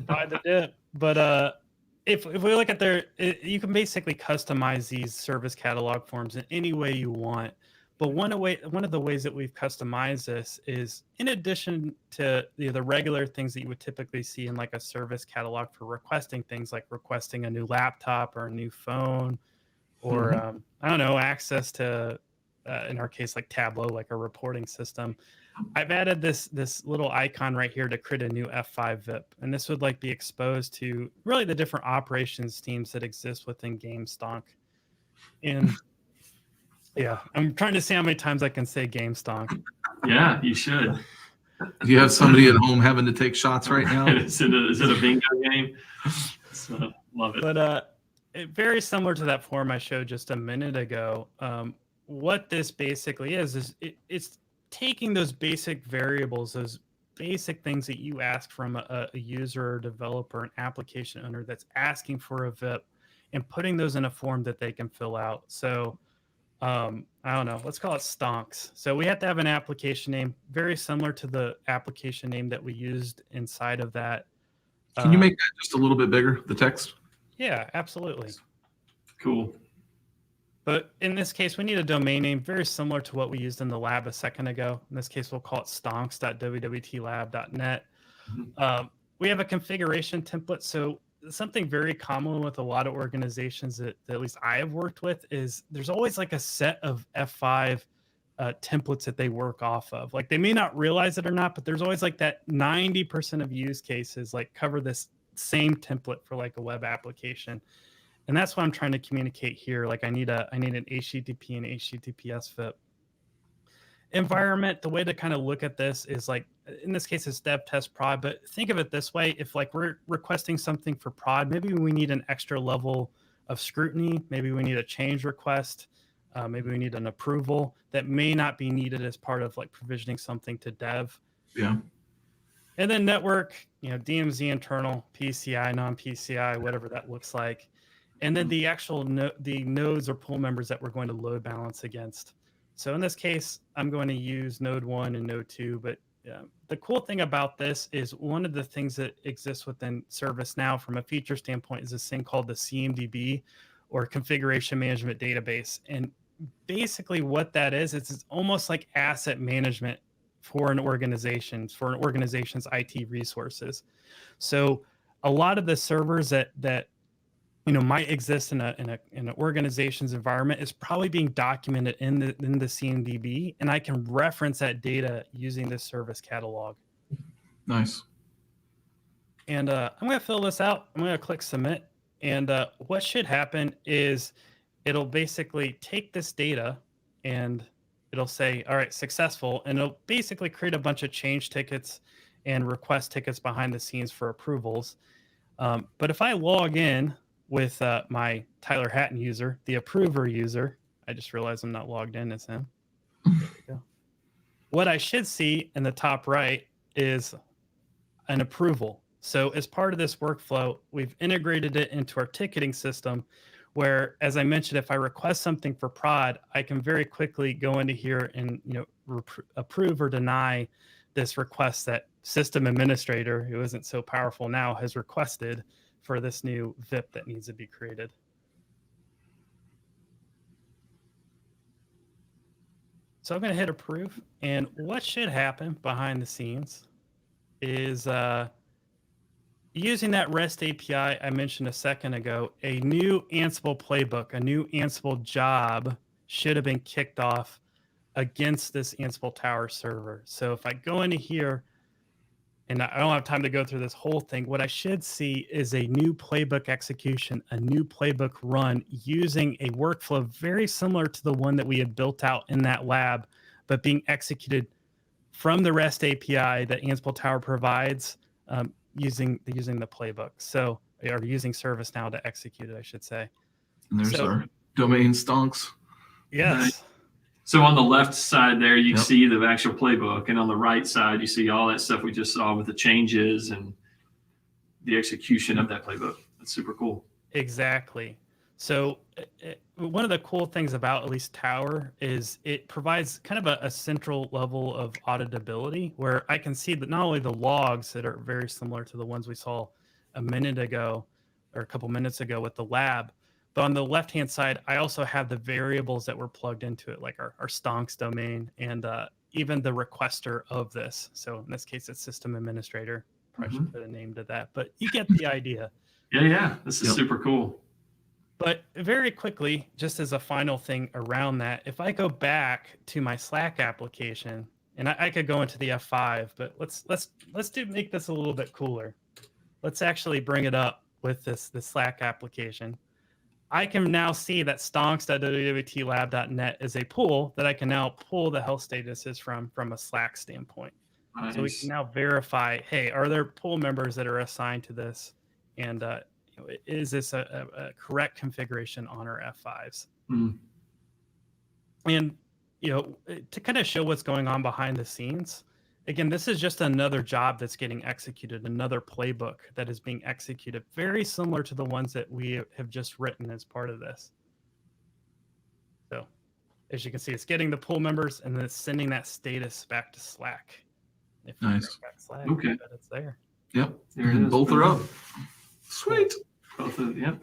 Buy the dip, but if we look at you can basically customize these service catalog forms in any way you want. But one of the ways that we've customized this is, in addition to the regular things that you would typically see in like a service catalog for requesting things like requesting a new laptop or a new phone, or I don't know, access to in our case like Tableau, like a reporting system. I've added this little icon right here to create a new F5 VIP, and this would be exposed to really the different operations teams that exist within GameStonk. And I'm trying to see how many times I can say GameStonk. Yeah, you should. Do you have somebody at home having to take shots right now? Is it a bingo game? So, love it. But very similar to that form I showed just a minute ago. What this basically is it's taking those basic variables, those basic things that you ask from a user or developer, an application owner that's asking for a VIP, and putting those in a form that they can fill out. So I don't know, let's call it stonks. So we have to have an application name very similar to the application name that we used inside of that. Can you make that just a little bit bigger, the text? Yeah, absolutely. Cool. But in this case, we need a domain name very similar to what we used in the lab a second ago. In this case, we'll call it stonks.wwtlab.net. We have a configuration template. So something very common with a lot of organizations that at least I have worked with is there's always a set of F5 templates that they work off of. They may not realize it or not, but there's always that 90% of use cases cover this same template for a web application. And that's what I'm trying to communicate here. I need an HTTP and HTTPS VIP. environment, the way to kind of look at this is like, in this case, it's dev test prod, but think of it this way. If like we're requesting something for prod, maybe we need an extra level of scrutiny. Maybe we need a change request. Maybe we need an approval that may not be needed as part of like provisioning something to dev. Yeah. And then network, DMZ internal, PCI, non-PCI, whatever that looks like. And then the actual the nodes or pool members that we're going to load balance against. So in this case, I'm going to use node 1 and node 2. But the cool thing about this is one of the things that exists within ServiceNow from a feature standpoint is this thing called the CMDB, or Configuration Management Database. And basically what that is, it's almost like asset management for an organization's IT resources. So a lot of the servers that might exist in an organization's environment is probably being documented in the CMDB, and I can reference that data using this service catalog. Nice. And I'm going to fill this out. I'm going to click submit, and what should happen is it'll basically take this data and it'll say, all right, successful, and it'll basically create a bunch of change tickets and request tickets behind the scenes for approvals. But if I log in with my Tyler Hatton user, the approver user, I just realized I'm not logged in as him. There we go. What I should see in the top right is an approval. So as part of this workflow, we've integrated it into our ticketing system where, as I mentioned, if I request something for prod, I can very quickly go into here and approve or deny this request that system administrator, who isn't so powerful now, has requested for this new VIP that needs to be created. So I'm going to hit approve, and what should happen behind the scenes is using that REST API I mentioned a second ago, a new Ansible playbook, a new Ansible job should have been kicked off against this Ansible Tower server. So if I go into here, and I don't have time to go through this whole thing, what I should see is a new playbook execution, a new playbook run using a workflow very similar to the one that we had built out in that lab, but being executed from the REST API that Ansible Tower provides, using the playbook. So, or using ServiceNow to execute it, I should say. And there's our domain stonks. Yes. Nice. So on the left side there, you see the actual playbook, and on the right side, you see all that stuff we just saw with the changes and the execution of that playbook. That's super cool. Exactly. So one of the cool things about at least Tower is it provides kind of a central level of auditability where I can see that not only the logs that are very similar to the ones we saw a minute ago or a couple minutes ago with the lab, but on the left-hand side, I also have the variables that were plugged into it, like our stonks domain and even the requester of this. So in this case, it's system administrator. Probably should put a name to that, but you get the idea. Yeah. This is super cool. But very quickly, just as a final thing around that, if I go back to my Slack application, and I could go into the F5, but let's make this a little bit cooler. Let's actually bring it up with the Slack application. I can now see that stonks.wwtlab.net is a pool that I can now pull the health statuses from a Slack standpoint. Nice. So we can now verify, hey, are there pool members that are assigned to this? And is this a correct configuration on our F5s? And, to kind of show what's going on behind the scenes, again, this is just another job that's getting executed, another playbook that is being executed, very similar to the ones that we have just written as part of this. So as you can see, it's getting the pool members and then it's sending that status back to Slack. If you nice. back Slack, okay. It's there. Yep. There it is. Both are up. Sweet. Both of them.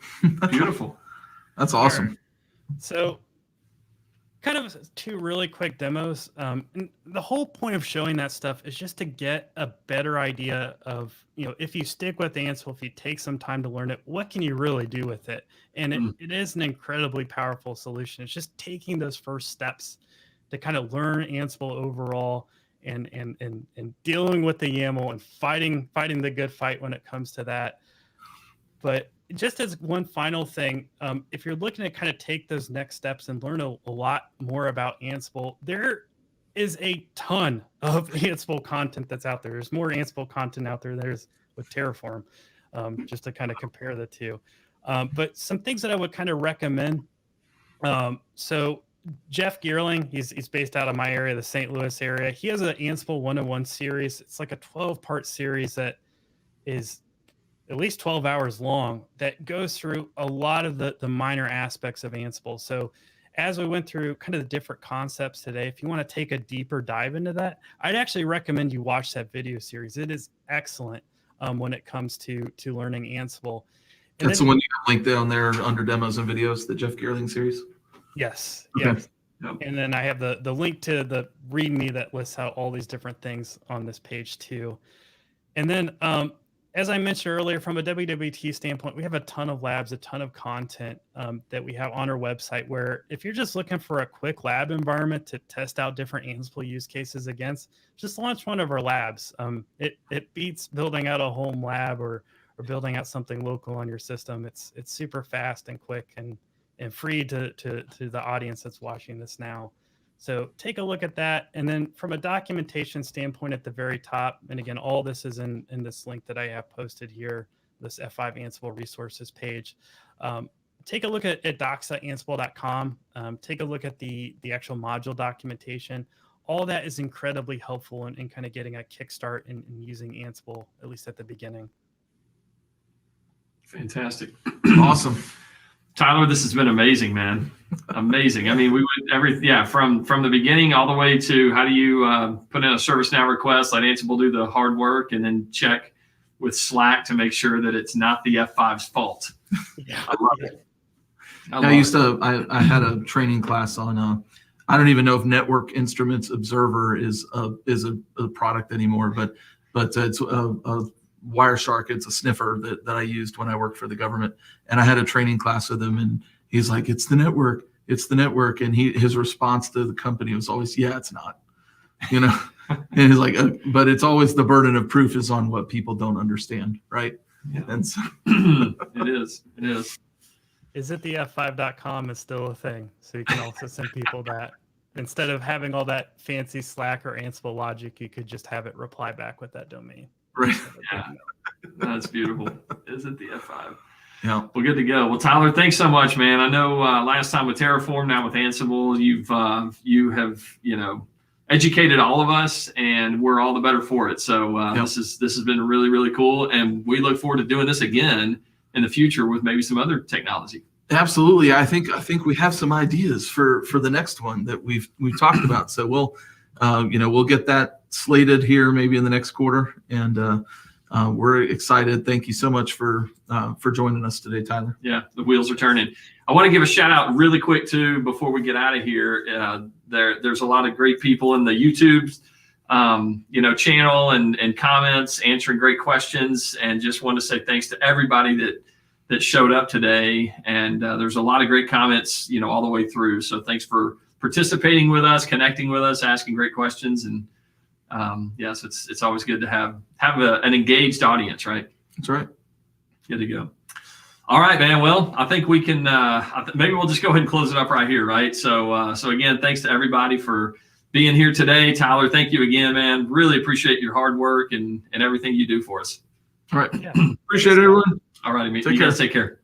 Beautiful. That's awesome. So kind of two really quick demos. And the whole point of showing that stuff is just to get a better idea of, if you stick with Ansible, if you take some time to learn it, what can you really do with it? And it is an incredibly powerful solution. It's just taking those first steps to kind of learn Ansible overall and dealing with the YAML and fighting the good fight when it comes to that. But just as one final thing, if you're looking to kind of take those next steps and learn a lot more about Ansible, there is a ton of Ansible content that's out there. There's more Ansible content out there than there's with Terraform, just to kind of compare the two. But some things that I would kind of recommend. So Jeff Geerling, he's based out of my area, the St. Louis area. He has an Ansible 101 series. It's like a 12-part series that is at least 12 hours long that goes through a lot of the minor aspects of Ansible. So as we went through kind of the different concepts today, if you want to take a deeper dive into that, I'd actually recommend you watch that video series. It is excellent when it comes to learning Ansible. And That's the one you have linked down there under demos and videos, the Jeff Geerling series? Yes. Okay. Yes. Yep. And then I have the link to the README that lists out all these different things on this page too. And then, as I mentioned earlier, from a WWT standpoint, we have a ton of labs, a ton of content that we have on our website, where if you're just looking for a quick lab environment to test out different Ansible use cases against, just launch one of our labs. It beats building out a home lab or building out something local on your system. It's super fast and quick and free to the audience that's watching this now. So take a look at that. And then from a documentation standpoint at the very top, and again, all this is in this link that I have posted here, this F5 Ansible resources page. Take a look at docs.ansible.com. Take a look at the actual module documentation. All that is incredibly helpful in kind of getting a kickstart in using Ansible, at least at the beginning. Fantastic. Awesome. Tyler, this has been amazing, man. Amazing. I mean, we would from the beginning all the way to how do you put in a ServiceNow request, let Ansible do the hard work, and then check with Slack to make sure that it's not the F5's fault. Yeah. I love it. I had a training class on, I don't even know if Network Instruments Observer is a product anymore, but it's a Wireshark. It's a sniffer that I used when I worked for the government, and I had a training class with him, and he's like, it's the network, and his response to the company was always, yeah, it's not, and he's like, but it's always the burden of proof is on what people don't understand, right? Yeah. And so it is. Is it the F5.com is still a thing? So you can also send people that instead of having all that fancy Slack or Ansible logic, you could just have it reply back with that domain. right. Yeah. That's beautiful. Is it the F5? Yeah. Well, good to go. Well, Tyler, thanks so much, man. I know last time with Terraform, now with Ansible, you have educated all of us, and we're all the better for it. So this has been really, really cool, and we look forward to doing this again in the future with maybe some other technology. Absolutely. I think we have some ideas for the next one that we've talked about. So we'll get that slated here maybe in the next quarter, and we're excited. Thank you so much for joining us today, Tyler. Yeah, the wheels are turning. I want to give a shout out really quick too before we get out of here. There's a lot of great people in the YouTube channel and comments, answering great questions, and just want to say thanks to everybody that showed up today. And there's a lot of great comments, all the way through. So thanks for participating with us, connecting with us, asking great questions, and yes, it's always good to have an engaged audience, right? That's right. Good to go. All right, man. Well, I think we can maybe we'll just go ahead and close it up right here, right? So again, thanks to everybody for being here today. Tyler, thank you again, man. Really appreciate your hard work and everything you do for us. All right. Yeah. Appreciate it, everyone. All right, Take care. Take care.